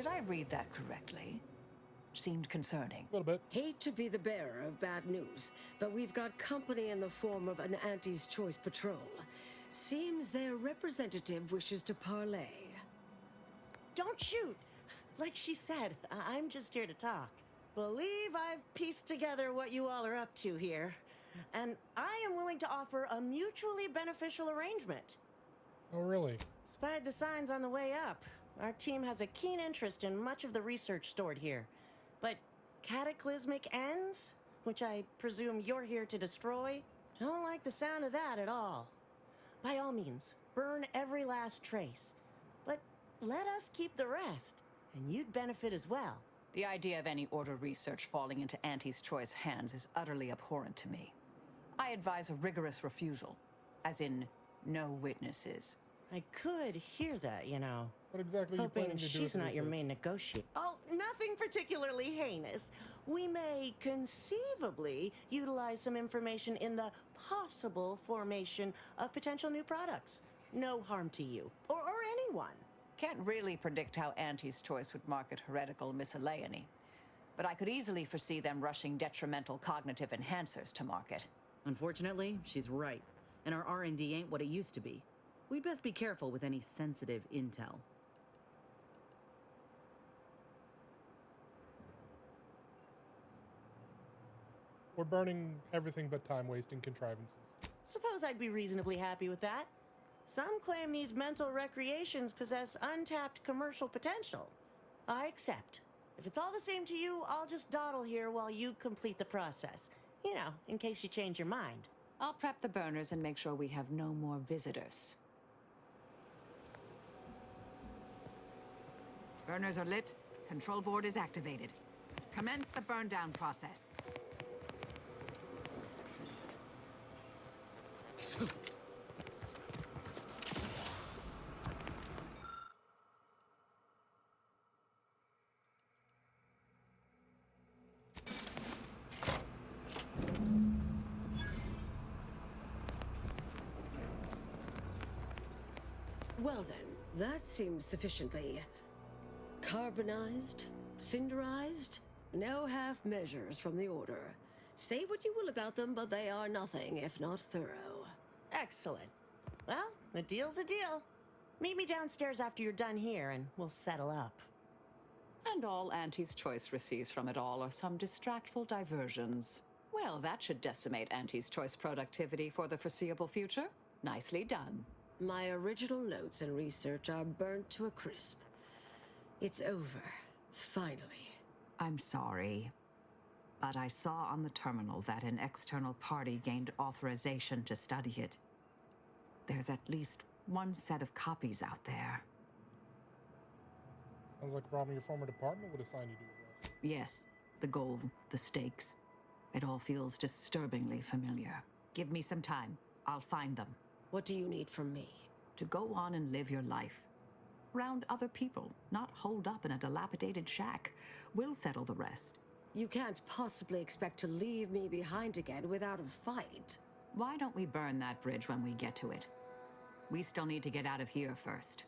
Speaker 18: Did I read that correctly? Seemed concerning.
Speaker 1: A little bit.
Speaker 15: Hate to be the bearer of bad news, but we've got company in the form of an Auntie's Choice patrol. Seems their representative wishes to parley.
Speaker 12: Don't shoot! Like she said, I'm just here to talk. Believe I've pieced together what you all are up to here. And I am willing to offer a mutually beneficial arrangement.
Speaker 1: Oh, really?
Speaker 12: Spied the signs on the way up. Our team has a keen interest in much of the research stored here. But cataclysmic ends, which I presume you're here to destroy, don't like the sound of that at all. By all means, burn every last trace. But let us keep the rest, and you'd benefit as well.
Speaker 18: The idea of any Order research falling into Auntie's Choice hands is utterly abhorrent to me. I advise a rigorous refusal, as in no witnesses.
Speaker 12: I could hear that, you know.
Speaker 1: What exactly are you
Speaker 12: Hoping
Speaker 1: planning to do with
Speaker 12: she's
Speaker 1: the
Speaker 12: not your
Speaker 1: research?
Speaker 12: main negotiator. Oh, nothing particularly heinous. We may conceivably utilize some information in the possible formation of potential new products. No harm to you, or anyone.
Speaker 18: Can't really predict how Auntie's Choice would market heretical miscellany, but I could easily foresee them rushing detrimental cognitive enhancers to market.
Speaker 12: Unfortunately, she's right. And our R&D ain't what it used to be. We'd best be careful with any sensitive intel.
Speaker 1: We're burning everything but time-wasting contrivances.
Speaker 12: Suppose I'd be reasonably happy with that. Some claim these mental recreations possess untapped commercial potential. I accept. If it's all the same to you, I'll just dawdle here while you complete the process. You know, in case you change your mind.
Speaker 18: I'll prep the burners and make sure we have no more visitors. Burners are lit. Control board is activated. Commence the burn down process.
Speaker 15: Well then, that seems sufficiently carbonized, cinderized. No half measures from the Order. Say what you will about them, but they are nothing if not thorough.
Speaker 12: Excellent. Well, a deal's a deal. Meet me downstairs after you're done here, and we'll settle up.
Speaker 18: And all Auntie's Choice receives from it all are some distractful diversions. Well, that should decimate Auntie's Choice productivity for the foreseeable future. Nicely done.
Speaker 15: My original notes and research are burnt to a crisp. It's over. Finally.
Speaker 18: I'm sorry, but I saw on the terminal that an external party gained authorization to study it. There's at least one set of copies out there.
Speaker 1: Sounds like robbing your former department would assign you to address.
Speaker 18: Yes, the goal, the stakes. It all feels disturbingly familiar. Give me some time. I'll find them.
Speaker 15: What do you need from me?
Speaker 18: To go on and live your life. Round other people, not holed up in a dilapidated shack. We'll settle the rest.
Speaker 15: You can't possibly expect to leave me behind again without a fight.
Speaker 18: Why don't we burn that bridge when we get to it? We still need to get out of here first.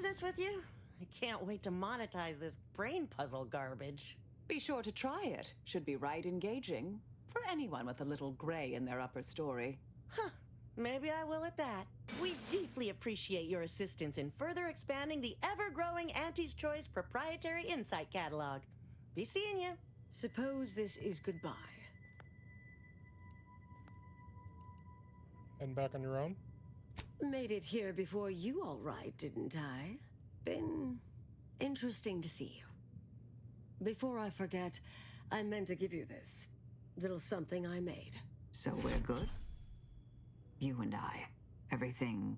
Speaker 13: business with you? I can't wait to monetize this brain puzzle garbage.
Speaker 9: Be sure to try it. Should be right engaging for anyone with a little gray in their upper story.
Speaker 13: Huh. Maybe I will at that. We deeply appreciate your assistance in further expanding the ever-growing Auntie's Choice proprietary insight catalog. Be seeing you.
Speaker 15: Suppose this is goodbye.
Speaker 1: Heading back on your own?
Speaker 15: Made it here before you, all right, didn't I? Been interesting to see you. Before I forget, I meant to give you this little something I made.
Speaker 9: So we're good? You and I. Everything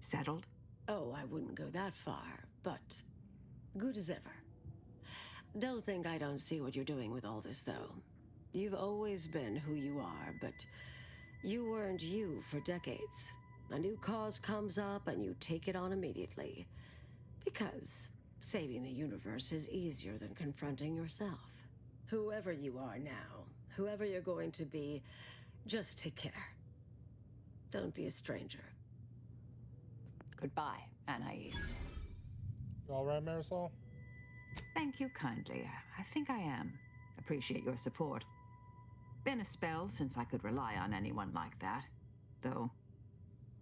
Speaker 9: settled?
Speaker 15: Oh, I wouldn't go that far, but good as ever. Don't think I don't see what you're doing with all this, though. You've always been who you are, but you weren't you for decades. A new cause comes up and you take it on immediately. Because saving the universe is easier than confronting yourself. Whoever you are now, whoever you're going to be, just take care. Don't be a stranger.
Speaker 9: Goodbye, Anais.
Speaker 1: You all right, Marisol?
Speaker 9: Thank you kindly. I think I am. Appreciate your support. Been a spell since I could rely on anyone like that. Though,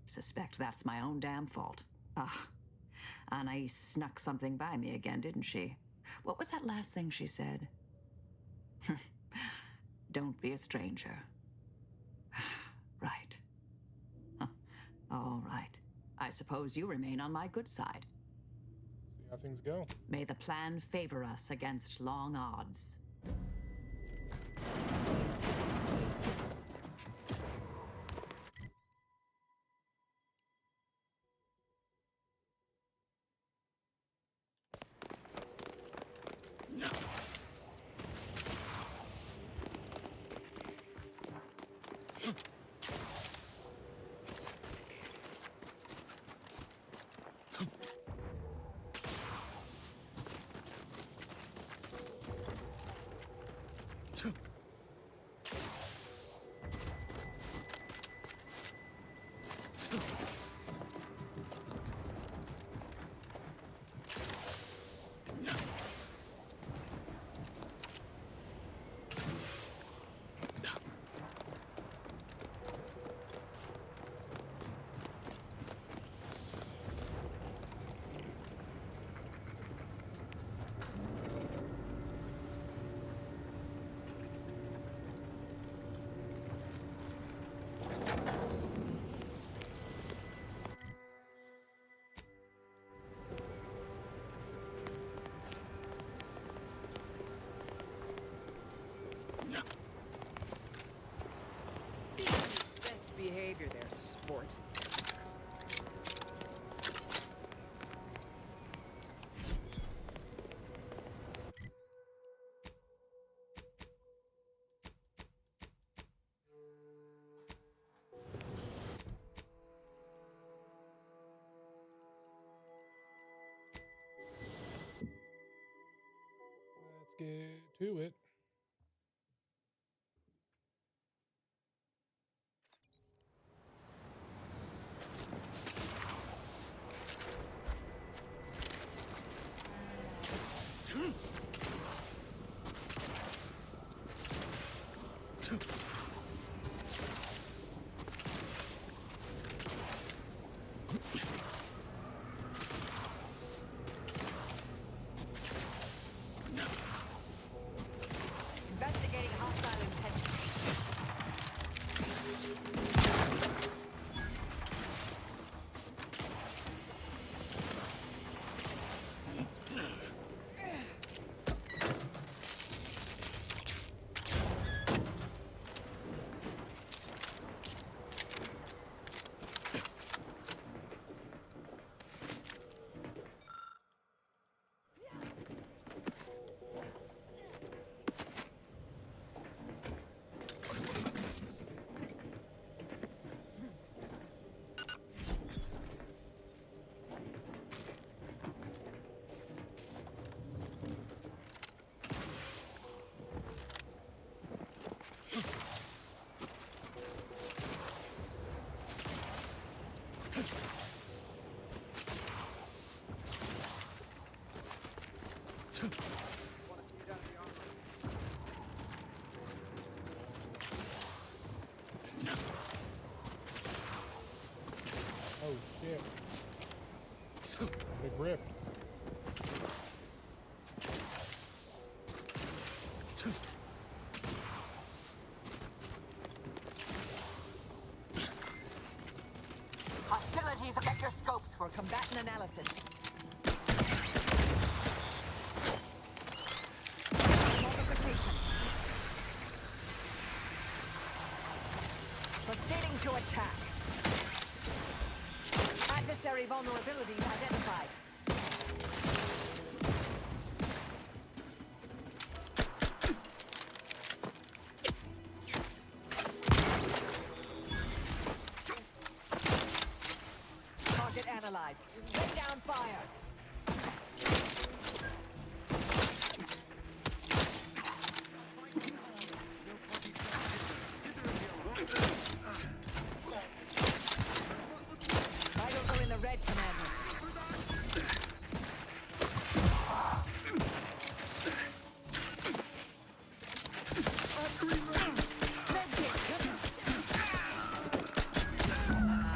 Speaker 9: suspect that's my own damn fault. Ah, Anais snuck something by me again, didn't she? What was that last thing she said? Don't be a stranger. Right. Huh. All right. I suppose you remain on my good side.
Speaker 1: See how things go.
Speaker 9: May the plan favor us against long odds.
Speaker 12: Best behavior there, sport.
Speaker 1: Let's get to it.
Speaker 18: Investigating hostile intentions.
Speaker 1: Big rift.
Speaker 18: Hostilities, check your scopes for combatant analysis. Fortification. Proceeding to attack. Adversary vulnerabilities identified. Target analyzed. Lay down fire. Vitals are in the red, Commander.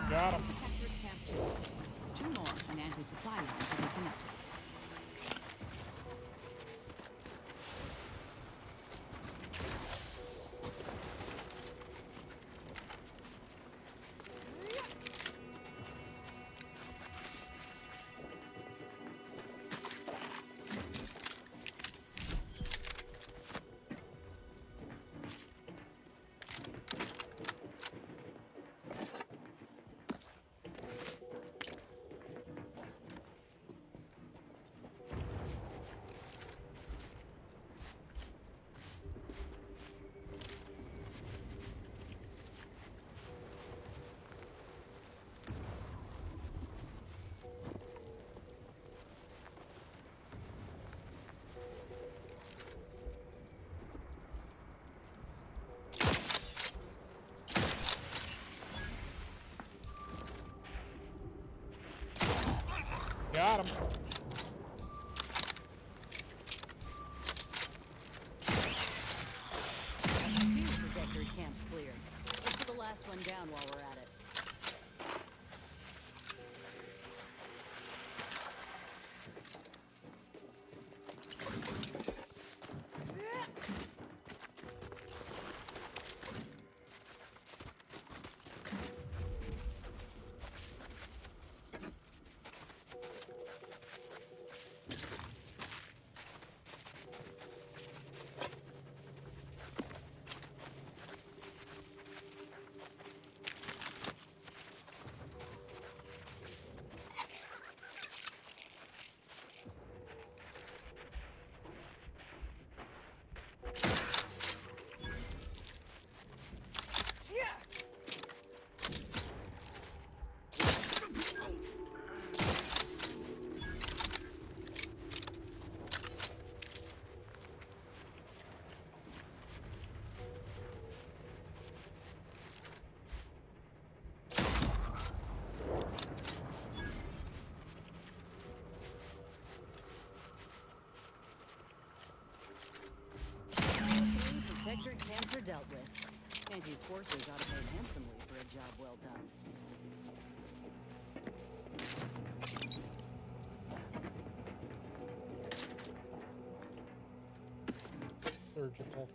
Speaker 1: Got him.
Speaker 9: Two more and anti-supply lines will be connected.
Speaker 1: Got him.
Speaker 12: Fuse protector camp's clear. Let's put the last one down while we're at it. Protector camps are dealt with. Angie's forces ought to pay handsomely for a job well done.
Speaker 1: Surgical.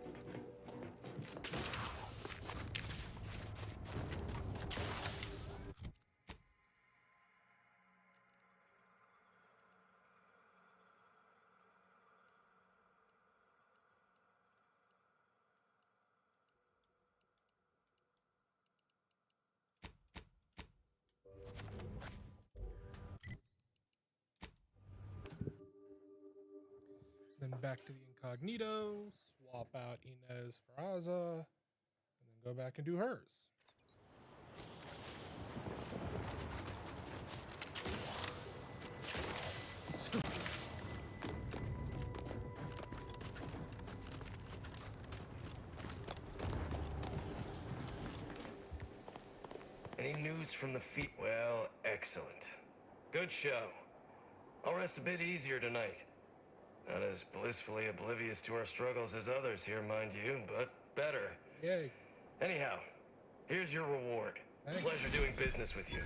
Speaker 1: Then back to the incognito, swap out Inez for Aza, and then go back and do hers.
Speaker 5: Any news from the feet? Well, excellent. Good show. I'll rest a bit easier tonight. Not as blissfully oblivious to our struggles as others here, mind you, but better.
Speaker 1: Yay.
Speaker 5: Anyhow, here's your reward.
Speaker 1: Thanks.
Speaker 5: Pleasure doing business with you.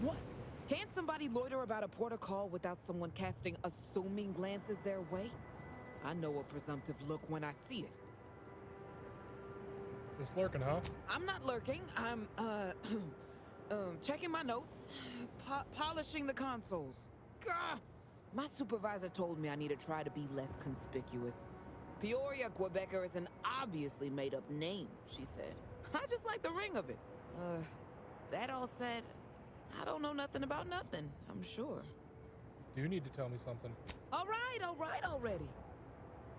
Speaker 14: What? Can't somebody loiter about a protocol without someone casting assuming glances their way? I know a presumptive look when I see it.
Speaker 1: Just lurking, huh?
Speaker 14: I'm not lurking. I'm, checking my notes, polishing the consoles. Gah! My supervisor told me I need to try to be less conspicuous. Peoria, Quebecer is an obviously made-up name, she said. I just like the ring of it. That all said, I don't know nothing about nothing, I'm sure.
Speaker 1: You do need to tell me something.
Speaker 14: All right already.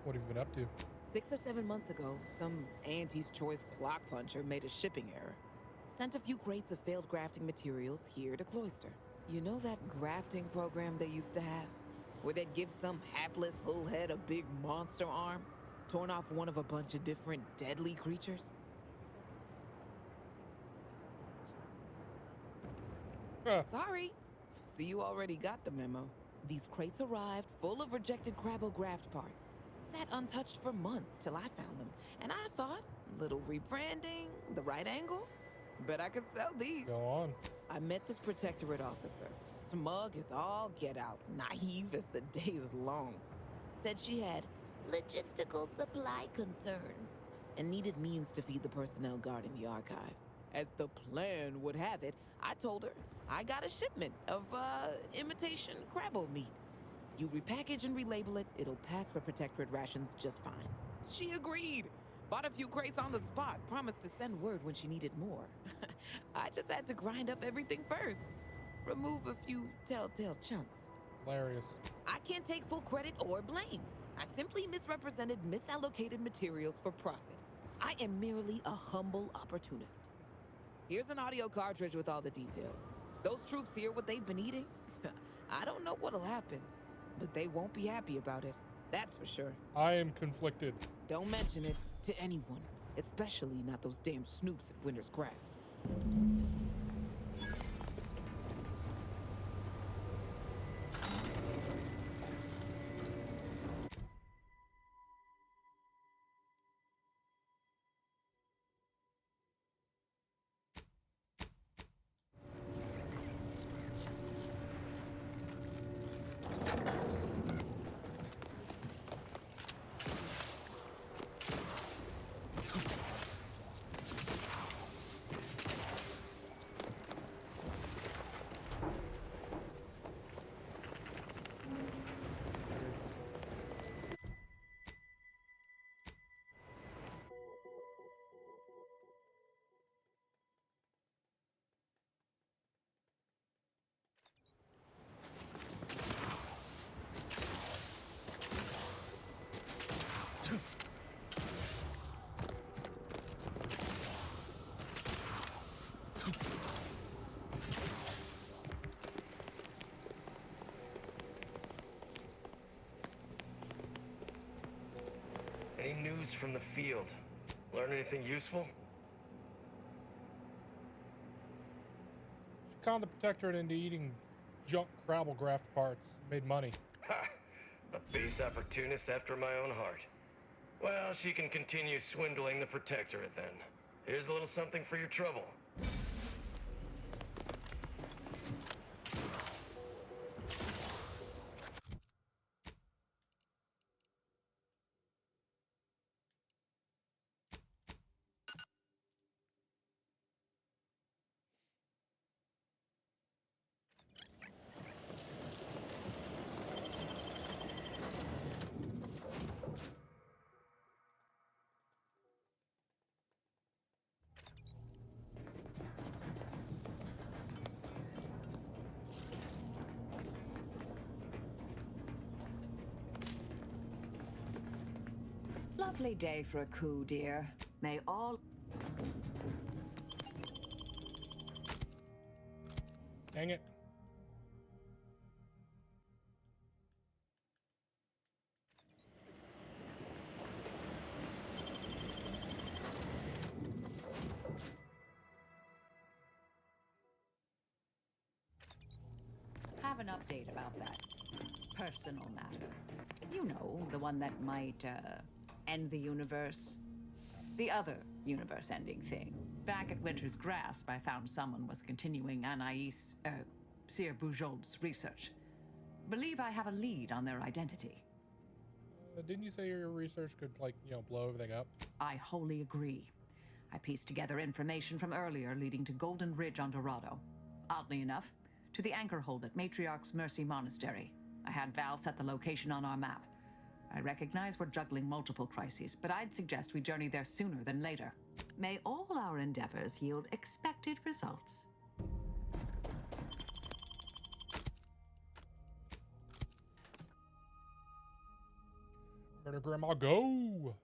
Speaker 1: What have you been up to?
Speaker 14: 6 or 7 months ago, some Auntie's Choice clock puncher made a shipping error. Sent a few crates of failed grafting materials here to Cloister. You know that grafting program they used to have? Where they'd give some hapless hullhead a big monster arm, torn off one of a bunch of different deadly creatures? Sorry. See, you already got the memo. These crates arrived full of rejected Crabble graft parts. Sat untouched for months till I found them. And I thought, little rebranding, the right angle? Bet I could sell these.
Speaker 1: Go on.
Speaker 14: I met this protectorate officer. Smug as all get out, naive as the day is long. Said she had logistical supply concerns and needed means to feed the personnel guarding the archive. As the plan would have it, I told her I got a shipment of, imitation Crabble meat. You repackage and relabel it, it'll pass for protectorate rations just fine. She agreed. Bought a few crates on the spot, promised to send word when she needed more. I just had to grind up everything first. Remove a few telltale chunks.
Speaker 1: Hilarious.
Speaker 14: I can't take full credit or blame. I simply misrepresented misallocated materials for profit. I am merely a humble opportunist. Here's an audio cartridge with all the details. Those troops hear what they've been eating? I don't know what'll happen, but they won't be happy about it. That's for sure.
Speaker 1: I am conflicted.
Speaker 14: Don't mention it to anyone, especially not those damn snoops at Winter's Grasp.
Speaker 5: Any news from the field? Learn anything useful?
Speaker 1: She conned the Protectorate into eating junk Crabble graft parts. Made money.
Speaker 5: Ha! A base opportunist after my own heart. Well, she can continue swindling the Protectorate then. Here's a little something for your trouble.
Speaker 18: Lovely day for a coup, dear. May all...
Speaker 1: Dang it.
Speaker 9: an update about that personal matter. You know, the one that might, end the universe. The other universe-ending thing. Back at Winter's Grasp, I found someone was continuing Anais, Sir Bujold's research. Believe I have a lead on their identity.
Speaker 1: Didn't you say your research could, like, you know, blow everything up?
Speaker 9: I wholly agree. I pieced together information from earlier leading to Golden Ridge on Dorado. Oddly enough, to the anchor hold at Matriarch's Mercy Monastery. I had Val set the location on our map. I recognize we're juggling multiple crises, but I'd suggest we journey there sooner than later. May all our endeavors yield expected results.
Speaker 1: Murder Grandma, go!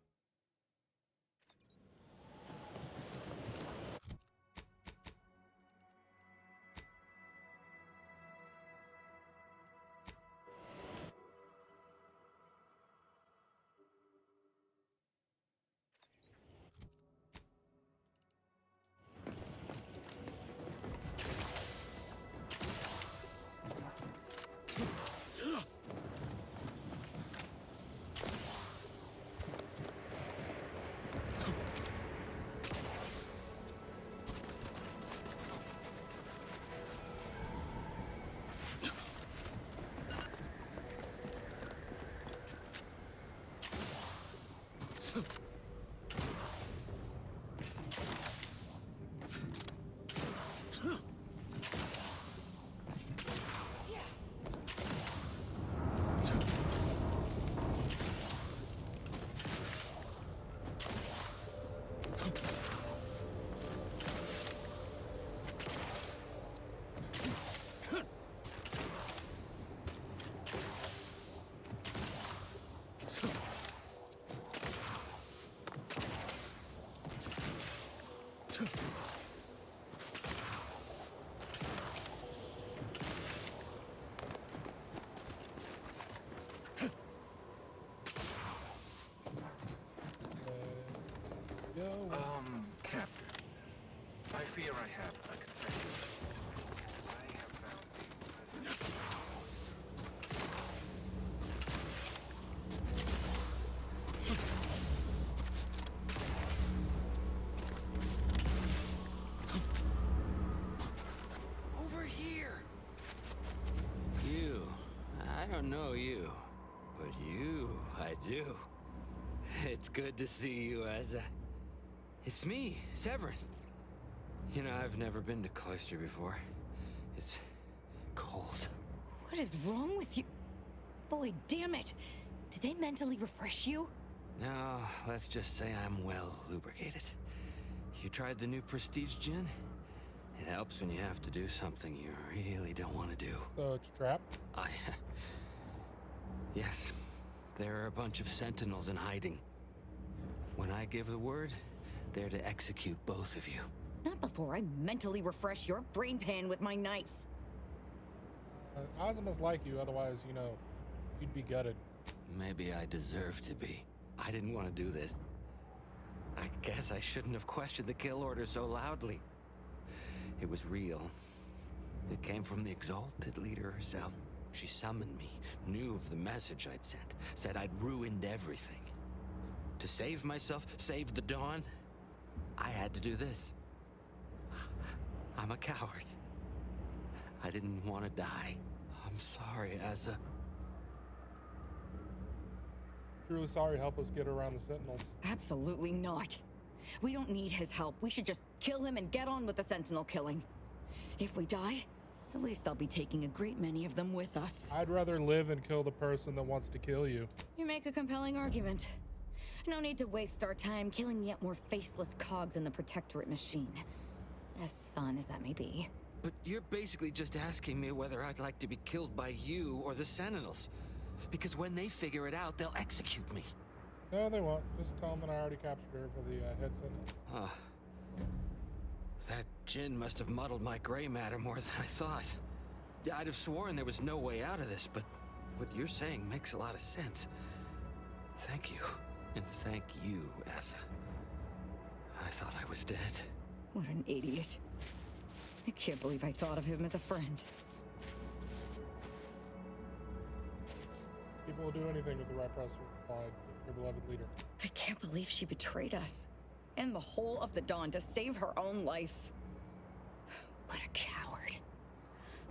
Speaker 4: Captain, I fear I have a confession. I have found
Speaker 21: Over here! You. I don't know you. But you, I do. It's good to see you, Asa. It's me, Severin. You know, I've never been to Cloister before. It's cold.
Speaker 19: What is wrong with you? Boy, damn it! Did they mentally refresh you?
Speaker 21: No, let's just say I'm well lubricated. You tried the new Prestige gin? It helps when you have to do something you really don't want to do.
Speaker 1: So it's a trap?
Speaker 21: Yes. There are a bunch of sentinels in hiding. When I give the word, they're to execute both of you.
Speaker 19: Not before I mentally refresh your brain pan with my knife.
Speaker 1: Asa must like you, otherwise, you know, you'd be gutted.
Speaker 21: Maybe I deserve to be. I didn't want to do this. I guess I shouldn't have questioned the kill order so loudly. It was real. It came from the exalted leader herself. She summoned me, knew of the message I'd sent, said I'd ruined everything. To save myself, save the Dawn, I had to do this. I'm a coward. I didn't want to die. I'm sorry, Asa.
Speaker 1: Truly sorry, help us get around the Sentinels.
Speaker 19: Absolutely not. We don't need his help. We should just kill him and get on with the Sentinel killing. If we die, at least I'll be taking a great many of them with us.
Speaker 1: I'd rather live and kill the person that wants to kill you.
Speaker 19: You make a compelling argument. No need to waste our time killing yet more faceless cogs in the Protectorate machine. As fun as that may be.
Speaker 21: But you're basically just asking me whether I'd like to be killed by you or the Sentinels. Because when they figure it out, they'll execute me.
Speaker 1: No, they won't. Just tell them that I already captured her for the head Sentinel.
Speaker 21: That gin must have muddled my gray matter more than I thought. I'd have sworn there was no way out of this, but what you're saying makes a lot of sense. Thank you. And thank you, Asa. I thought I was dead.
Speaker 19: What an idiot. I can't believe I thought of him as a friend.
Speaker 1: People will do anything if the right pressure is applied. Your beloved leader.
Speaker 19: I can't believe she betrayed us and the whole of the Dawn to save her own life. What a coward.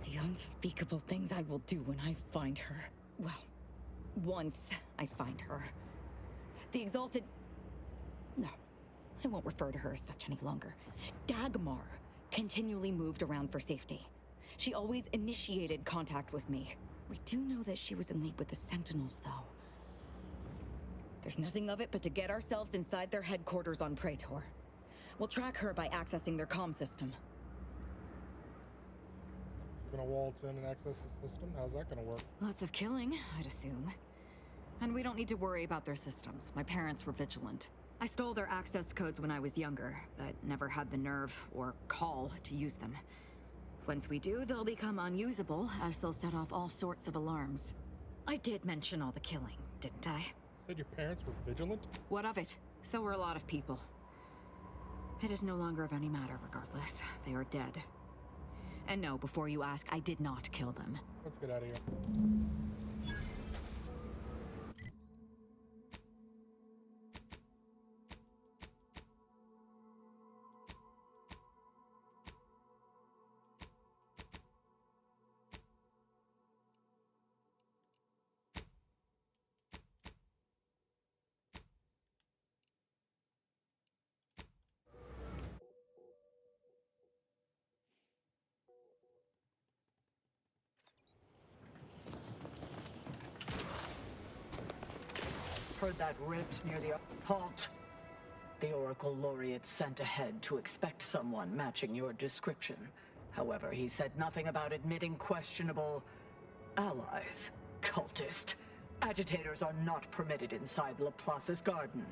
Speaker 19: The unspeakable things I will do when I find her. Well, once I find her. The exalted... No, I won't refer to her as such any longer. Dagmar continually moved around for safety. She always initiated contact with me. We do know that she was in league with the Sentinels, though. There's nothing of it but to get ourselves inside their headquarters on Praetor. We'll track her by accessing their comm system.
Speaker 1: She's gonna waltz in and access the system? How's that gonna work?
Speaker 19: Lots of killing, I'd assume. And we don't need to worry about their systems. My parents were vigilant. I stole their access codes when I was younger, but never had the nerve or call to use them. Once we do, they'll become unusable, as they'll set off all sorts of alarms. I did mention all the killing, didn't I?
Speaker 1: Said your parents were vigilant?
Speaker 19: What of it? So were a lot of people. It is no longer of any matter, regardless. They are dead. And no, before you ask, I did not kill them.
Speaker 1: Let's get out of here.
Speaker 17: Heard that rift near the... Halt! The Oracle Laureate sent ahead to expect someone matching your description. However, he said nothing about admitting questionable... allies. Cultist. Agitators are not permitted inside Laplace's garden.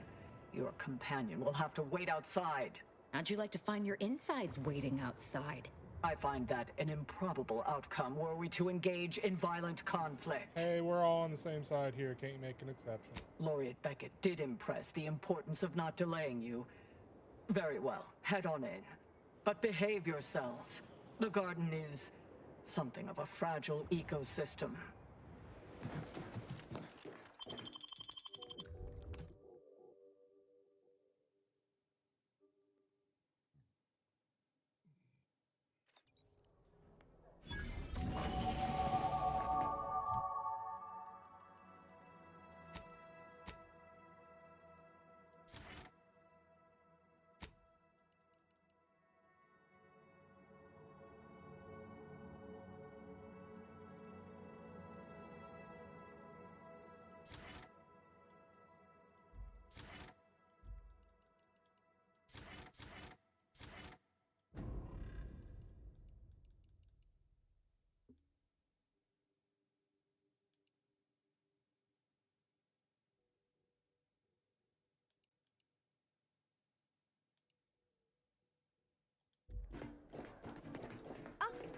Speaker 17: Your companion will have to wait outside.
Speaker 19: How'd you like to find your insides waiting outside?
Speaker 17: I find that an improbable outcome were we to engage in violent conflict.
Speaker 1: Hey, we're all on the same side here. Can't you make an exception?
Speaker 17: Laureate Beckett did impress the importance of not delaying you. Very well, head on in. But behave yourselves. The garden is something of a fragile ecosystem.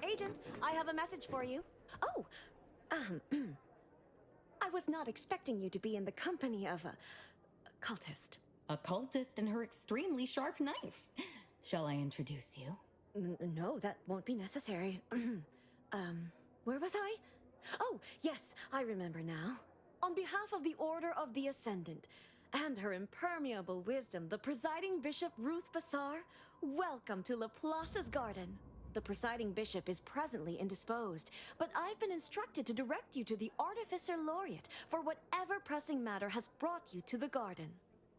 Speaker 22: Agent, I have a message for you. Oh, I was not expecting you to be in the company of a cultist.
Speaker 19: A cultist and her extremely sharp knife. Shall I introduce you?
Speaker 22: No, that won't be necessary. Where was I? Oh, yes, I remember now. On behalf of the Order of the Ascendant and her impermeable wisdom, the presiding bishop Ruth Bassar, welcome to Laplace's garden. The presiding bishop is presently indisposed, but I've been instructed to direct you to the Artificer Laureate for whatever pressing matter has brought you to the garden.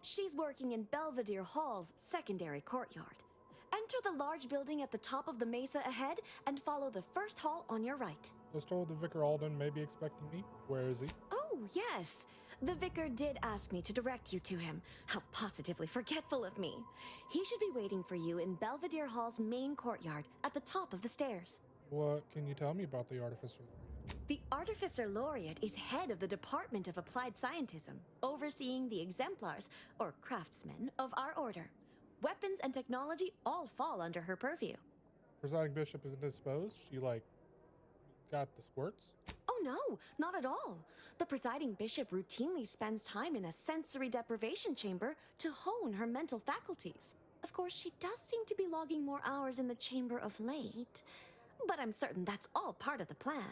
Speaker 22: She's working in Belvedere Hall's secondary courtyard. Enter the large building at the top of the mesa ahead and follow the first hall on your right.
Speaker 1: Was told the Vicar Alden may be expecting me. Where is he?
Speaker 22: Oh, yes. The vicar did ask me to direct you to him. How positively forgetful of me. He should be waiting for you in Belvedere Hall's main courtyard at the top of the stairs.
Speaker 1: What can you tell me about the Artificer Laureate?
Speaker 22: The Artificer Laureate is head of the Department of Applied Scientism, overseeing the exemplars, or craftsmen, of our order. Weapons and technology all fall under her purview.
Speaker 1: Presiding Bishop isn't disposed? She, got the squirts?
Speaker 22: Oh no, not at all. The presiding bishop routinely spends time in a sensory deprivation chamber to hone her mental faculties. Of course, she does seem to be logging more hours in the chamber of late, but I'm certain that's all part of the plan.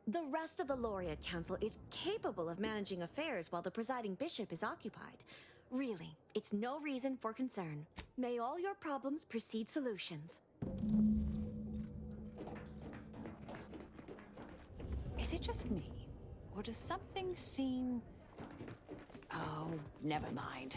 Speaker 22: The rest of the Laureate Council is capable of managing affairs while the presiding bishop is occupied. Really, it's no reason for concern. May all your problems precede solutions.
Speaker 18: Is it just me? Or does something seem... Oh, never mind.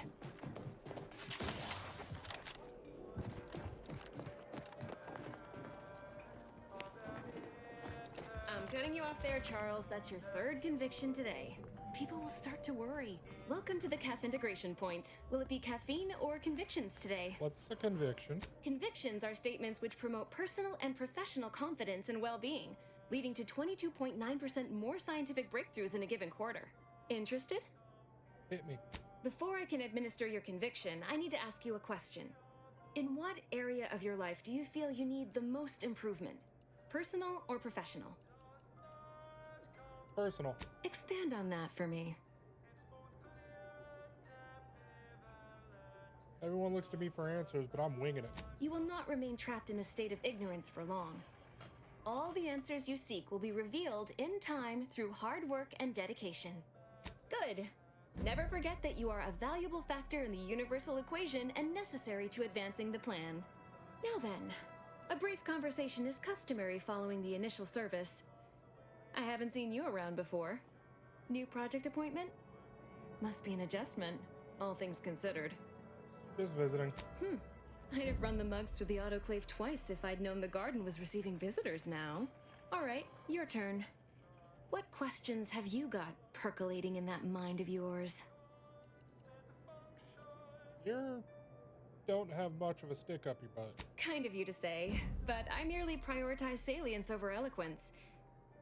Speaker 7: I'm cutting you off there, Charles. That's your third conviction today. People will start to worry. Welcome to the CAF integration point. Will it be caffeine or convictions today?
Speaker 1: What's a conviction?
Speaker 7: Convictions are statements which promote personal and professional confidence and well-being, leading to 22.9% more scientific breakthroughs in a given quarter. Interested?
Speaker 1: Hit me.
Speaker 7: Before I can administer your conviction, I need to ask you a question. In what area of your life do you feel you need the most improvement? Personal or professional?
Speaker 1: Personal.
Speaker 7: Expand on that for me.
Speaker 1: Everyone looks to me for answers, but I'm winging it.
Speaker 7: You will not remain trapped in a state of ignorance for long. All the answers you seek will be revealed in time through hard work and dedication. Good. Never forget that you are a valuable factor in the universal equation and necessary to advancing the plan. Now then, a brief conversation is customary following the initial service. I haven't seen you around before. New project appointment? Must be an adjustment, all things considered.
Speaker 1: Just visiting.
Speaker 7: I'd have run the mugs through the autoclave twice if I'd known the garden was receiving visitors now. All right, your turn. What questions have you got percolating in that mind of yours?
Speaker 1: You don't have much of a stick up your butt.
Speaker 7: Kind of you to say, but I merely prioritize salience over eloquence.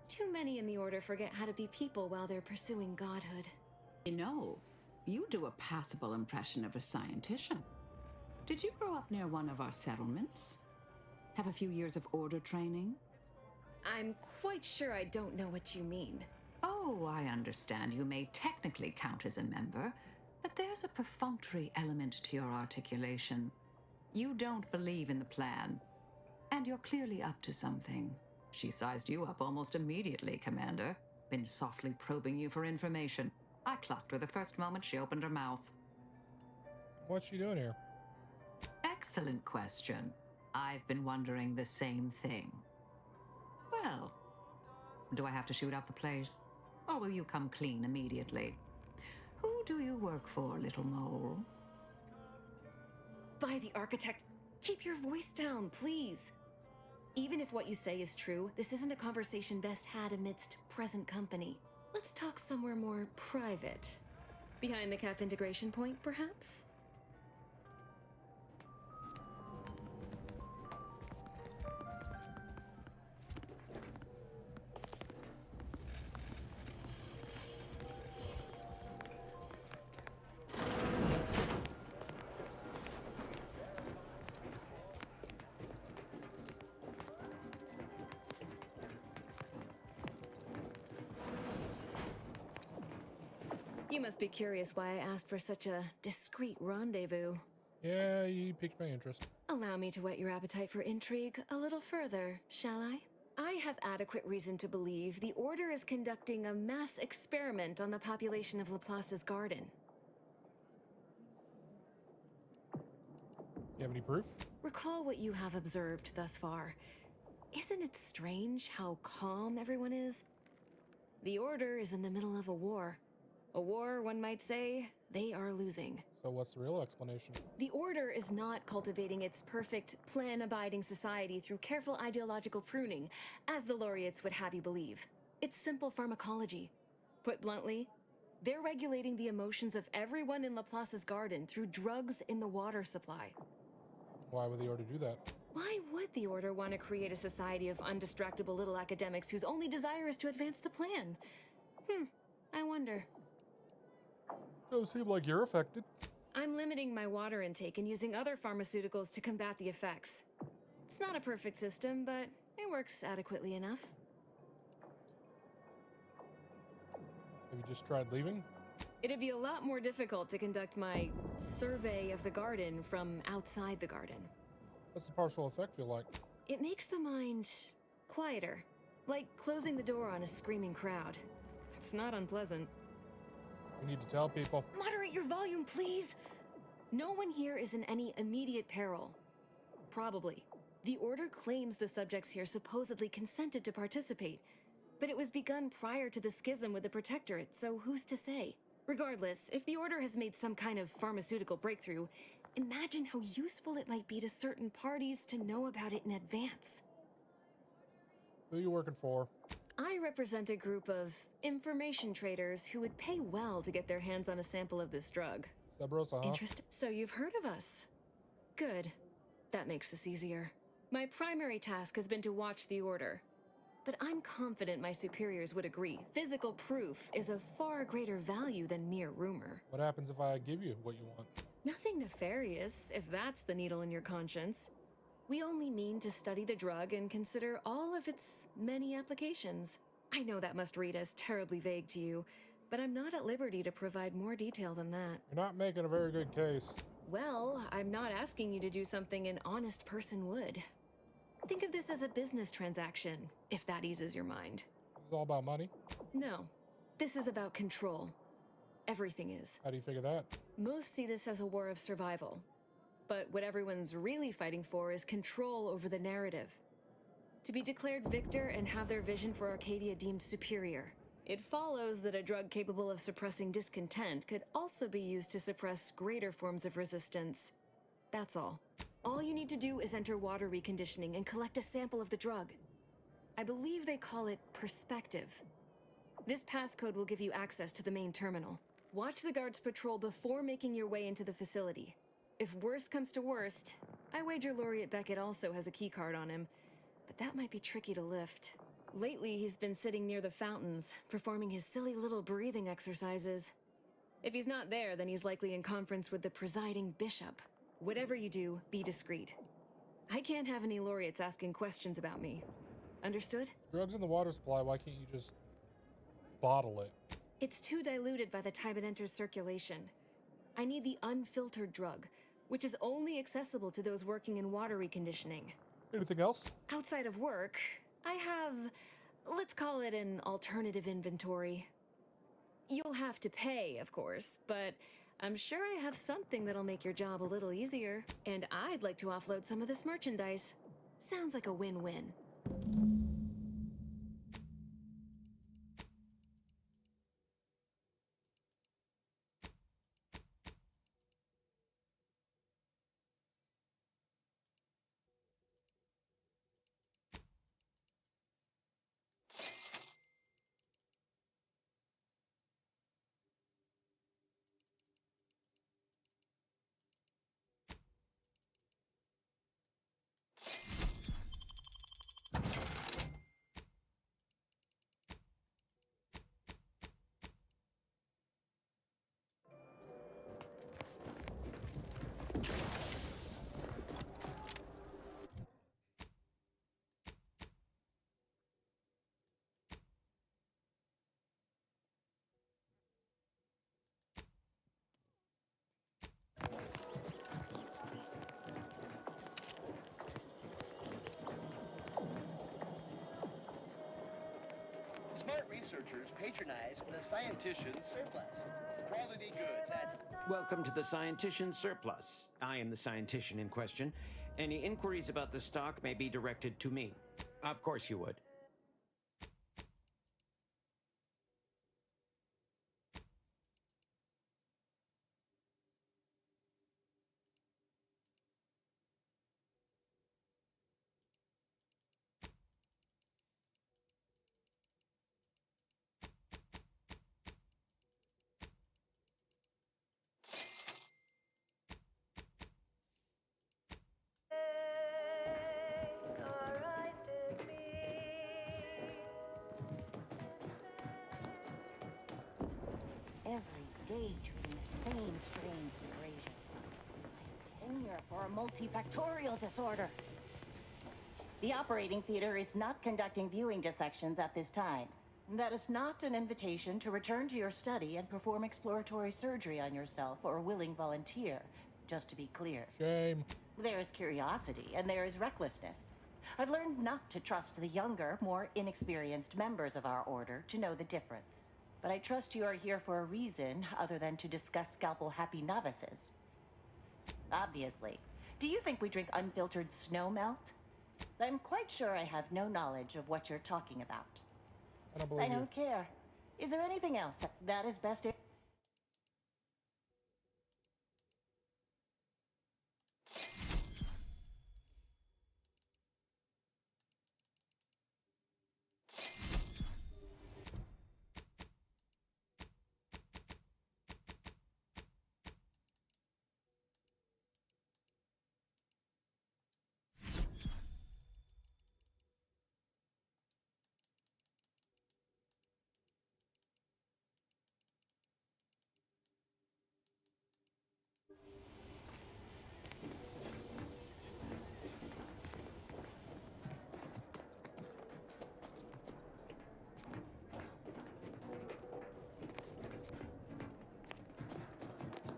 Speaker 7: Too many in the Order forget how to be people while they're pursuing godhood.
Speaker 9: You know, you do a passable impression of a scientician. Did you grow up near one of our settlements? Have a few years of Order training?
Speaker 7: I'm quite sure I don't know what you mean.
Speaker 9: Oh, I understand you may technically count as a member, but there's a perfunctory element to your articulation. You don't believe in the plan, and you're clearly up to something. She sized you up almost immediately, Commander. Been softly probing you for information. I clocked her the first moment she opened her mouth.
Speaker 1: What's she doing here?
Speaker 9: Excellent question. I've been wondering the same thing. Well, do I have to shoot up the place? Or will you come clean immediately? Who do you work for, little mole?
Speaker 7: By the Architect, keep your voice down, please. Even if what you say is true, this isn't a conversation best had amidst present company. Let's talk somewhere more private. Behind the CAF integration point, perhaps? You must be curious why I asked for such a discreet rendezvous.
Speaker 1: Yeah, you piqued my interest.
Speaker 7: Allow me to whet your appetite for intrigue a little further, shall I? I have adequate reason to believe the Order is conducting a mass experiment on the population of Laplace's garden.
Speaker 1: You have any proof?
Speaker 7: Recall what you have observed thus far. Isn't it strange how calm everyone is? The Order is in the middle of a war. A war, one might say, they are losing.
Speaker 1: So what's the real explanation?
Speaker 7: The Order is not cultivating its perfect, plan-abiding society through careful ideological pruning, as the laureates would have you believe. It's simple pharmacology. Put bluntly, they're regulating the emotions of everyone in Laplace's garden through drugs in the water supply.
Speaker 1: Why would the Order do that?
Speaker 7: Why would the Order want to create a society of undistractable little academics whose only desire is to advance the plan? I wonder.
Speaker 1: Does seem like you're affected.
Speaker 7: I'm limiting my water intake and using other pharmaceuticals to combat the effects. It's not a perfect system, but it works adequately enough.
Speaker 1: Have you just tried leaving?
Speaker 7: It'd be a lot more difficult to conduct my survey of the garden from outside the garden.
Speaker 1: What's the partial effect feel like?
Speaker 7: It makes the mind quieter, Like closing the door on a screaming crowd. It's not unpleasant.
Speaker 1: We need to tell people.
Speaker 7: Moderate your volume, please! No one here is in any immediate peril. Probably. The Order claims the subjects here supposedly consented to participate, but it was begun prior to the schism with the Protectorate, so who's to say? Regardless, if the Order has made some kind of pharmaceutical breakthrough, imagine how useful it might be to certain parties to know about it in advance.
Speaker 1: Who are you working for?
Speaker 7: I represent a group of information traders who would pay well to get their hands on a sample of this drug.
Speaker 1: Sabrosa, huh?
Speaker 7: So you've heard of us. Good. That makes this easier. My primary task has been to watch the Order. But I'm confident my superiors would agree. Physical proof is of far greater value than mere rumor.
Speaker 1: What happens if I give you what you want?
Speaker 7: Nothing nefarious, if that's the needle in your conscience. We only mean to study the drug and consider all of its many applications. I know that must read as terribly vague to you, but I'm not at liberty to provide more detail than that.
Speaker 1: You're not making a very good case.
Speaker 7: Well, I'm not asking you to do something an honest person would. Think of this as a business transaction, if that eases your mind.
Speaker 1: It's all about money?
Speaker 7: No, this is about control. Everything is.
Speaker 1: How do you figure that?
Speaker 7: Most see this as a war of survival. But what everyone's really fighting for is control over the narrative. To be declared victor and have their vision for Arcadia deemed superior. It follows that a drug capable of suppressing discontent could also be used to suppress greater forms of resistance. That's all. All you need to do is enter water reconditioning and collect a sample of the drug. I believe they call it Perspective. This passcode will give you access to the main terminal. Watch the guards patrol before making your way into the facility. If worst comes to worst, I wager Laureate Beckett also has a keycard on him, but that might be tricky to lift. Lately, he's been sitting near the fountains, performing his silly little breathing exercises. If he's not there, then he's likely in conference with the presiding bishop. Whatever you do, be discreet. I can't have any laureates asking questions about me. Understood?
Speaker 1: Drugs in the water supply, why can't you just bottle it?
Speaker 7: It's too diluted by the time it enters circulation. I need the unfiltered drug, which is only accessible to those working in water reconditioning.
Speaker 1: Anything else?
Speaker 7: Outside of work, I have, let's call it an alternative inventory. You'll have to pay, of course, but I'm sure I have something that'll make your job a little easier. And I'd like to offload some of this merchandise. Sounds like a win-win.
Speaker 6: Smart researchers patronize the Scientician Surplus. Quality goods at...
Speaker 10: Welcome to the Scientician Surplus. I am the Scientician in question. Any inquiries about the stock may be directed to me. Of course you would.
Speaker 20: Every day treating the same strange equations. My tenure for a multifactorial disorder. The operating theater is not conducting viewing dissections at this time. That is not an invitation to return to your study and perform exploratory surgery on yourself or a willing volunteer, just to be clear.
Speaker 1: Shame.
Speaker 20: There is curiosity and there is recklessness. I've learned not to trust the younger, more inexperienced members of our order to know the difference. But I trust you are here for a reason other than to discuss scalpel-happy novices. Obviously. Do you think we drink unfiltered snow melt? I'm quite sure I have no knowledge of what you're talking about.
Speaker 1: I don't believe
Speaker 20: I don't care. Is there anything else that is best?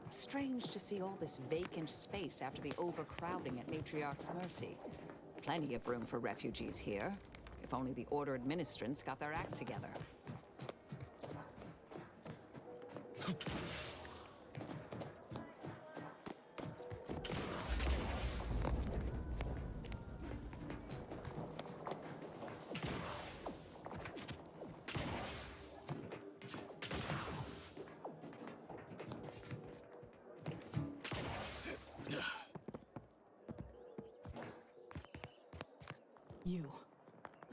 Speaker 9: Strange to see all this vacant space after the overcrowding at Matriarch's Mercy. Plenty of room for refugees here. If only the Order administrants got their act together.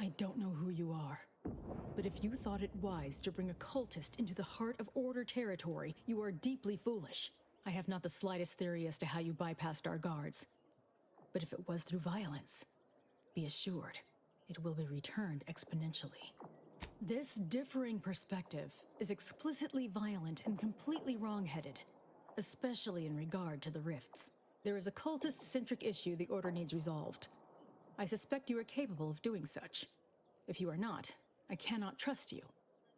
Speaker 2: I don't know who you are, but if you thought it wise to bring a cultist into the heart of Order territory, you are deeply foolish. I have not the slightest theory as to how you bypassed our guards. But if it was through violence, be assured, it will be returned exponentially. This differing perspective is explicitly violent and completely wrong-headed, especially in regard to the rifts. There is a cultist-centric issue the Order needs resolved. I suspect you are capable of doing such. If you are not, I cannot trust you,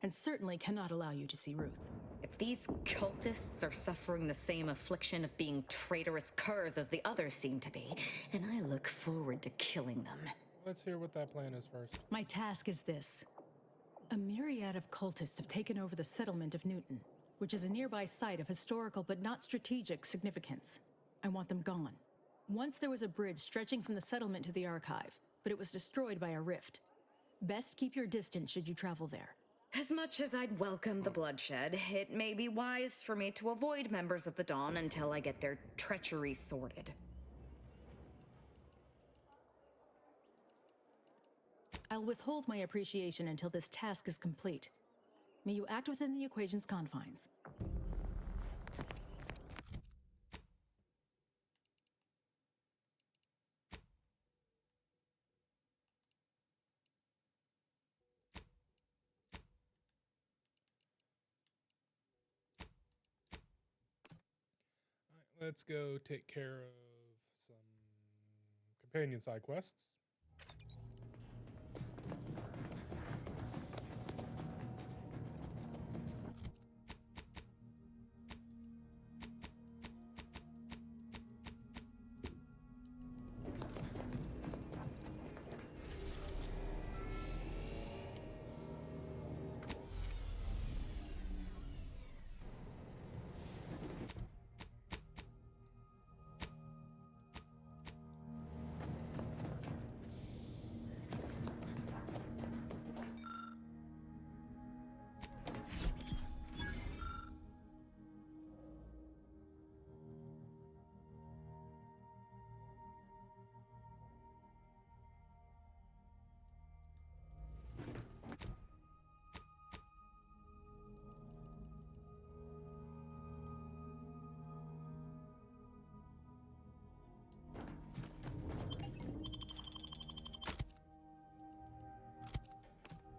Speaker 2: and certainly cannot allow you to see Ruth.
Speaker 19: If these cultists are suffering the same affliction of being traitorous curs as the others seem to be, then I look forward to killing them.
Speaker 1: Let's hear what that plan is first.
Speaker 2: My task is this. A myriad of cultists have taken over the settlement of Newton, which is a nearby site of historical but not strategic significance. I want them gone. Once there was a bridge stretching from the settlement to the archive, but it was destroyed by a rift. Best keep your distance should you travel there.
Speaker 19: As much as I'd welcome the bloodshed, it may be wise for me to avoid members of the Dawn until I get their treachery sorted.
Speaker 2: I'll withhold my appreciation until this task is complete. May you act within the equation's confines.
Speaker 1: Let's go take care of some companion side quests.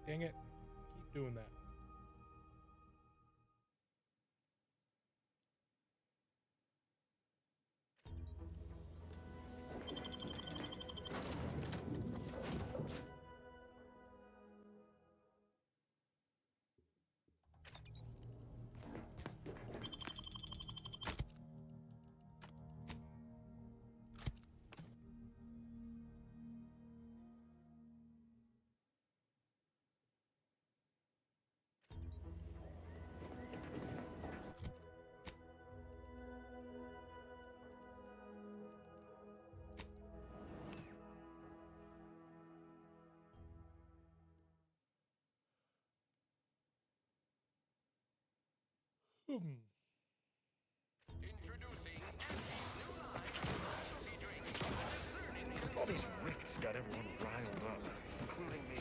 Speaker 1: Dang it. Keep doing that.
Speaker 16: Introducing Anti's new line of specialty drinks from the discerning
Speaker 5: All these rifts got everyone riled up, including me.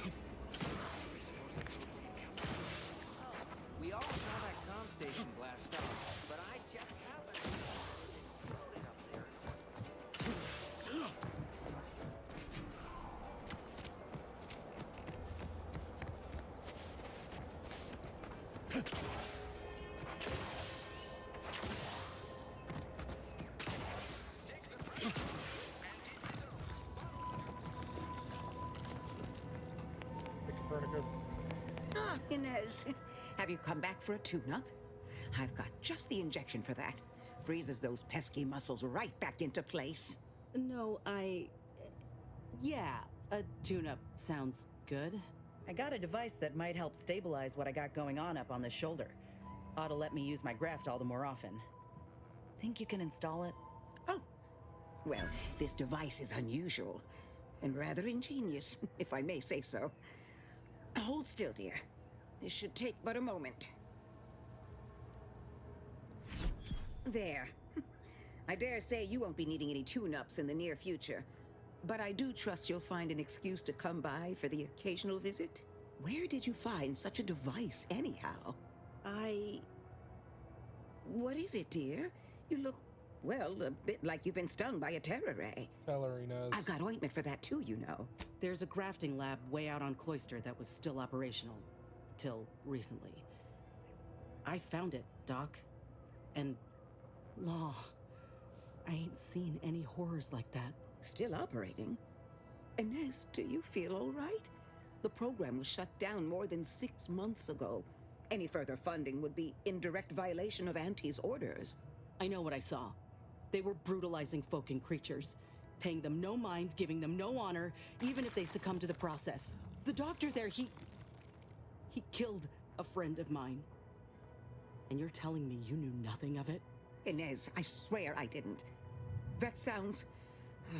Speaker 21: We all saw that comm station blast off, but I just happened to explode it up there.
Speaker 1: Copernicus.
Speaker 8: Ah, Inez. Have you come back for a tune-up? I've got just the injection for that. Freezes those pesky muscles right back into place.
Speaker 12: No, yeah, a tune-up sounds good. I got a device that might help stabilize what I got going on up on the shoulder. Ought to let me use my graft all the more often. Think you can install it?
Speaker 8: Oh, well, this device is unusual and rather ingenious, if I may say so. Hold still, dear. This should take but a moment. There. I dare say you won't be needing any tune-ups in the near future, but I do trust you'll find an excuse to come by for the occasional visit. Where did you find such a device, anyhow? What is it, dear? You look, well, a bit like you've been stung by a terror ray.
Speaker 1: Tell her, Inez.
Speaker 8: I've got ointment for that too, you know.
Speaker 12: There's a grafting lab way out on Cloister that was still operational. Till recently. I found it, Doc. And... Law. I ain't seen any horrors like that.
Speaker 8: Still operating? Inez, do you feel all right? The program was shut down more than 6 months ago. Any further funding would be in direct violation of Auntie's orders.
Speaker 12: I know what I saw. They were brutalizing folk and creatures, paying them no mind, giving them no honor, even if they succumb to the process. The doctor there, he killed a friend of mine. And you're telling me you knew nothing of it?
Speaker 8: Inez, I swear I didn't. That sounds...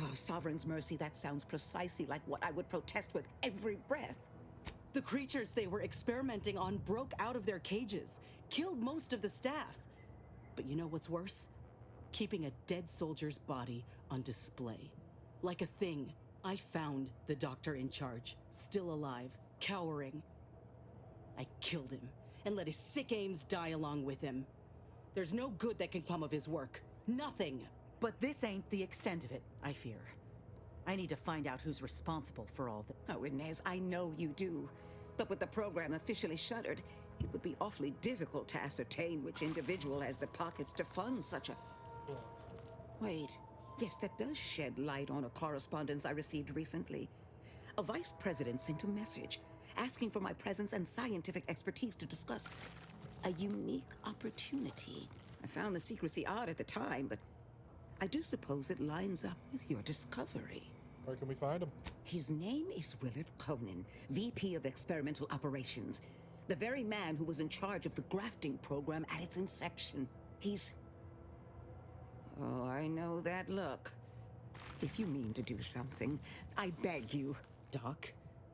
Speaker 8: Oh, Sovereign's mercy, that sounds precisely like what I would protest with every breath.
Speaker 12: The creatures they were experimenting on broke out of their cages, killed most of the staff. But you know what's worse? Keeping a dead soldier's body on display. Like a thing. I found the doctor in charge, still alive, cowering. I killed him, and let his sick aims die along with him. There's no good that can come of his work. Nothing.
Speaker 11: But this ain't the extent of it, I fear. I need to find out who's responsible for all the...
Speaker 8: Oh, Inez, I know you do. But with the program officially shuttered, it would be awfully difficult to ascertain which individual has the pockets to fund such a... Wait. Yes, that does shed light on a correspondence I received recently. A vice president sent a message asking for my presence and scientific expertise to discuss a unique opportunity. I found the secrecy odd at the time, but I do suppose it lines up with your discovery.
Speaker 1: Where can we find him?
Speaker 8: His name is Willard Conan, VP of Experimental Operations. The very man who was in charge of the grafting program at its inception. He's... Oh, I know that look. If you mean to do something, I beg you.
Speaker 12: Doc,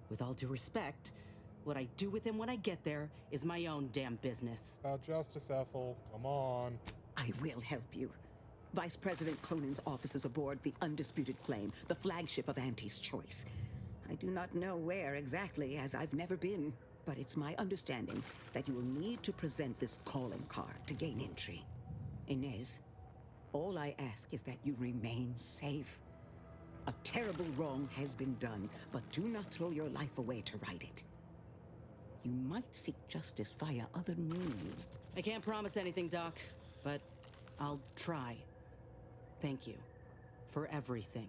Speaker 12: with all due respect, what I do with him when I get there is my own damn business.
Speaker 1: About justice, Ethel. Come on.
Speaker 8: I will help you. Vice President Conan's office is aboard the Undisputed Claim, the flagship of Auntie's Choice. I do not know where exactly, as I've never been, but it's my understanding that you will need to present this calling card to gain entry. Inez, all I ask is that you remain safe. A terrible wrong has been done, but do not throw your life away to right it. You might seek justice via other means.
Speaker 12: I can't promise anything, Doc, but I'll try. Thank you for everything.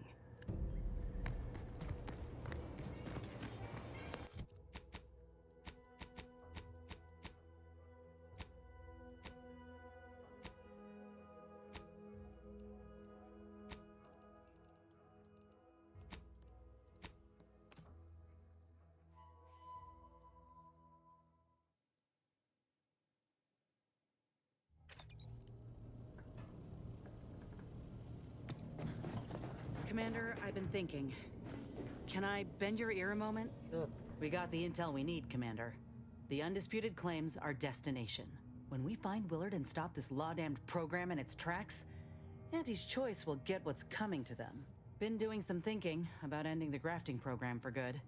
Speaker 12: Commander, I've been thinking. Can I bend your ear a moment?
Speaker 1: Sure.
Speaker 12: We got the intel we need, Commander. The Undisputed Claim's our destination. When we find Willard and stop this law-damned program in its tracks, Auntie's Choice will get what's coming to them. Been doing some thinking about ending the grafting program for good.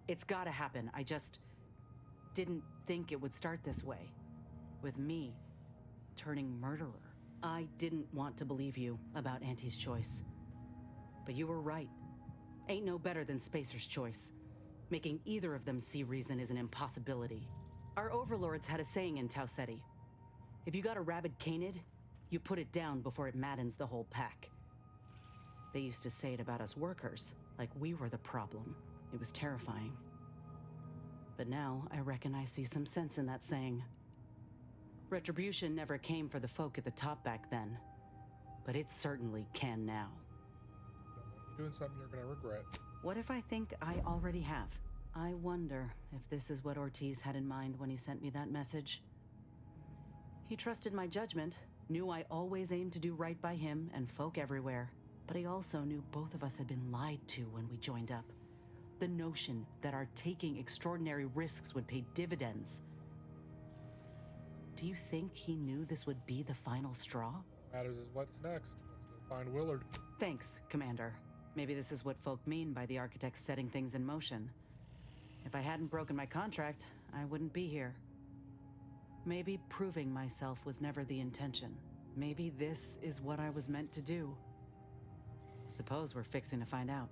Speaker 12: It's gotta happen. I just didn't think it would start this way. With me turning murderer. I didn't want to believe you about Auntie's Choice. But you were right. Ain't no better than Spacer's Choice. Making either of them see reason is an impossibility. Our overlords had a saying in Tau Ceti. If you got a rabid canid, you put it down before it maddens the whole pack. They used to say it about us workers, like we were the problem. It was terrifying. But now I reckon I see some sense in that saying. Retribution never came for the folk at the top back then, but it certainly can now.
Speaker 1: You're doing something you're gonna regret.
Speaker 12: What if I think I already have? I wonder if this is what Ortiz had in mind when he sent me that message. He trusted my judgment, knew I always aimed to do right by him and folk everywhere, but he also knew both of us had been lied to when we joined up. The notion that our taking extraordinary risks would pay dividends. Do you think he knew this would be the final straw?
Speaker 1: Matters is what's next. Let's go find Willard.
Speaker 12: Thanks, Commander. Maybe this is what folk mean by the architects setting things in motion. If I hadn't broken my contract, I wouldn't be here. Maybe proving myself was never the intention. Maybe this is what I was meant to do. Suppose we're fixing to find out.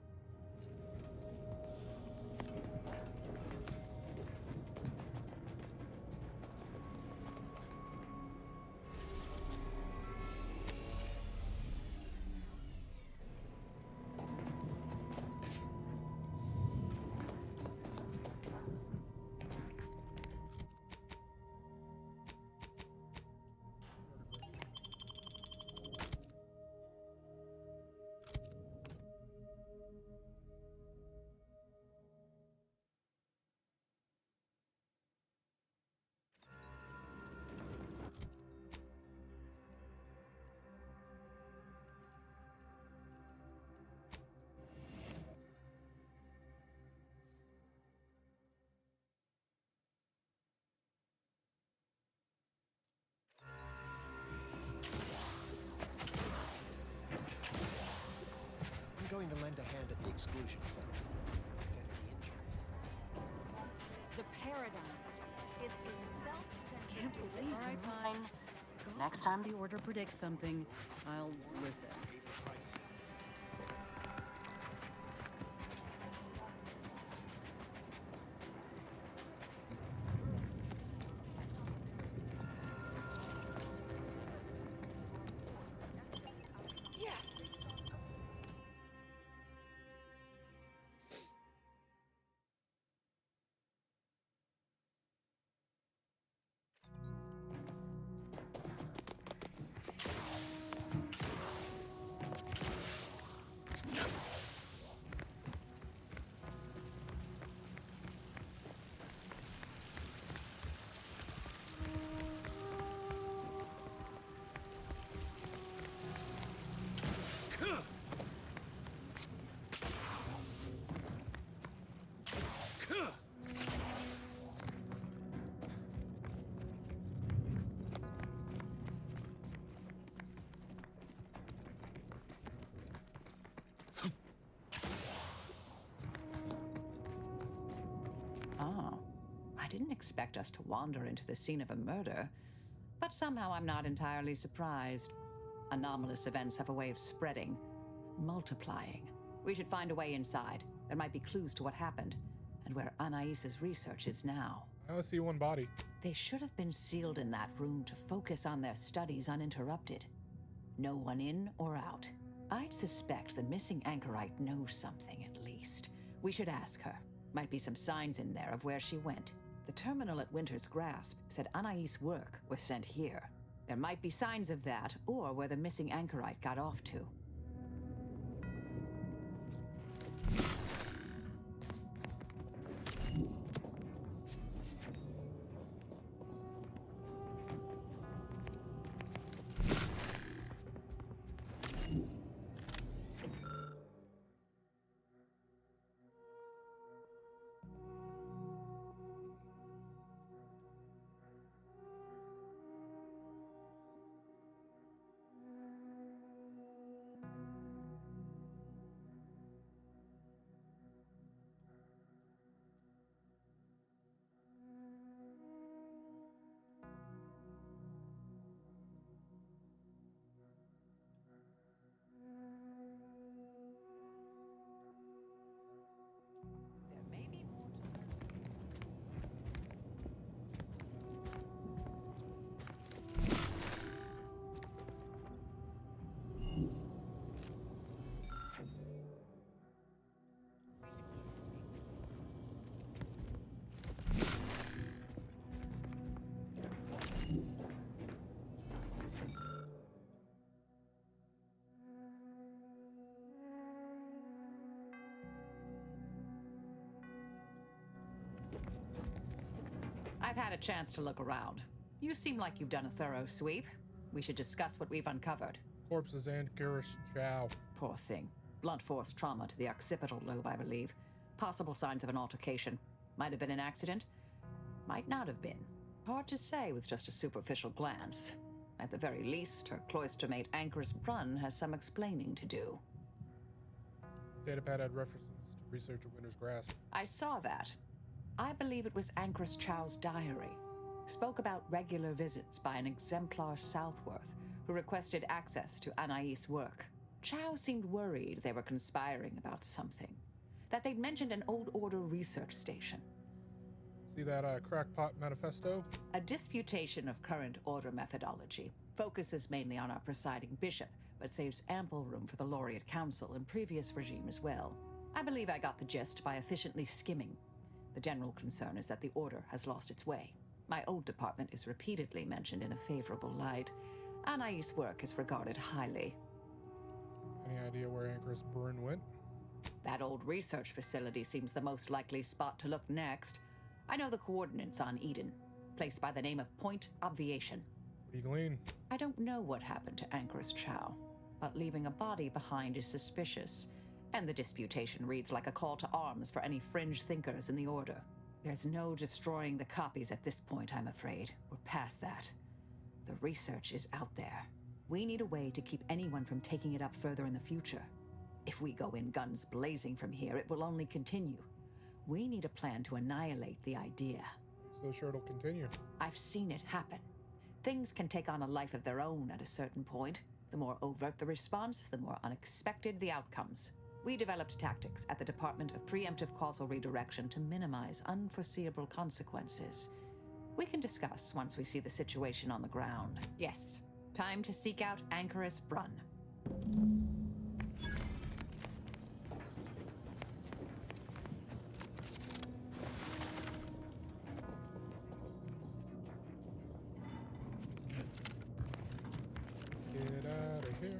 Speaker 3: I'm going to lend a hand at the exclusion zone. Any injuries?
Speaker 19: The paradigm is self-centered.
Speaker 12: Can't believe. All right, fine. Next time the Order predicts something, I'll listen.
Speaker 9: Didn't expect us to wander into the scene of a murder, but somehow I'm not entirely surprised. Anomalous events have a way of spreading, multiplying. We should find a way inside. There might be clues to what happened, and where Anais's research is now.
Speaker 1: I only see one body.
Speaker 9: They should have been sealed in that room to focus on their studies uninterrupted. No one in or out. I'd suspect the missing anchorite knows something at least. We should ask her. Might be some signs in there of where she went. The terminal at Winter's Grasp said Anais' work was sent here. There might be signs of that, or where the missing anchorite got off to. had a chance to look around. You seem like you've done a thorough sweep. We should discuss what we've uncovered.
Speaker 1: Corpses and Garrus Chow.
Speaker 9: Poor thing. Blunt force trauma to the occipital lobe, I believe. Possible signs of an altercation. Might have been an accident. Might not have been. Hard to say with just a superficial glance. At the very least, her cloister mate Anchorus Brunn has some explaining to do.
Speaker 1: Datapad had references to research at Winter's Grasp.
Speaker 9: I saw that. I believe it was Anchorus Chow's diary. Spoke about regular visits by an exemplar Southworth, who requested access to Anais' work. Chow seemed worried they were conspiring about something. That they'd mentioned an Old Order research station.
Speaker 1: See that crackpot manifesto?
Speaker 9: A disputation of current Order methodology. Focuses mainly on our presiding bishop, but saves ample room for the Laureate Council and previous regime as well. I believe I got the gist by efficiently skimming. The general concern is that the Order has lost its way. My old department is repeatedly mentioned in a favorable light. Anais' work is regarded highly.
Speaker 1: Any idea where Anchorus Brunn went?
Speaker 9: That old research facility seems the most likely spot to look next. I know the coordinates on Eden, placed by the name of Point Obviation.
Speaker 1: What do you glean?
Speaker 9: I don't know what happened to Anchorus Chow, but leaving a body behind is suspicious, and the disputation reads like a call to arms for any fringe thinkers in the Order. There's no destroying the copies at this point, I'm afraid. We're past that. The research is out there. We need a way to keep anyone from taking it up further in the future. If we go in guns blazing from here, it will only continue. We need a plan to annihilate the idea.
Speaker 1: So sure it'll continue.
Speaker 9: I've seen it happen. Things can take on a life of their own at a certain point. The more overt the response, the more unexpected the outcomes. We developed tactics at the Department of Preemptive Causal Redirection to minimize unforeseeable consequences. We can discuss once we see the situation on the ground. Yes, time to seek out Anchorus Brunn.
Speaker 1: Get out of here.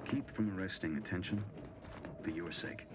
Speaker 13: Keep from arresting attention for your sake.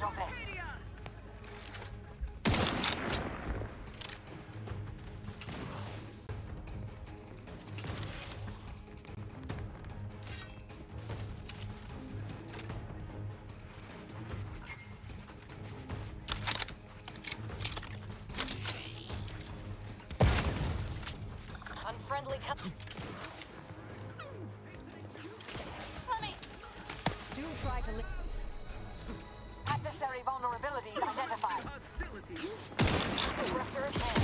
Speaker 21: handle this.
Speaker 20: Unfriendly
Speaker 18: Do try to live.
Speaker 21: Adversary vulnerabilities identified. Disruptor ahead.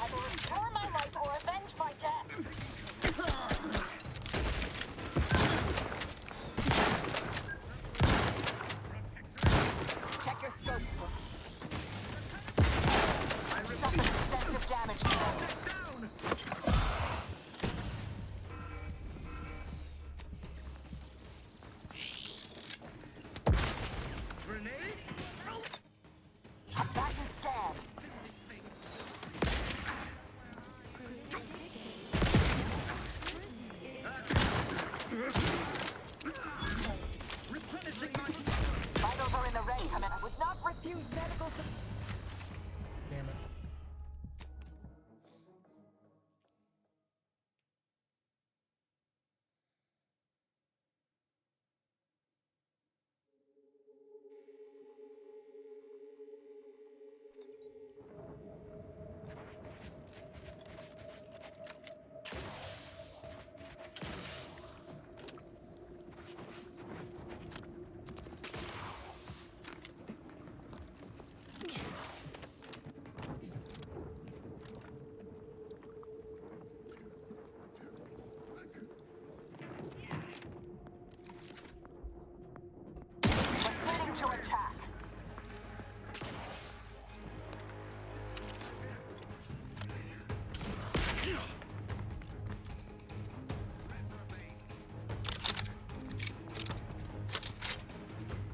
Speaker 20: Either restore my life or avenge my death.
Speaker 21: Check your scope. Suffered extensive damage. Back and scan. Vitals are in the red, Commander. I would not refuse medical support.
Speaker 1: Damn it.
Speaker 21: Proceeding to attack.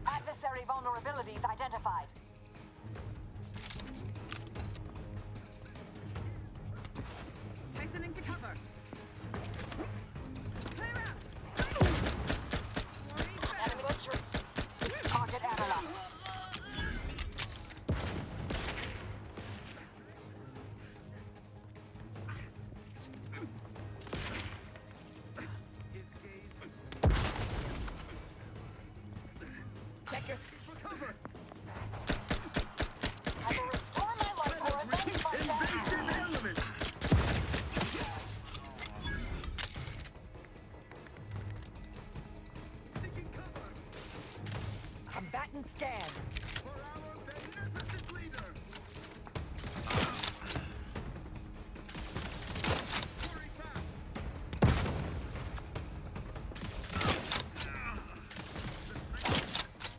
Speaker 21: Adversary vulnerabilities identified.
Speaker 20: Tightening to cover.
Speaker 21: Enemy entry. Target analyzed. Check your cover. I will restore my life or avenge my death. Combatant scan.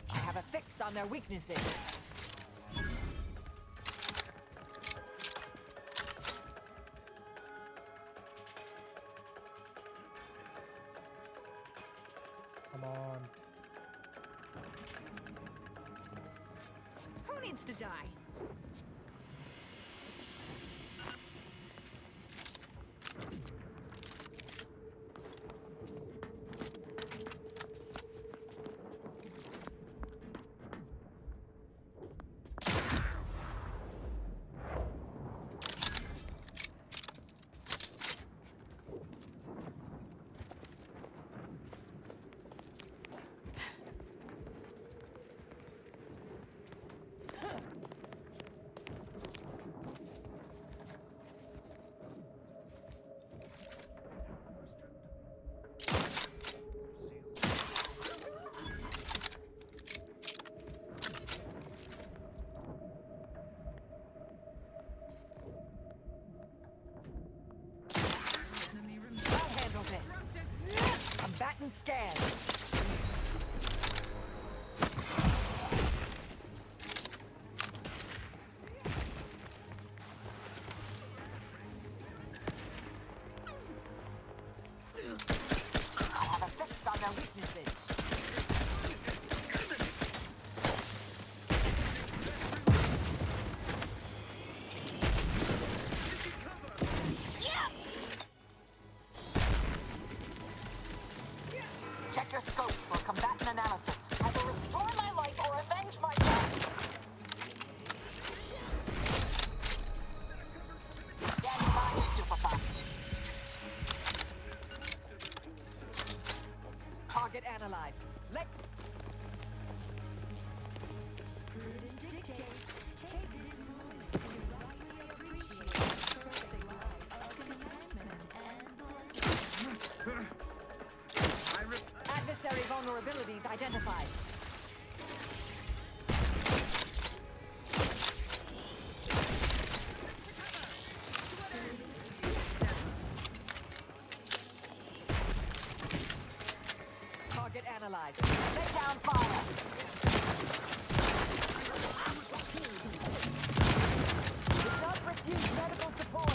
Speaker 21: I have a fix on their weaknesses.
Speaker 1: Come on.
Speaker 20: Who needs to die? I'll handle this. Combatant scan. I have a fix on their weaknesses. identified.
Speaker 17: Target analyzed. Lay down fire. Do not refuse medical support.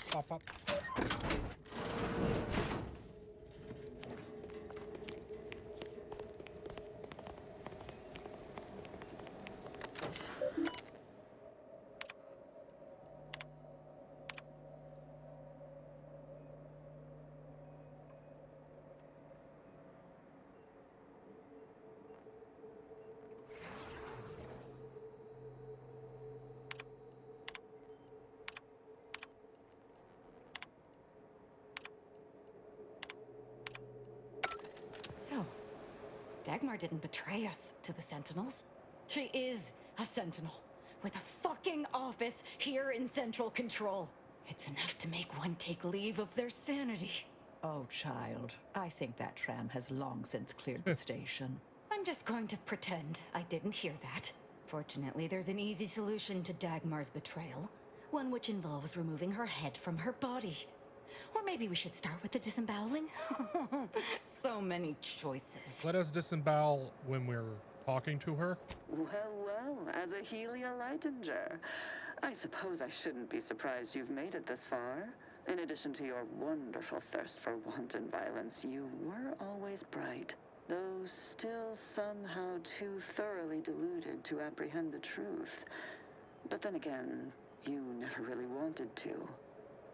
Speaker 1: Pop, pop.
Speaker 19: So, Dagmar didn't betray us to the Sentinels. She is a Sentinel, with a fucking office here in Central Control. It's enough to make one take leave of their sanity.
Speaker 9: Oh, child. I think that tram has long since cleared the station.
Speaker 19: I'm just going to pretend I didn't hear that. Fortunately, there's an easy solution to Dagmar's betrayal. One which involves removing her head from her body. Or maybe we should start with the disemboweling? So many choices.
Speaker 1: Let us disembowel when we're talking to her.
Speaker 14: Well, as a Helia Leitinger, I suppose I shouldn't be surprised you've made it this far. In addition to your wonderful thirst for wanton violence, you were always bright, though still somehow too thoroughly deluded to apprehend the truth. But then again, you never really wanted to,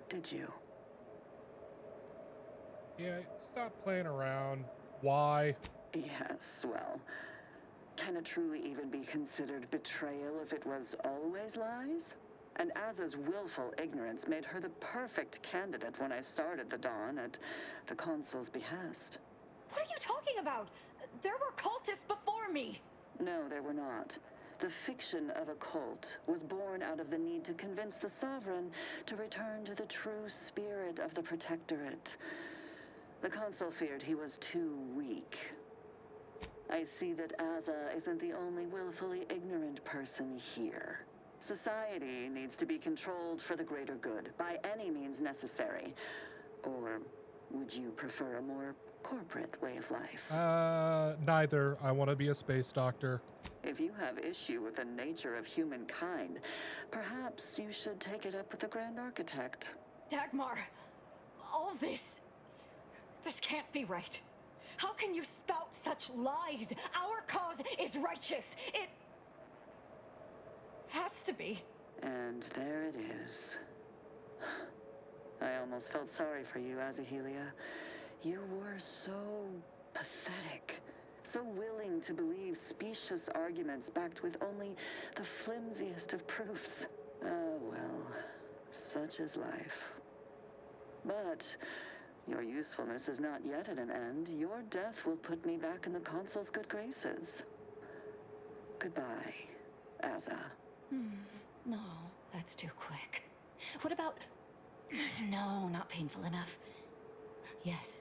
Speaker 14: did you?
Speaker 1: Yeah, stop playing around. Why?
Speaker 14: Yes, well, can it truly even be considered betrayal if it was always lies? And Azza's willful ignorance made her the perfect candidate when I started the Dawn at the Consul's behest.
Speaker 19: What are you talking about? There were cultists before me.
Speaker 14: No, there were not. The fiction of a cult was born out of the need to convince the Sovereign to return to the true spirit of the Protectorate. The Consul feared he was too weak. I see that Aza isn't the only willfully ignorant person here. Society needs to be controlled for the greater good, by any means necessary. Or would you prefer a more corporate way of life?
Speaker 1: Neither. I want to be a space doctor.
Speaker 14: If you have issue with the nature of humankind, perhaps you should take it up with the Grand Architect.
Speaker 2: Dagmar, all this can't be right. How can you spout such lies? Our cause is righteous. It has to be.
Speaker 14: And there it is. I almost felt sorry for you, Azahelia. You were so pathetic. So willing to believe specious arguments backed with only the flimsiest of proofs. Well, such is life. But your usefulness is not yet at an end. Your death will put me back in the Consul's good graces. Goodbye, Aza.
Speaker 18: No, that's too quick. What about... No, not painful enough. Yes,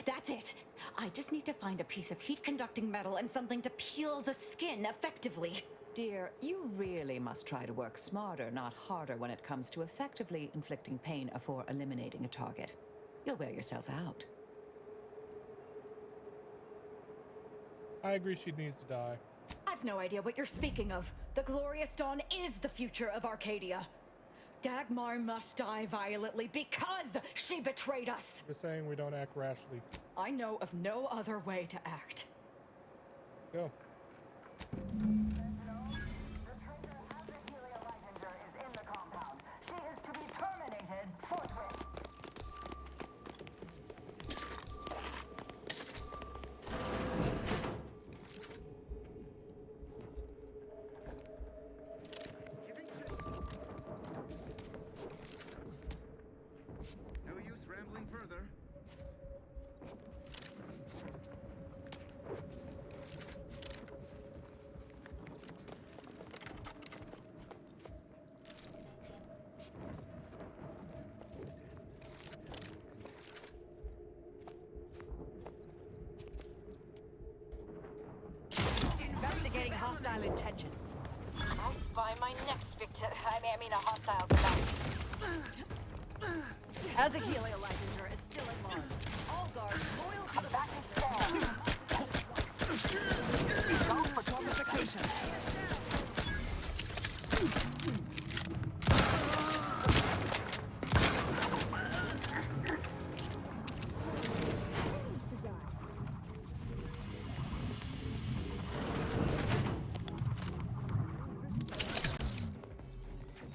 Speaker 18: that's it. I just need to find a piece of heat-conducting metal and something to peel the skin effectively.
Speaker 9: Dear, you really must try to work smarter, not harder, when it comes to effectively inflicting pain before eliminating a target. You'll wear yourself out.
Speaker 1: I agree she needs to die.
Speaker 2: I've no idea what you're speaking of. The Glorious Dawn is the future of Arcadia. Dagmar must die violently because she betrayed us.
Speaker 1: We're saying we don't act rashly.
Speaker 2: I know of no other way to act.
Speaker 1: Let's go.
Speaker 18: Investigating hostile intentions.
Speaker 20: I find my next victim. I mean, a hostile device.
Speaker 11: Azahelia Leitinger is still at large. All guards loyal to the
Speaker 20: Back and stand.
Speaker 11: Go for torpification.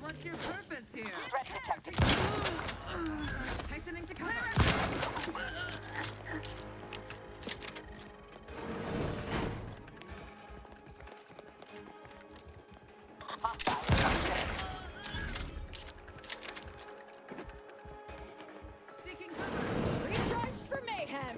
Speaker 4: What's your purpose here?
Speaker 20: Threat detected.
Speaker 4: Hastening to cover.
Speaker 20: Seeking cover.
Speaker 2: Recharged for mayhem.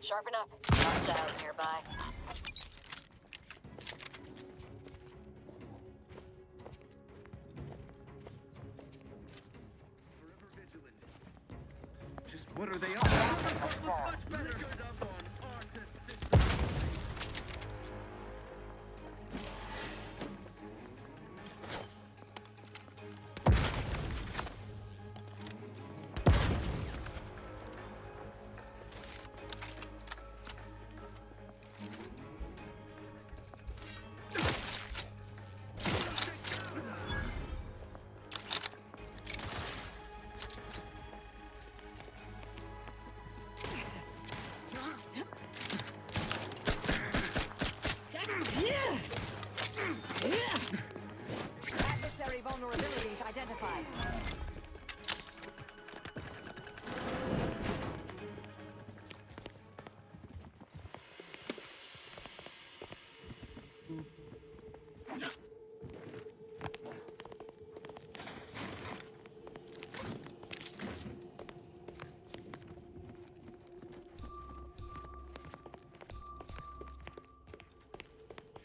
Speaker 20: Sharpen up. Hostiles nearby.
Speaker 13: Just what are they up to?
Speaker 4: Much better. Good up on
Speaker 18: Adversary vulnerabilities identified.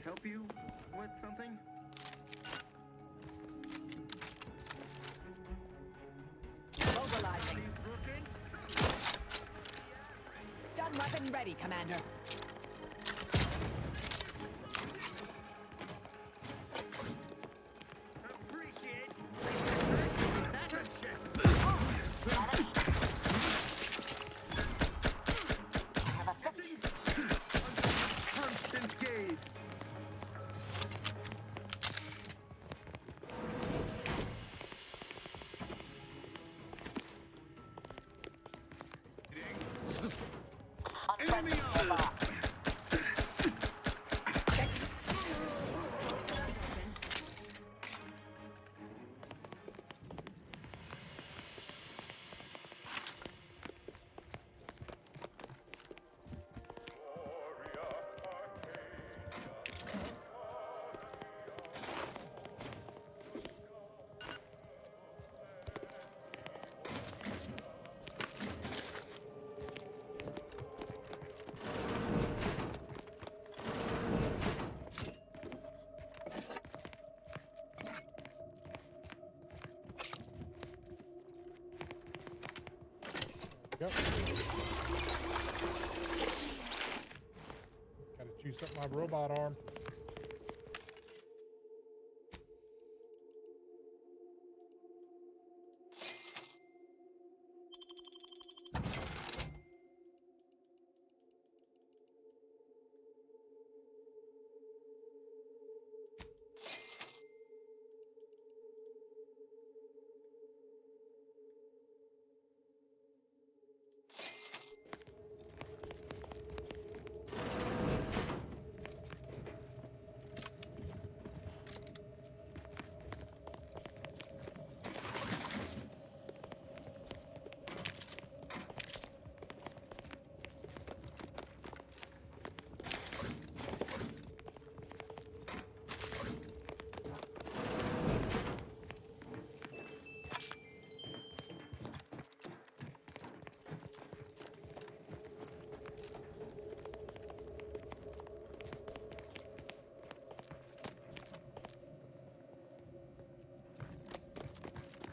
Speaker 13: Help you with something?
Speaker 18: Mobilizing. Stun weapon ready, Commander.
Speaker 1: Yep. Gotta juice up my robot arm.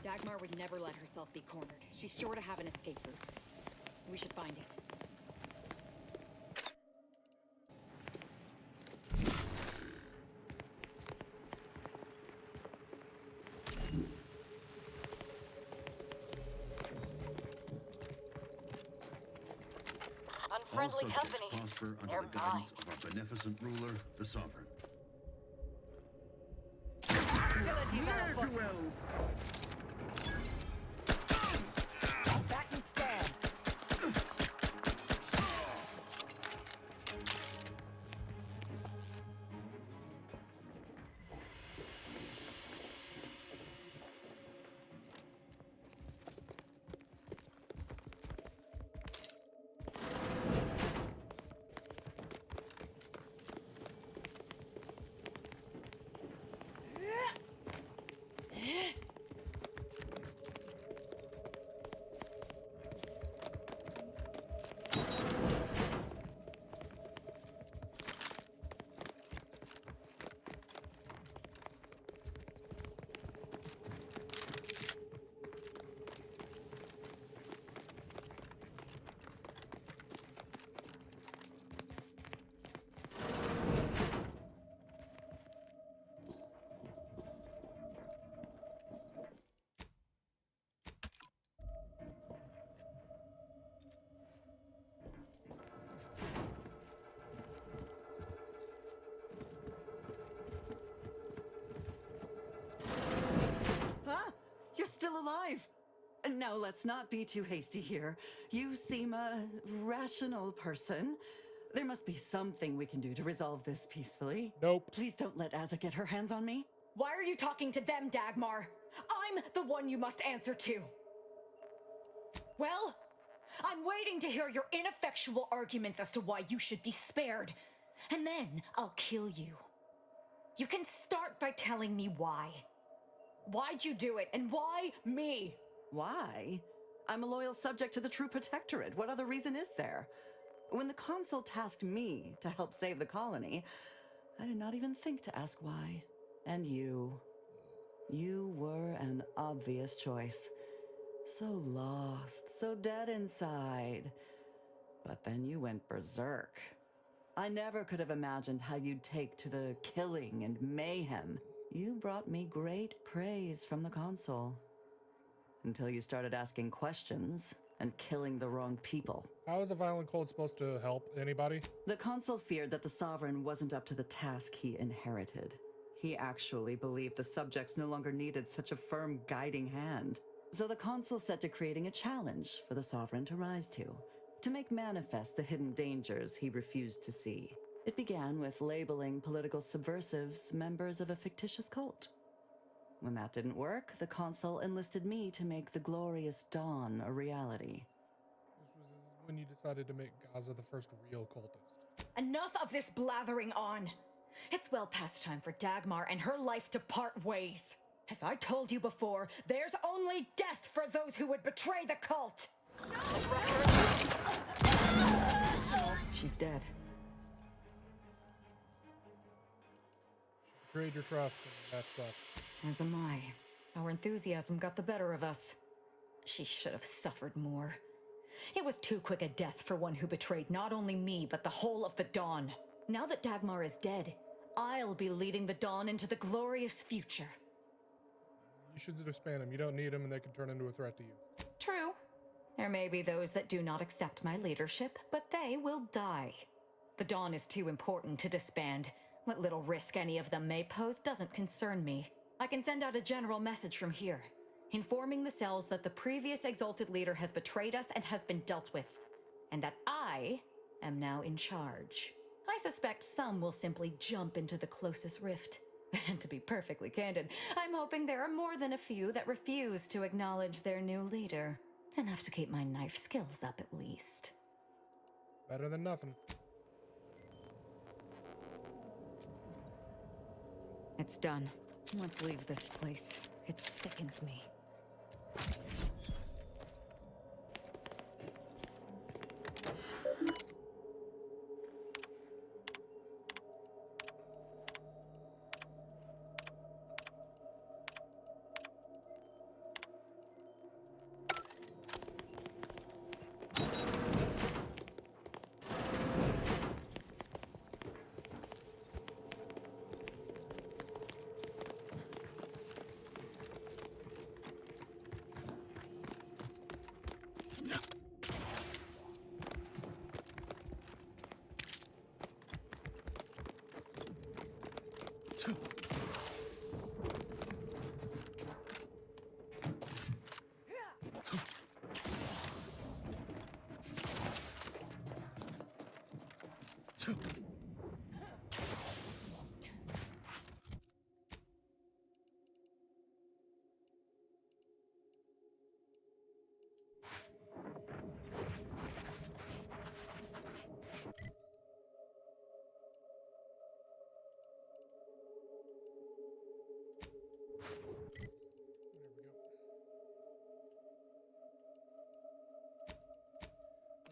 Speaker 19: Dagmar would never let herself be cornered. She's sure to have an escape route. We should find it.
Speaker 13: All subjects prosper under the guidance of our beneficent ruler, the Sovereign.
Speaker 18: Hostilities are afoot. Back and stand.
Speaker 12: You're still alive! Now, let's not be too hasty here. You seem a rational person. There must be something we can do to resolve this peacefully.
Speaker 1: Nope.
Speaker 12: Please don't let Azza get her hands on me.
Speaker 19: Why are you talking to them, Dagmar? I'm the one you must answer to. Well, I'm waiting to hear your ineffectual arguments as to why you should be spared. And then I'll kill you. You can start by telling me why. Why'd you do it, and why me?
Speaker 15: Why? I'm a loyal subject to the True Protectorate. What other reason is there? When the Consul tasked me to help save the colony, I did not even think to ask why. And you were an obvious choice. So lost, so dead inside. But then you went berserk. I never could have imagined how you'd take to the killing and mayhem. You brought me great praise from the Consul. Until you started asking questions and killing the wrong people.
Speaker 1: How is a violent cult supposed to help anybody?
Speaker 15: The Consul feared that the Sovereign wasn't up to the task he inherited. He actually believed the subjects no longer needed such a firm guiding hand. So the Consul set to creating a challenge for the Sovereign to rise to make manifest the hidden dangers he refused to see. It began with labeling political subversives members of a fictitious cult. When that didn't work, the Consul enlisted me to make the glorious dawn a reality.
Speaker 1: This was when you decided to make Gaza the first real cultist.
Speaker 19: Enough of this blathering on! It's well past time for Dagmar and her life to part ways. As I told you before, there's only death for those who would betray the cult! She's dead.
Speaker 1: She betrayed your trust, and that sucks.
Speaker 19: As am I. Our enthusiasm got the better of us. She should have suffered more. It was too quick a death for one who betrayed not only me, but the whole of the Dawn. Now that Dagmar is dead, I'll be leading the Dawn into the glorious future.
Speaker 1: You should disband them. You don't need them, and they could turn into a threat to you.
Speaker 19: True. There may be those that do not accept my leadership, but they will die. The Dawn is too important to disband. What little risk any of them may pose doesn't concern me. I can send out a general message from here, informing the cells that the previous Exalted Leader has betrayed us and has been dealt with, and that I am now in charge. I suspect some will simply jump into the closest rift. And to be perfectly candid, I'm hoping there are more than a few that refuse to acknowledge their new leader. Enough to keep my knife skills up, at least.
Speaker 1: Better than nothing.
Speaker 19: It's done. Let's leave this place. It sickens me.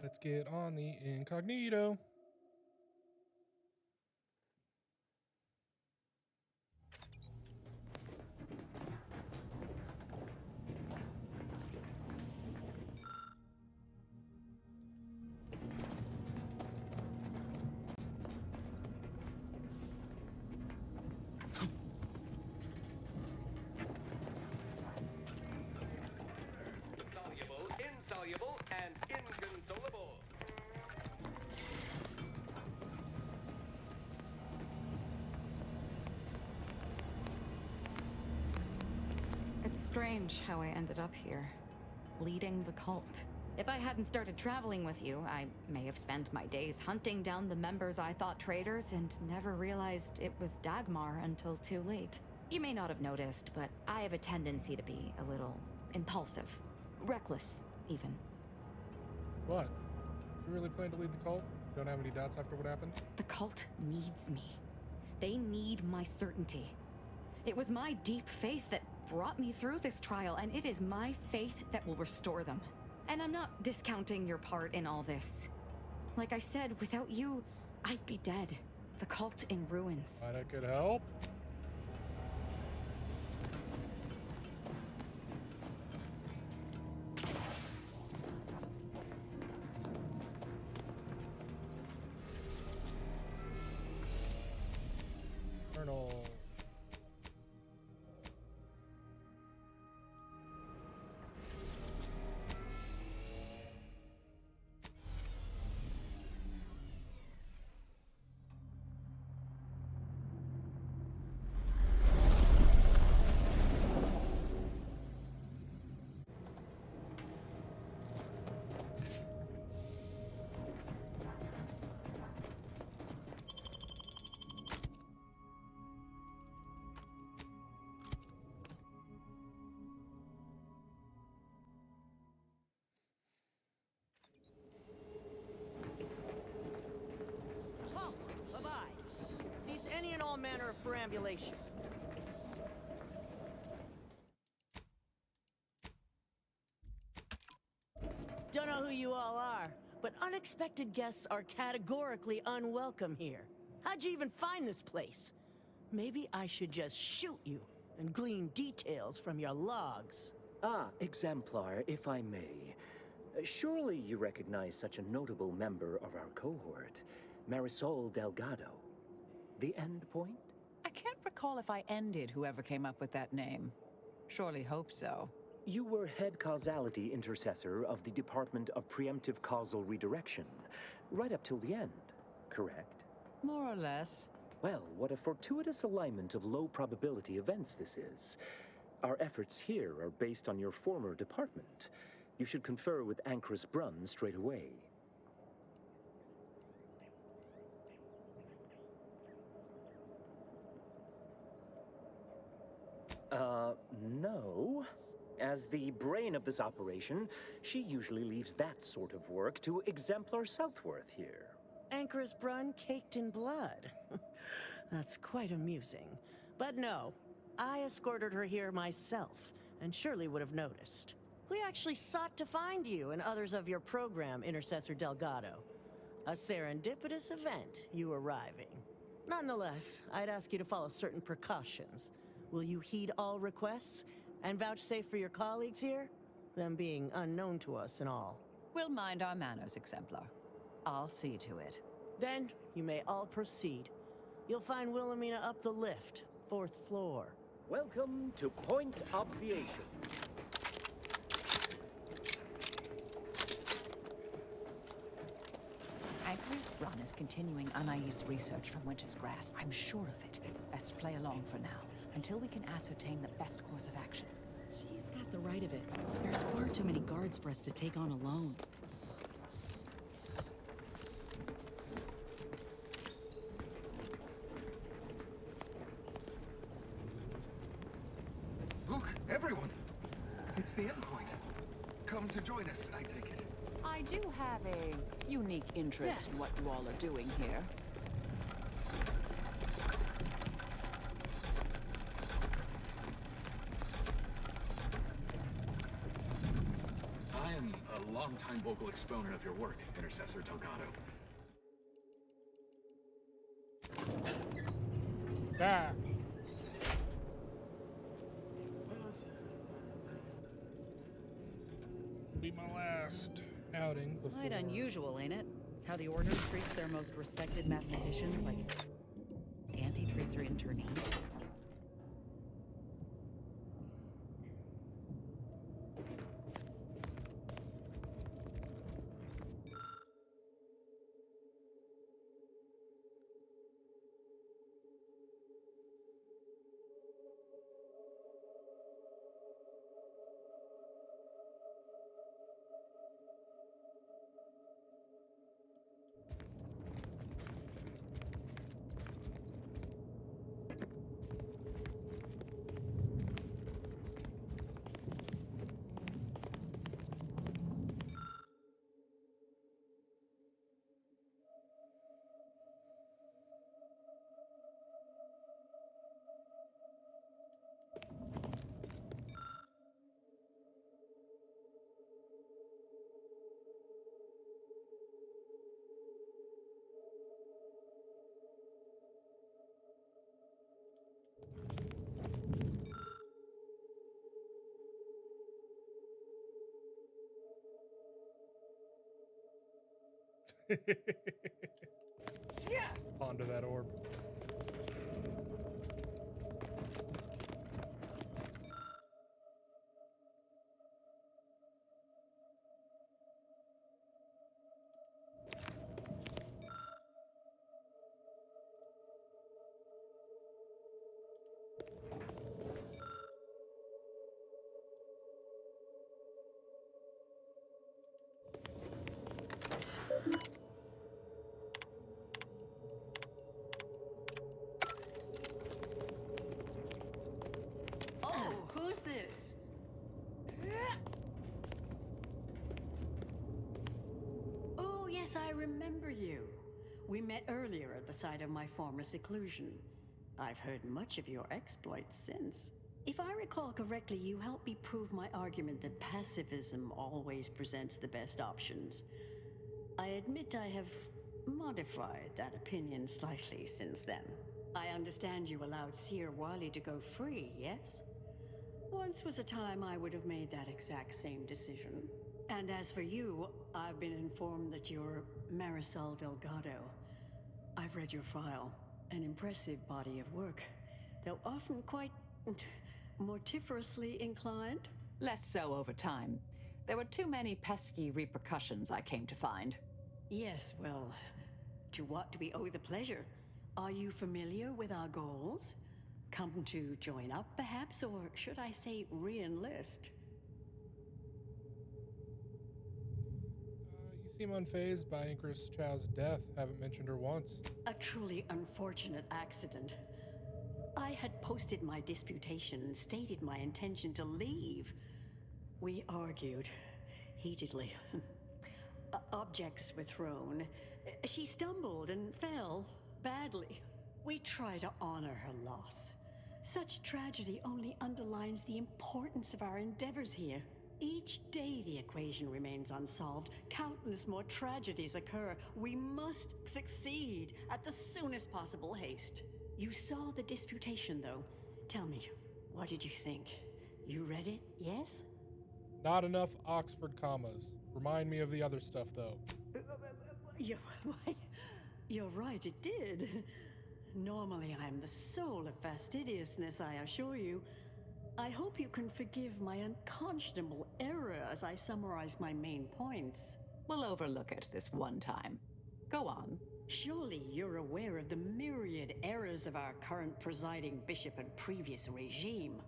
Speaker 1: Let's get on the incognito.
Speaker 22: Soluble, insoluble, and inconsolable.
Speaker 19: It's strange how I ended up here, leading the cult. If I hadn't started traveling with you, I may have spent my days hunting down the members I thought traitors and never realized it was Dagmar until too late. You may not have noticed, but I have a tendency to be a little impulsive. Reckless, even.
Speaker 1: What? You really plan to lead the cult? Don't have any doubts after what happened?
Speaker 19: The cult needs me.
Speaker 6: They need my certainty. It was my deep faith that brought me through this trial, and it is my faith that will restore them. And I'm not discounting your part in all this. Like I said, without you, I'd be dead. The cult in ruins.
Speaker 1: Glad I could help. Colonel.
Speaker 7: Halt! Abide. Cease any and all manner of perambulation. Don't know who you all are, but unexpected guests are categorically unwelcome here. How'd you even find this place? Maybe I should just shoot you and glean details from your logs.
Speaker 23: Ah, Exemplar, if I may. Surely you recognize such a notable member of our cohort, Marisol Delgado. The End Point?
Speaker 9: I can't recall if I ended whoever came up with that name. Surely hope so.
Speaker 23: You were head causality intercessor of the Department of Preemptive Causal Redirection, right up till the end, correct?
Speaker 9: More or less.
Speaker 23: Well, what a fortuitous alignment of low probability events this is. Our efforts here are based on your former department. You should confer with Ancrus Brunn straight away. No. As the brain of this operation, she usually leaves that sort of work to Exemplar Southworth here.
Speaker 7: Ancrus Brunn caked in blood. That's quite amusing. But no, I escorted her here myself, and surely would have noticed. We actually sought to find you and others of your program, Intercessor Delgado. A serendipitous event, you arriving. Nonetheless, I'd ask you to follow certain precautions. Will you heed all requests, and vouchsafe for your colleagues here? Them being unknown to us and all.
Speaker 9: We'll mind our manners, Exemplar. I'll see to it.
Speaker 7: Then, you may all proceed. You'll find Wilhelmina up the lift, 4th floor.
Speaker 23: Welcome to Point Obviation.
Speaker 18: Ancrus Brunn is continuing Anais' research from Winter's Grass. I'm sure of it. Best play along for now, until we can ascertain the best course of action.
Speaker 12: She's got the right of it. There's far too many guards for us to take on alone.
Speaker 24: Look, everyone! It's the End Point. Come to join us, I take it.
Speaker 9: I do have a unique interest in what you all are doing here.
Speaker 24: I am a longtime vocal exponent of your work, Intercessor Delgado.
Speaker 1: Ah. Be my last outing before.
Speaker 12: Quite unusual, ain't it? How the Order treats their most respected mathematicians like Auntie treats her internees.
Speaker 1: Onto that orb.
Speaker 5: Oh, who's this? Oh, yes, I remember you. We met earlier at the site of my former seclusion. I've heard much of your exploits since. If I recall correctly, you helped me prove my argument that pacifism always presents the best options. I admit I have modified that opinion slightly since then. I understand you allowed Seer Wiley to go free, yes? Once was a time I would have made that exact same decision. And as for you, I've been informed that you're Marisol Delgado. I've read your file. An impressive body of work, though often quite mortiferously inclined.
Speaker 9: Less so over time. There were too many pesky repercussions, I came to find.
Speaker 5: Yes, well, to what do we owe the pleasure? Are you familiar with our goals? Come to join up, perhaps, or should I say re-enlist?
Speaker 1: You seem unfazed by Ingress Chow's death. Haven't mentioned her once.
Speaker 5: A truly unfortunate accident. I had posted my disputation and stated my intention to leave. We argued heatedly. Objects were thrown. She stumbled and fell badly. We try to honor her loss. Such tragedy only underlines the importance of our endeavors here. Each day the equation remains unsolved, countless more tragedies occur. We must succeed at the soonest possible haste. You saw the disputation, though. Tell me, what did you think? You read it, yes?
Speaker 1: Not enough Oxford commas. Remind me of the other stuff, though.
Speaker 5: You're right, it did. Normally, I'm the soul of fastidiousness, I assure you. I hope you can forgive my unconscionable error as I summarize my main points.
Speaker 9: We'll overlook it this one time. Go on.
Speaker 5: Surely you're aware of the myriad errors of our current presiding bishop and previous regime.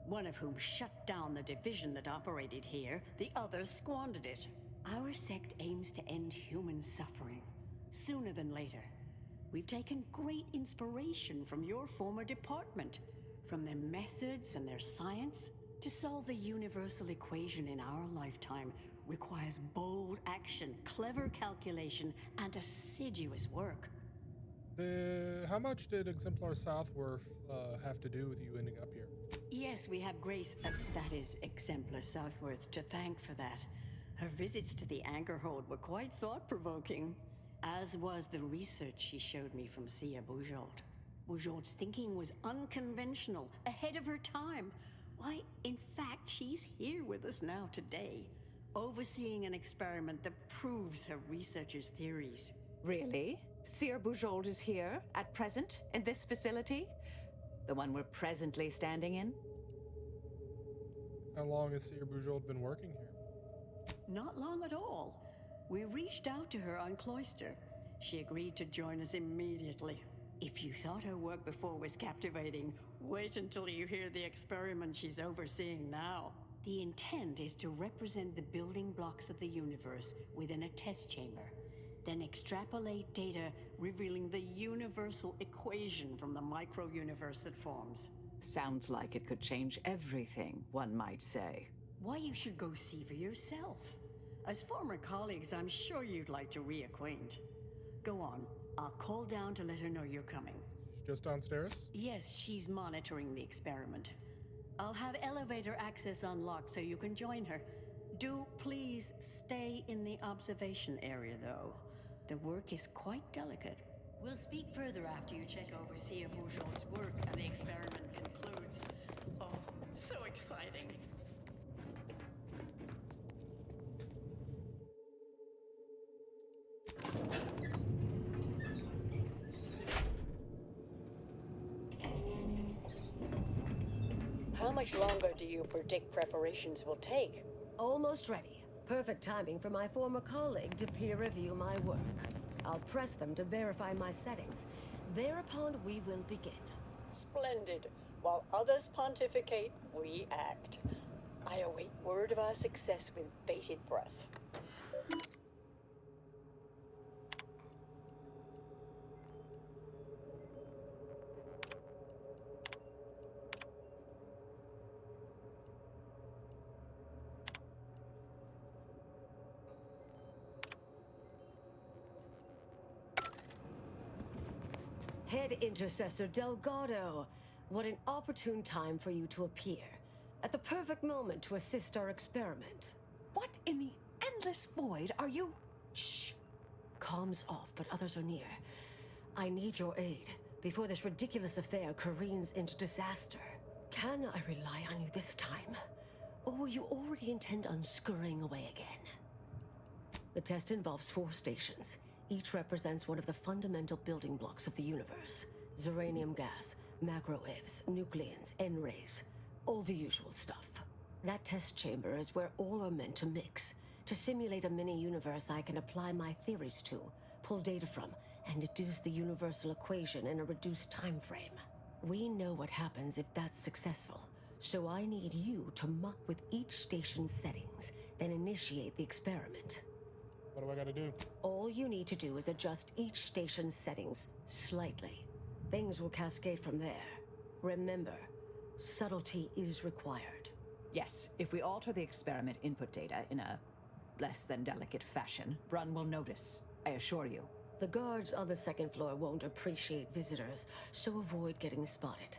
Speaker 5: One of whom shut down the division that operated here, the other squandered it. Our sect aims to end human suffering, sooner than later. We've taken great inspiration from your former department, from their methods and their science. To solve the universal equation in our lifetime requires bold action, clever calculation, and assiduous work.
Speaker 1: How much did Exemplar Southworth have to do with you ending up here?
Speaker 5: Yes, we have Grace, that is Exemplar Southworth, to thank for that. Her visits to the Anchorhold were quite thought-provoking, as was the research she showed me from Sia Bujold. Bujold's thinking was unconventional, ahead of her time. Why, in fact, she's here with us now today, overseeing an experiment that proves her researcher's theories.
Speaker 9: Really? Seer Bujold is here, at present, in this facility? The one we're presently standing in?
Speaker 1: How long has Seer Bujold been working here?
Speaker 5: Not long at all. We reached out to her on Cloister. She agreed to join us immediately. If you thought her work before was captivating, wait until you hear the experiment she's overseeing now. The intent is to represent the building blocks of the universe within a test chamber, then extrapolate data revealing the universal equation from the micro-universe that forms.
Speaker 9: Sounds like it could change everything, one might say.
Speaker 5: Why, you should go see for yourself. As former colleagues, I'm sure you'd like to reacquaint. Go on. I'll call down to let her know you're coming.
Speaker 1: She's just downstairs?
Speaker 5: Yes, she's monitoring the experiment. I'll have elevator access unlocked so you can join her. Do please stay in the observation area, though. The work is quite delicate. We'll speak further after you check over Sia Bujold's work and the experiment concludes. Oh, so exciting.
Speaker 3: How much longer do you predict preparations will take?
Speaker 8: Almost ready. Perfect timing for my former colleague to peer review my work. I'll press them to verify my settings. Thereupon, we will begin.
Speaker 3: Splendid. While others pontificate, we act. I await word of our success with bated breath.
Speaker 8: Head Intercessor Delgado, what an opportune time for you to appear. At the perfect moment to assist our experiment.
Speaker 18: What in the endless void are you?
Speaker 8: Shh. Comms off, but others are near. I need your aid before this ridiculous affair careens into disaster. Can I rely on you this time? Or will you already intend on scurrying away again? The test involves 4 stations. Each represents one of the fundamental building blocks of the universe. Zeranium gas, macro-ivs, nucleons, N-rays. All the usual stuff. That test chamber is where all are meant to mix. To simulate a mini-universe I can apply my theories to, pull data from, and deduce the universal equation in a reduced time frame. We know what happens if that's successful. So I need you to muck with each station's settings, then initiate the experiment.
Speaker 1: What do I gotta do?
Speaker 8: All you need to do is adjust each station's settings slightly. Things will cascade from there. Remember, subtlety is required.
Speaker 9: Yes, if we alter the experiment input data in a less than delicate fashion, Brun will notice, I assure you.
Speaker 8: The guards on the 2nd floor won't appreciate visitors, so avoid getting spotted.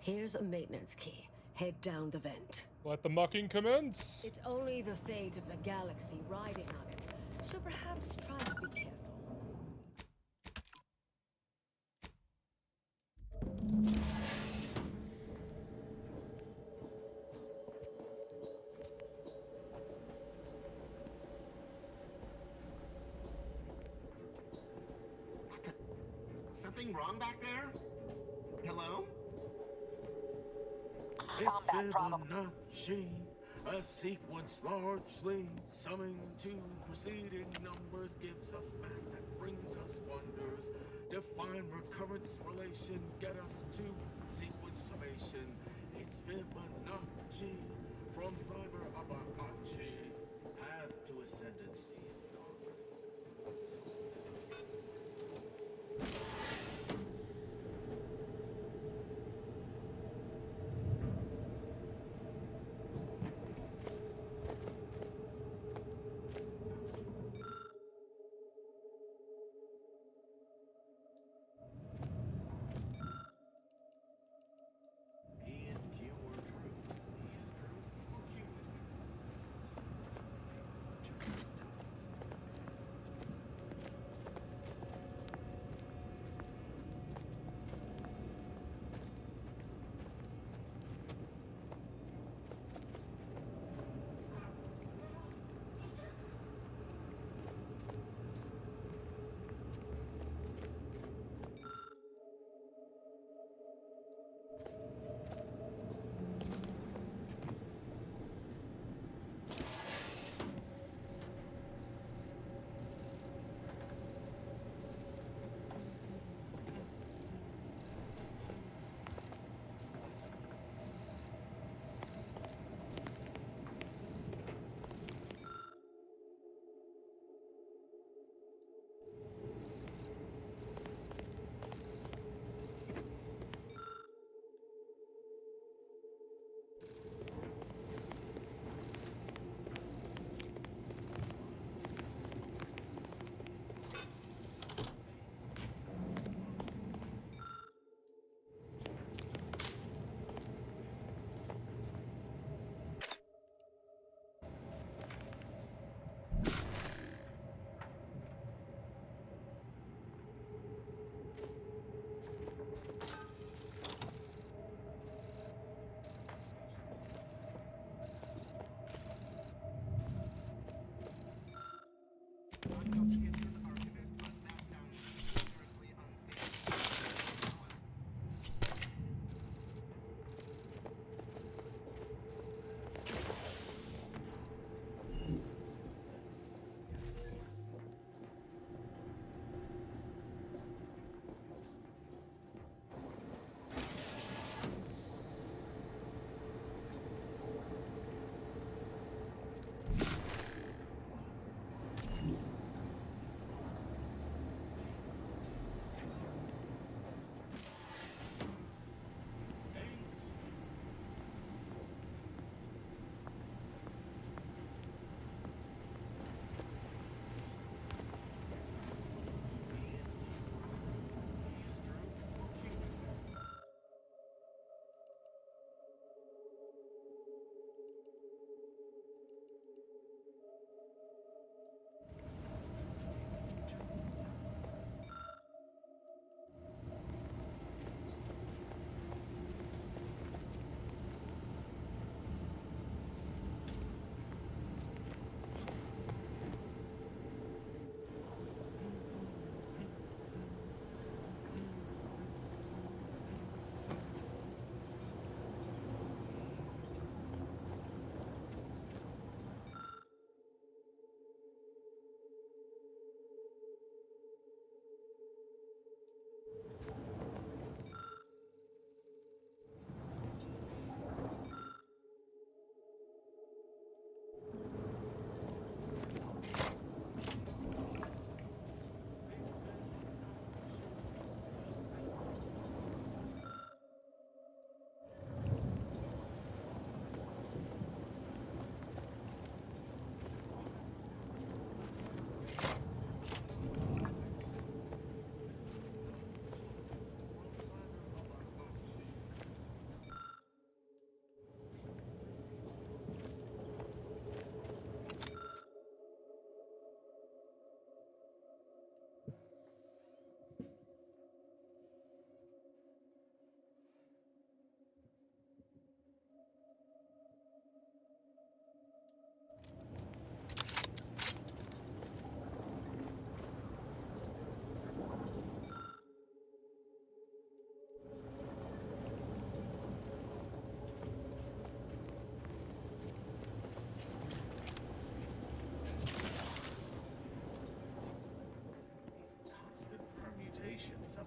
Speaker 8: Here's a maintenance key. Head down the vent.
Speaker 1: Let the mucking commence.
Speaker 8: It's only the fate of the galaxy riding on it, so perhaps try to be careful.
Speaker 10: Something wrong back there? Hello?
Speaker 16: It's Fibonacci, a sequence largely summing to preceding numbers gives us math that brings us wonders. Define recurrence relation, get us to sequence summation. It's Fibonacci from Liber Abachi. Path to ascendancy is not.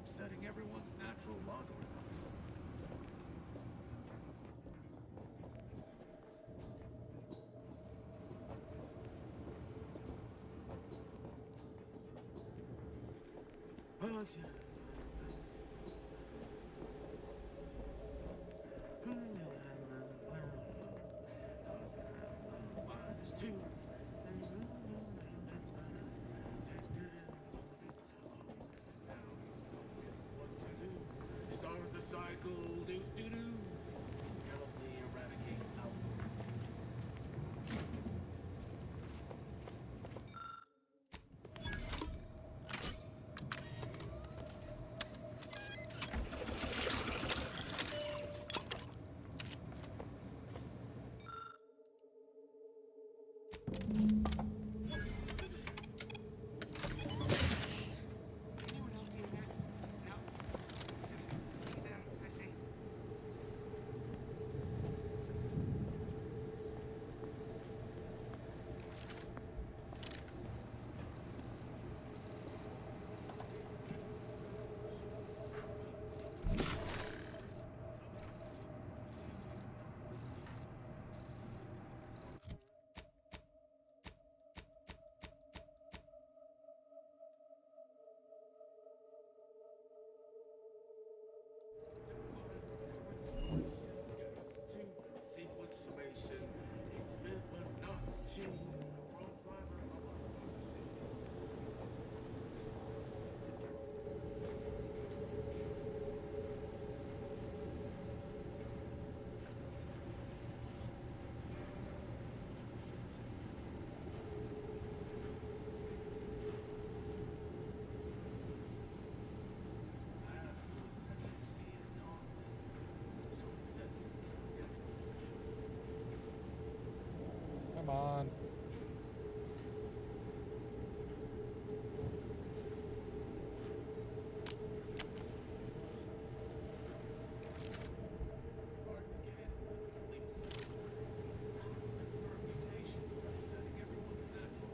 Speaker 16: upsetting everyone's natural logarithms. Start the cycle, do-do-do. Indelibly eradicate algorithms.
Speaker 10: Anyone else hear that? No? Just them. I see. Sequence summation. It's Fibonacci from ascendancy is not. So it says text.
Speaker 1: Come on.
Speaker 16: Hard to get in a good sleep cycle. These constant permutations upsetting everyone's natural.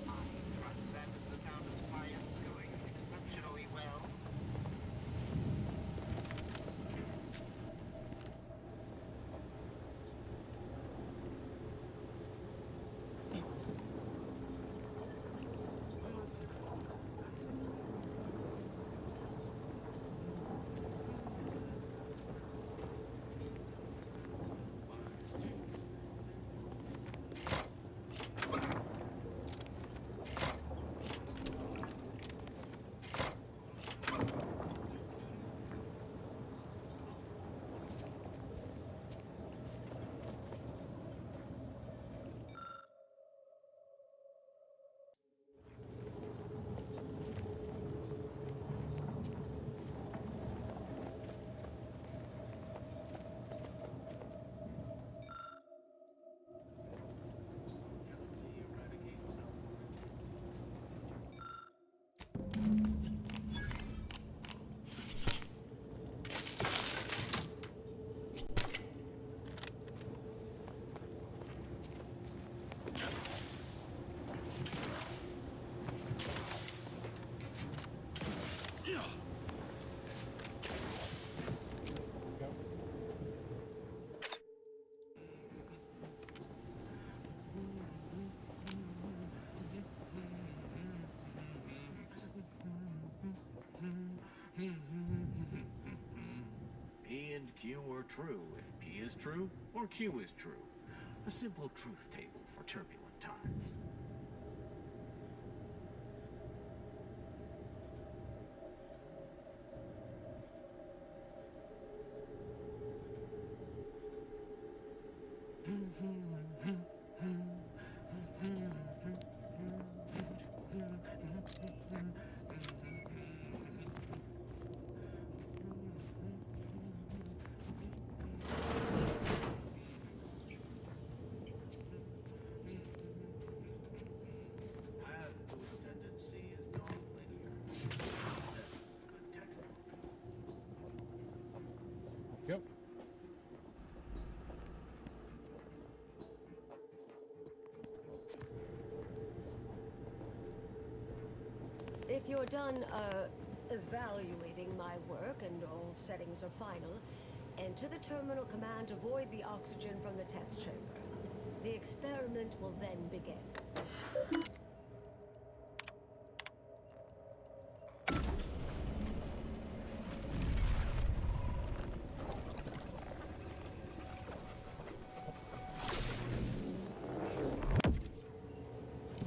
Speaker 16: I trust that is the sound of science going exceptionally well. P and Q are true if P is true or Q is true. A simple truth table for turbulent times. Path to ascendancy is non-linear. Says good textbook.
Speaker 1: Yep.
Speaker 8: If you're done, evaluating my work and all settings are final, enter the terminal command to void the oxygen from the test chamber. The experiment will then begin.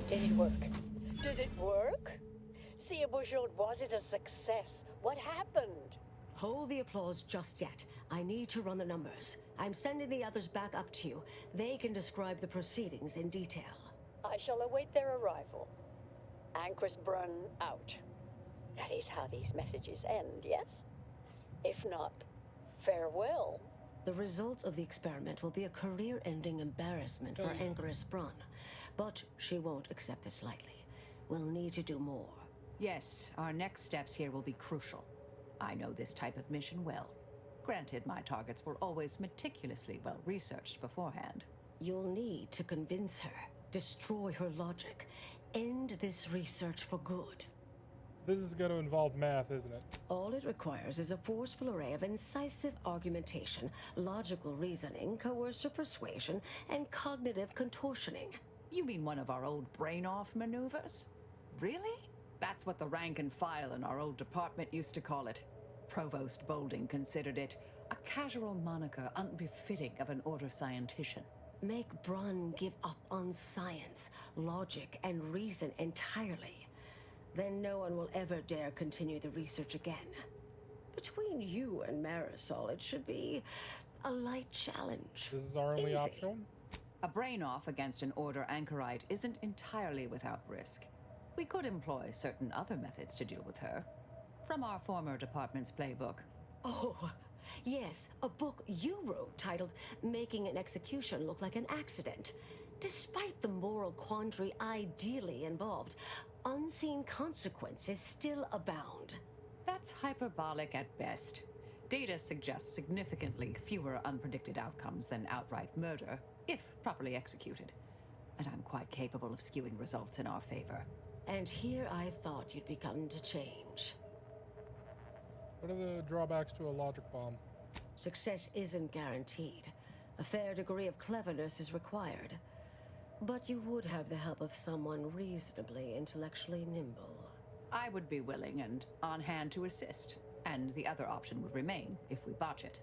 Speaker 3: Did it work? Did it work? See, Bouchard, was it a success? What happened?
Speaker 8: Hold the applause just yet. I need to run the numbers. I'm sending the others back up to you. They can describe the proceedings in detail.
Speaker 3: I shall await their arrival. Anchoress Brunn out. That is how these messages end, yes? If not, farewell.
Speaker 8: The results of the experiment will be a career-ending embarrassment for Anchoress Brunn. But she won't accept this lightly. We'll need to do more.
Speaker 9: Yes, our next steps here will be crucial. I know this type of mission well. Granted, my targets were always meticulously well researched beforehand.
Speaker 8: You'll need to convince her, destroy her logic, end this research for good.
Speaker 1: This is going to involve math, isn't it?
Speaker 8: All it requires is a forceful array of incisive argumentation, logical reasoning, coercive persuasion, and cognitive contortioning.
Speaker 9: You mean one of our old brain-off maneuvers? Really? That's what the rank and file in our old department used to call it. Provost Bolding considered it a casual moniker unbefitting of an order scientician.
Speaker 8: Make Brunn give up on science, logic, and reason entirely. Then no one will ever dare continue the research again. Between you and Marisol, it should be a light challenge.
Speaker 1: This is our only
Speaker 8: Easy.
Speaker 1: option?
Speaker 9: A brain-off against an order anchorite isn't entirely without risk. We could employ certain other methods to deal with her. From our former department's playbook.
Speaker 8: Oh, yes, a book you wrote titled Making an Execution Look Like an Accident. Despite the moral quandary ideally involved, unseen consequences still abound.
Speaker 9: That's hyperbolic at best. Data suggests significantly fewer unpredicted outcomes than outright murder, if properly executed. And I'm quite capable of skewing results in our favor.
Speaker 8: And here I thought you'd begun to change.
Speaker 1: What are the drawbacks to a logic bomb?
Speaker 8: Success isn't guaranteed. A fair degree of cleverness is required. But you would have the help of someone reasonably intellectually nimble.
Speaker 9: I would be willing and on hand to assist, and the other option would remain if we botch it.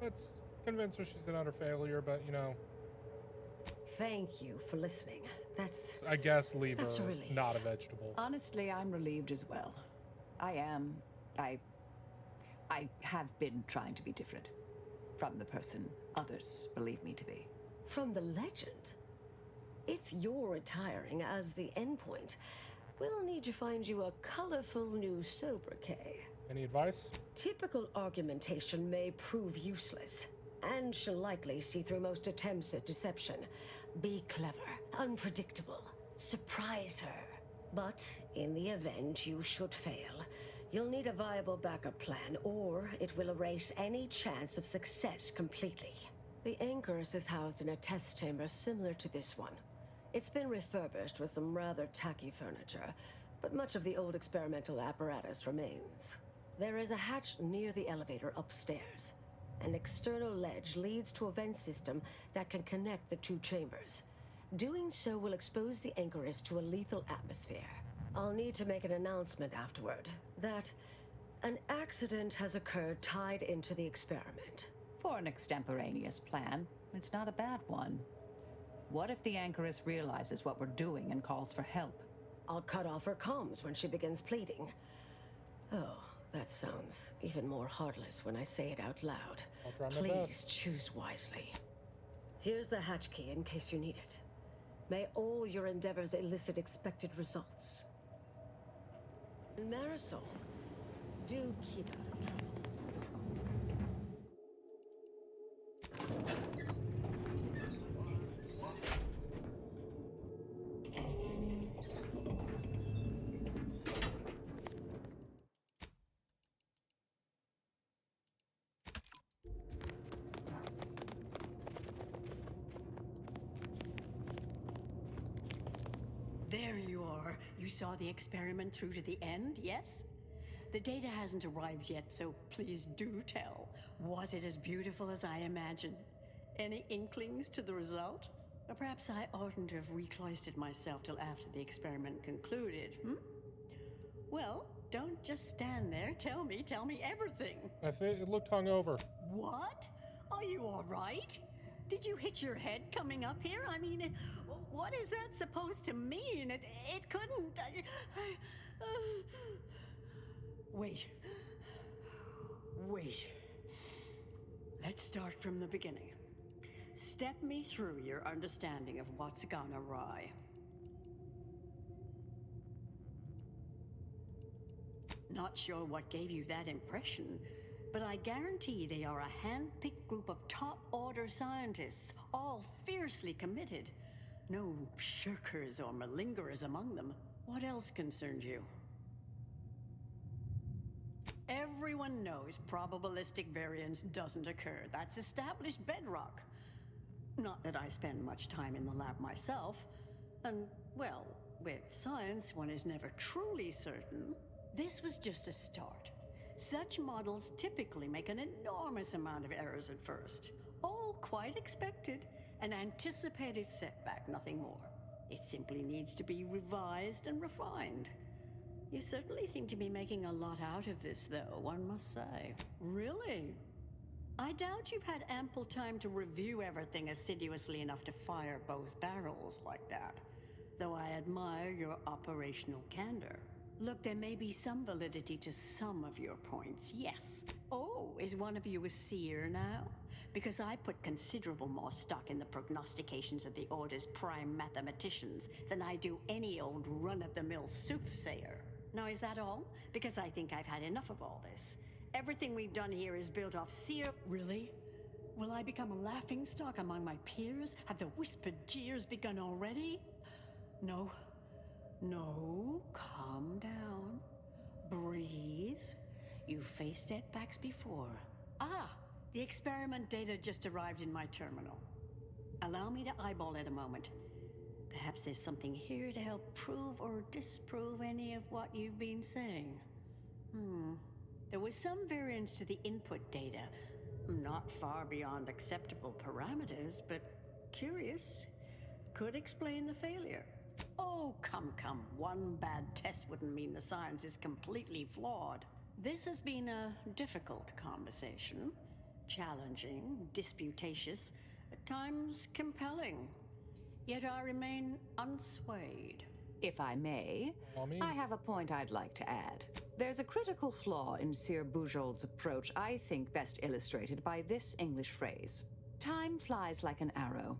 Speaker 1: Let's convince her she's an utter failure, but, you know...
Speaker 8: Thank you for listening. That's...
Speaker 1: I guess leave
Speaker 8: that's
Speaker 1: her
Speaker 8: a relief.
Speaker 1: not a vegetable.
Speaker 9: Honestly, I'm relieved as well. I have been trying to be different. From the person others believe me to be.
Speaker 8: From the legend? If you're retiring as the endpoint, we'll need to find you a colorful new sobriquet.
Speaker 1: Any advice?
Speaker 8: Typical argumentation may prove useless, and she'll likely see through most attempts at deception. Be clever, unpredictable, surprise her. But in the event you should fail, you'll need a viable backup plan, or it will erase any chance of success completely. The Anchoress is housed in a test chamber similar to this one. It's been refurbished with some rather tacky furniture, but much of the old experimental apparatus remains. There is a hatch near the elevator upstairs. An external ledge leads to a vent system that can connect the two chambers. Doing so will expose the Anchoress to a lethal atmosphere. I'll need to make an announcement afterward that an accident has occurred tied into the experiment.
Speaker 9: For an extemporaneous plan, it's not a bad one. What if the Anchoress realizes what we're doing and calls for help?
Speaker 8: I'll cut off her comms when she begins pleading. Oh, That sounds even more heartless when I say it out loud.
Speaker 1: I'll try my
Speaker 8: Please
Speaker 1: best.
Speaker 8: choose wisely. Here's the hatch key in case you need it. May all your endeavors elicit expected results. Marisol, do keep out of trouble.
Speaker 5: There you are. You saw the experiment through to the end, yes? The data hasn't arrived yet, so please do tell. Was it as beautiful as I imagined? Any inklings to the result? Or perhaps I oughtn't to have recloistered myself till after the experiment concluded, Well, don't just stand there. Tell me everything.
Speaker 1: I think it looked hungover.
Speaker 5: What? Are you all right? Did you hit your head coming up here? I mean, what is that supposed to mean? It couldn't. Wait. Let's start from the beginning. Step me through your understanding of what's gone awry. Not sure what gave you that impression, but I guarantee they are a hand-picked group of top-order scientists, all fiercely committed. No shirkers or malingerers among them. What else concerns you? Everyone knows probabilistic variance doesn't occur. That's established bedrock. Not that I spend much time in the lab myself. And, well, with science, one is never truly certain. This was just a start. Such models typically make an enormous amount of errors at first. All quite expected. An anticipated setback, nothing more. It simply needs to be revised and refined. You certainly seem to be making a lot out of this, though, one must say. Really? I doubt you've had ample time to review everything assiduously enough to fire both barrels like that. Though I admire your operational candor. Look, there may be some validity to some of your points, yes. Oh, is one of you a seer now? Because I put considerable more stock in the prognostications of the Order's prime mathematicians than I do any old run-of-the-mill soothsayer. Now, is that all? Because I think I've had enough of all this. Everything we've done here is built off seer... Really? Will I become a laughingstock among my peers? Have the whispered jeers begun already? No. No, calm down. Breathe. You've faced setbacks before. Ah, the experiment data just arrived in my terminal. Allow me to eyeball it a moment. Perhaps there's something here to help prove or disprove any of what you've been saying. There was some variance to the input data. Not far beyond acceptable parameters, but curious. Could explain the failure. Oh, come. One bad test wouldn't mean the science is completely flawed. This has been a difficult conversation. Challenging, disputatious, at times compelling. Yet I remain unswayed.
Speaker 9: If I may, I have a point I'd like to add. There's a critical flaw in Sir Bujold's approach I think best illustrated by this English phrase. Time flies like an arrow.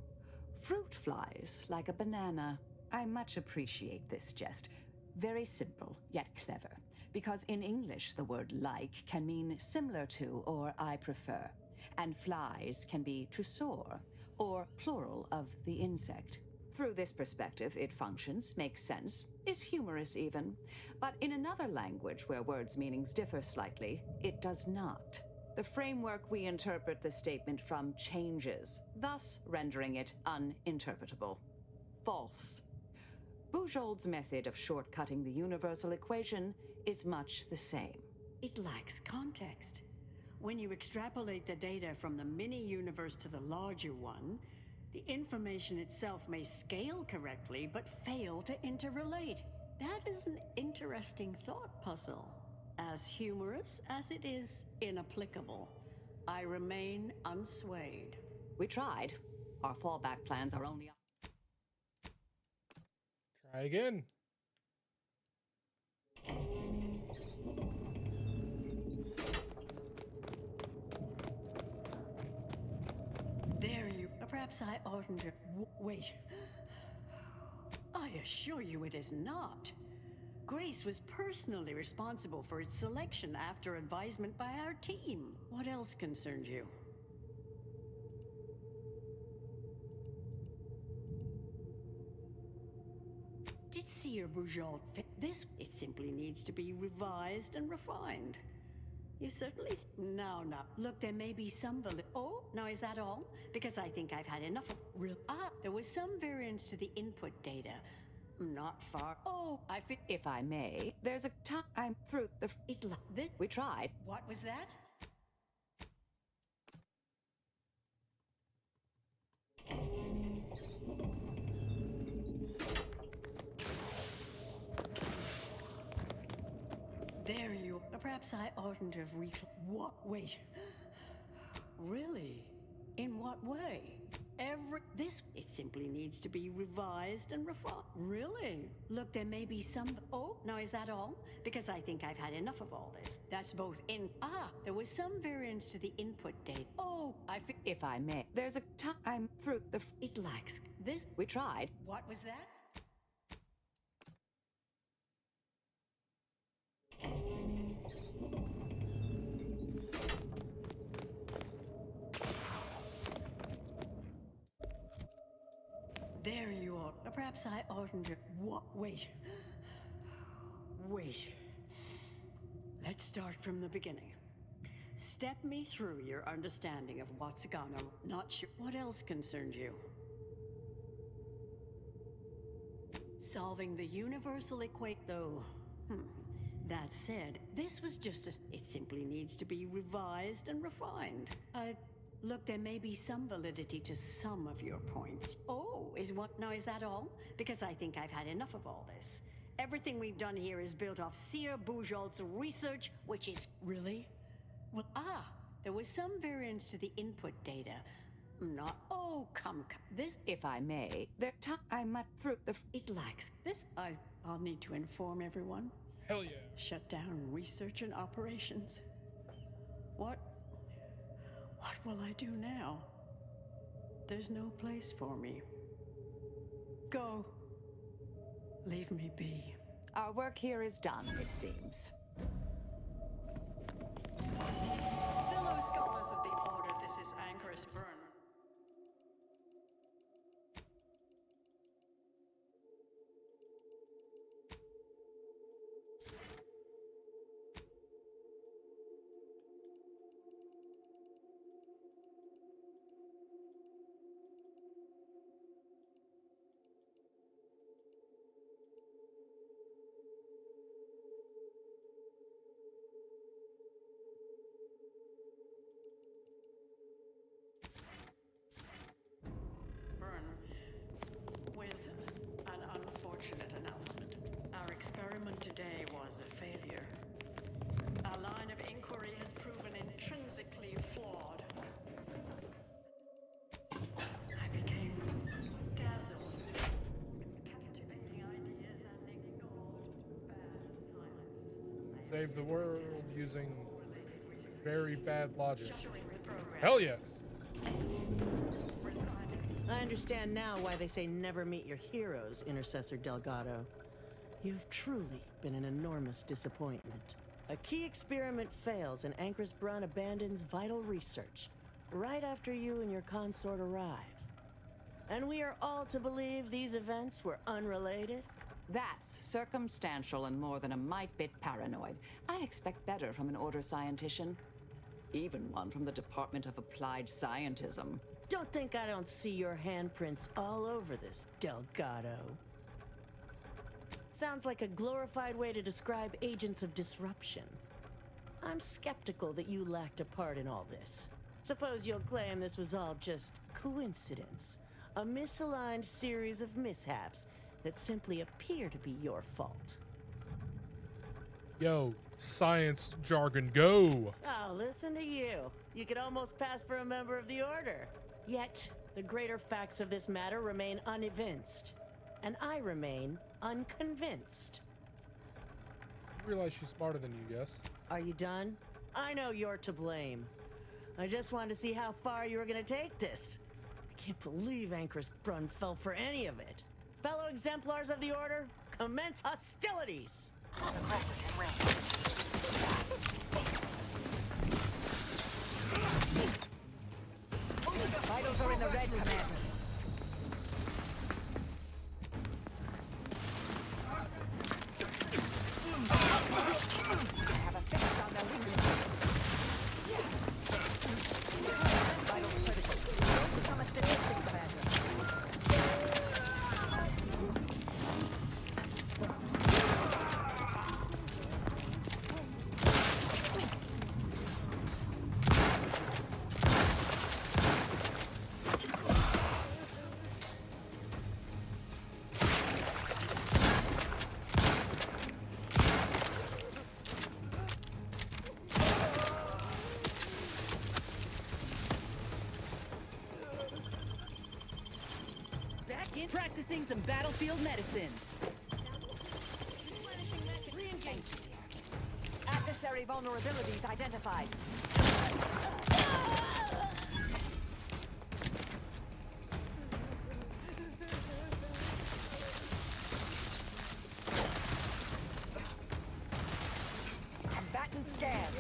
Speaker 9: Fruit flies like a banana. I much appreciate this jest. Very simple, yet clever. Because in English, the word like can mean similar to or I prefer. And flies can be to soar, or plural of the insect. Through this perspective, it functions, makes sense, is humorous even. But in another language where words' meanings differ slightly, it does not. The framework we interpret the statement from changes, thus rendering it uninterpretable. False. Bujold's method of shortcutting the universal equation is much the same.
Speaker 5: It lacks context. When you extrapolate the data from the mini-universe to the larger one, the information itself may scale correctly, but fail to interrelate. That is an interesting thought puzzle. As humorous as it is inapplicable. I remain unswayed.
Speaker 9: We tried. Our fallback plans are only...
Speaker 1: Try again.
Speaker 5: Perhaps I oughtn't to. Wait. I assure you it is not. Grace was personally responsible for its selection after advisement by our team. What else concerned you? Did Seer Bujold fit this? It simply needs to be revised and refined. You certainly. No. Look, there may be some Oh, now is that all? Because I think I've had enough of. There was some variance to the input data. Not far. Oh,
Speaker 9: If I may, there's a time through the. We tried.
Speaker 5: What was that? There you. Perhaps I oughtn't have What? Wait. Really? In what way? It simply needs to be revised and refined. Really? Look, there may be some. Oh, now is that all? Because I think I've had enough of all this. That's both in. There was some variance to the input data. Oh,
Speaker 9: If I may, there's a time through the.
Speaker 5: It lacks this.
Speaker 9: We tried.
Speaker 5: What was that? There you are. Perhaps I oughtn't to. What? Wait. Let's start from the beginning. Step me through your understanding of what's gone on. Not sure. What else concerned you? Solving the universal equation, though. That said, this was just It simply needs to be revised and refined. Look, there may be some validity to some of your points. Oh, is that all? Because I think I've had enough of all this. Everything we've done here is built off Seer Bujold's research, which is... Really? Well, there was some variance to the input data. Not... Oh, come. This...
Speaker 9: If I may, I'm through the...
Speaker 5: It lacks... This... I'll need to inform everyone.
Speaker 1: Hell yeah.
Speaker 5: Shut down research and operations. What will I do now? There's no place for me. Go. Leave me be.
Speaker 9: Our work here is done, it seems.
Speaker 5: Fellow scholars of the Order, this is Anchorus Byrne. Today was a failure. Our line of inquiry has proven intrinsically flawed. I became dazzled, captivating ideas and ignored bad science.
Speaker 1: Save the world using very bad logic. Hell yes.
Speaker 7: I understand now why they say never meet your heroes, Intercessor Delgado. You've truly been an enormous disappointment. A key experiment fails and Anchorus Brun abandons vital research right after you and your consort arrive. And we are all to believe these events were unrelated?
Speaker 9: That's circumstantial and more than a mite bit paranoid. I expect better from an Order scientician. Even one from the Department of Applied Scientism.
Speaker 7: Don't think I don't see your handprints all over this, Delgado. Sounds like a glorified way to describe agents of disruption. I'm skeptical that you lacked a part in all this. Suppose you'll claim this was all just coincidence, a misaligned series of mishaps that simply appear to be your fault.
Speaker 1: Yo, science jargon, go!
Speaker 7: Oh, listen to you. You could almost pass for a member of the Order. Yet, the greater facts of this matter remain unevinced. And I remain unconvinced.
Speaker 1: You realize she's smarter than you, yes?
Speaker 7: Are you done? I know you're to blame. I just wanted to see how far you were gonna take this. Can't believe Anchor's Brunn fell for any of it. Fellow exemplars of the Order, commence hostilities!
Speaker 18: Vitals are in the red, Commander. I have a fix on their weaknesses. Vitals critical. Don't become a statistic, Commander.
Speaker 12: Practicing some battlefield medicine.
Speaker 18: Re-engage. Adversary vulnerabilities identified. Combatant scan.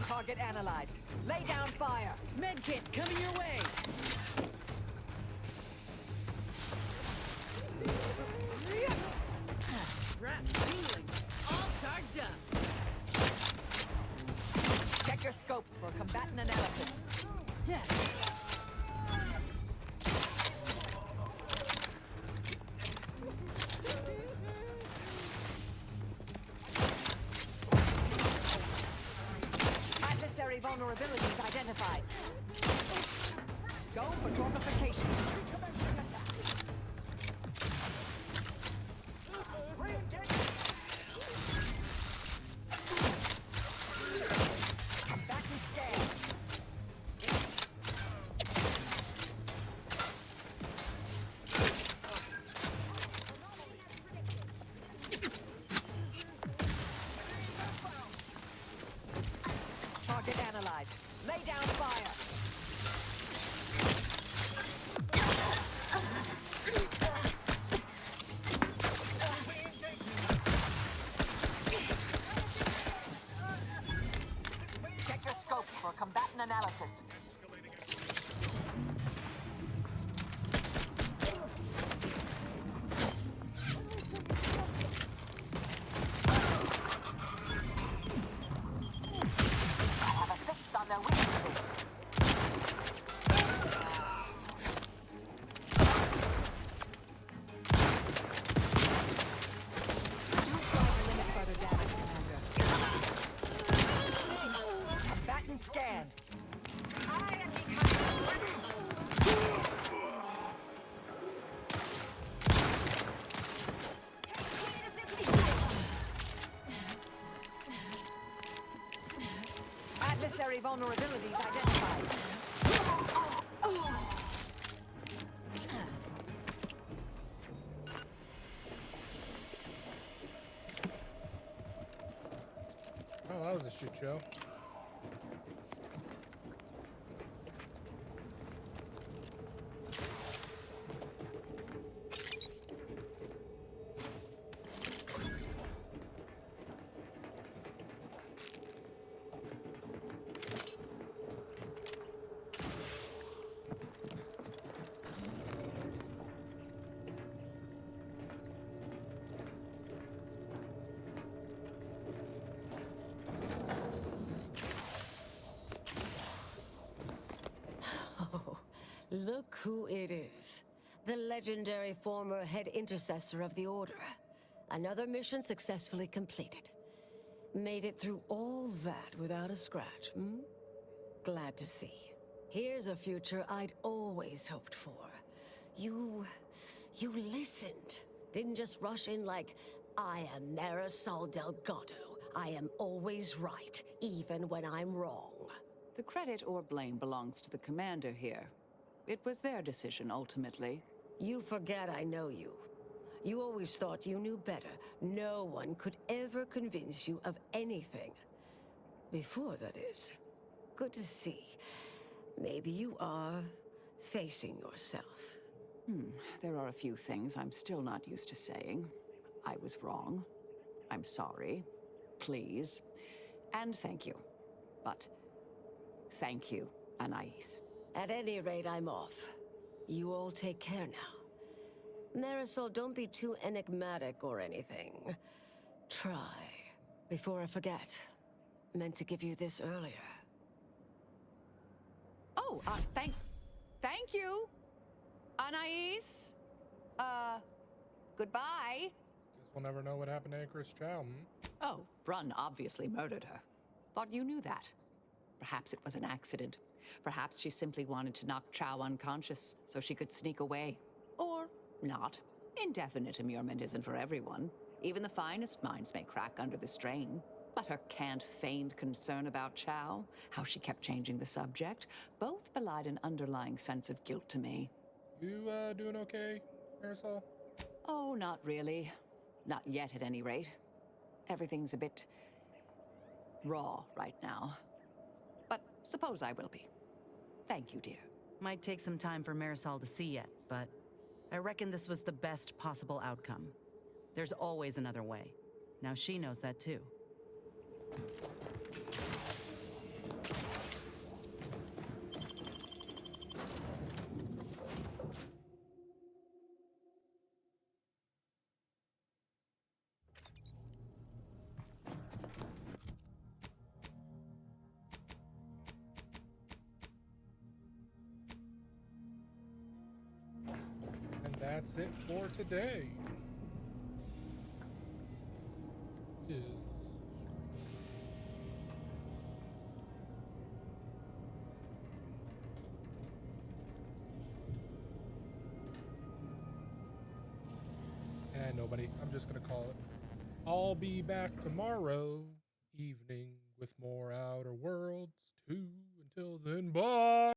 Speaker 18: Target analyzed. Lay down fire.
Speaker 12: Medkit coming your way. Wrap healing. All charged up.
Speaker 18: Check your scopes for combatant analysis.
Speaker 12: Yes.
Speaker 18: Adversary vulnerabilities identified. Go for torpification. Combatant scan. Target analyzed. Lay down fire. Check your scopes for combatant analysis. I have a fix on their weaknesses. Do try to limit further damage, Commander. Combatant scan. I am becoming ready. Adversary vulnerabilities identified.
Speaker 1: Oh, that was a shit show.
Speaker 8: Oh, look who it is. The legendary former head intercessor of the Order. Another mission successfully completed. Made it through all that without a scratch, hmm? Glad to see. Here's a future I'd always hoped for. You listened. Didn't just rush in like, I am Marisol Delgado. I am always right, even when I'm wrong.
Speaker 9: The credit or blame belongs to the commander here. It was their decision, ultimately.
Speaker 8: You forget I know you. You always thought you knew better. No one could ever convince you of anything. Before, that is. Good to see. Maybe you are facing yourself.
Speaker 9: There are a few things I'm still not used to saying. I was wrong. I'm sorry. Please. And thank you. But thank you, Anais.
Speaker 8: At any rate, I'm off. You all take care now. Marisol, don't be too enigmatic or anything. Try. Before I forget. Meant to give you this earlier.
Speaker 9: Oh, thank you, Anais. Goodbye.
Speaker 1: Guess we'll never know what happened to Anchoress Chow.
Speaker 9: Oh, Brun obviously murdered her. Thought you knew that. Perhaps it was an accident. Perhaps she simply wanted to knock Chow unconscious so she could sneak away. Or not. Indefinite immurement isn't for everyone. Even the finest minds may crack under the strain. But her canned feigned concern about Chow, how she kept changing the subject, both belied an underlying sense of guilt to me.
Speaker 1: You, doing okay, Marisol?
Speaker 9: Oh, not really. Not yet, at any rate. Everything's a bit raw right now. But suppose I will be. Thank you, dear.
Speaker 12: Might take some time for Marisol to see yet, but I reckon this was the best possible outcome. There's always another way. Now she knows that too.
Speaker 1: And that's it for today. Is and nobody. I'm just gonna call it. I'll be back tomorrow evening with more Outer Worlds 2. Until then, bye.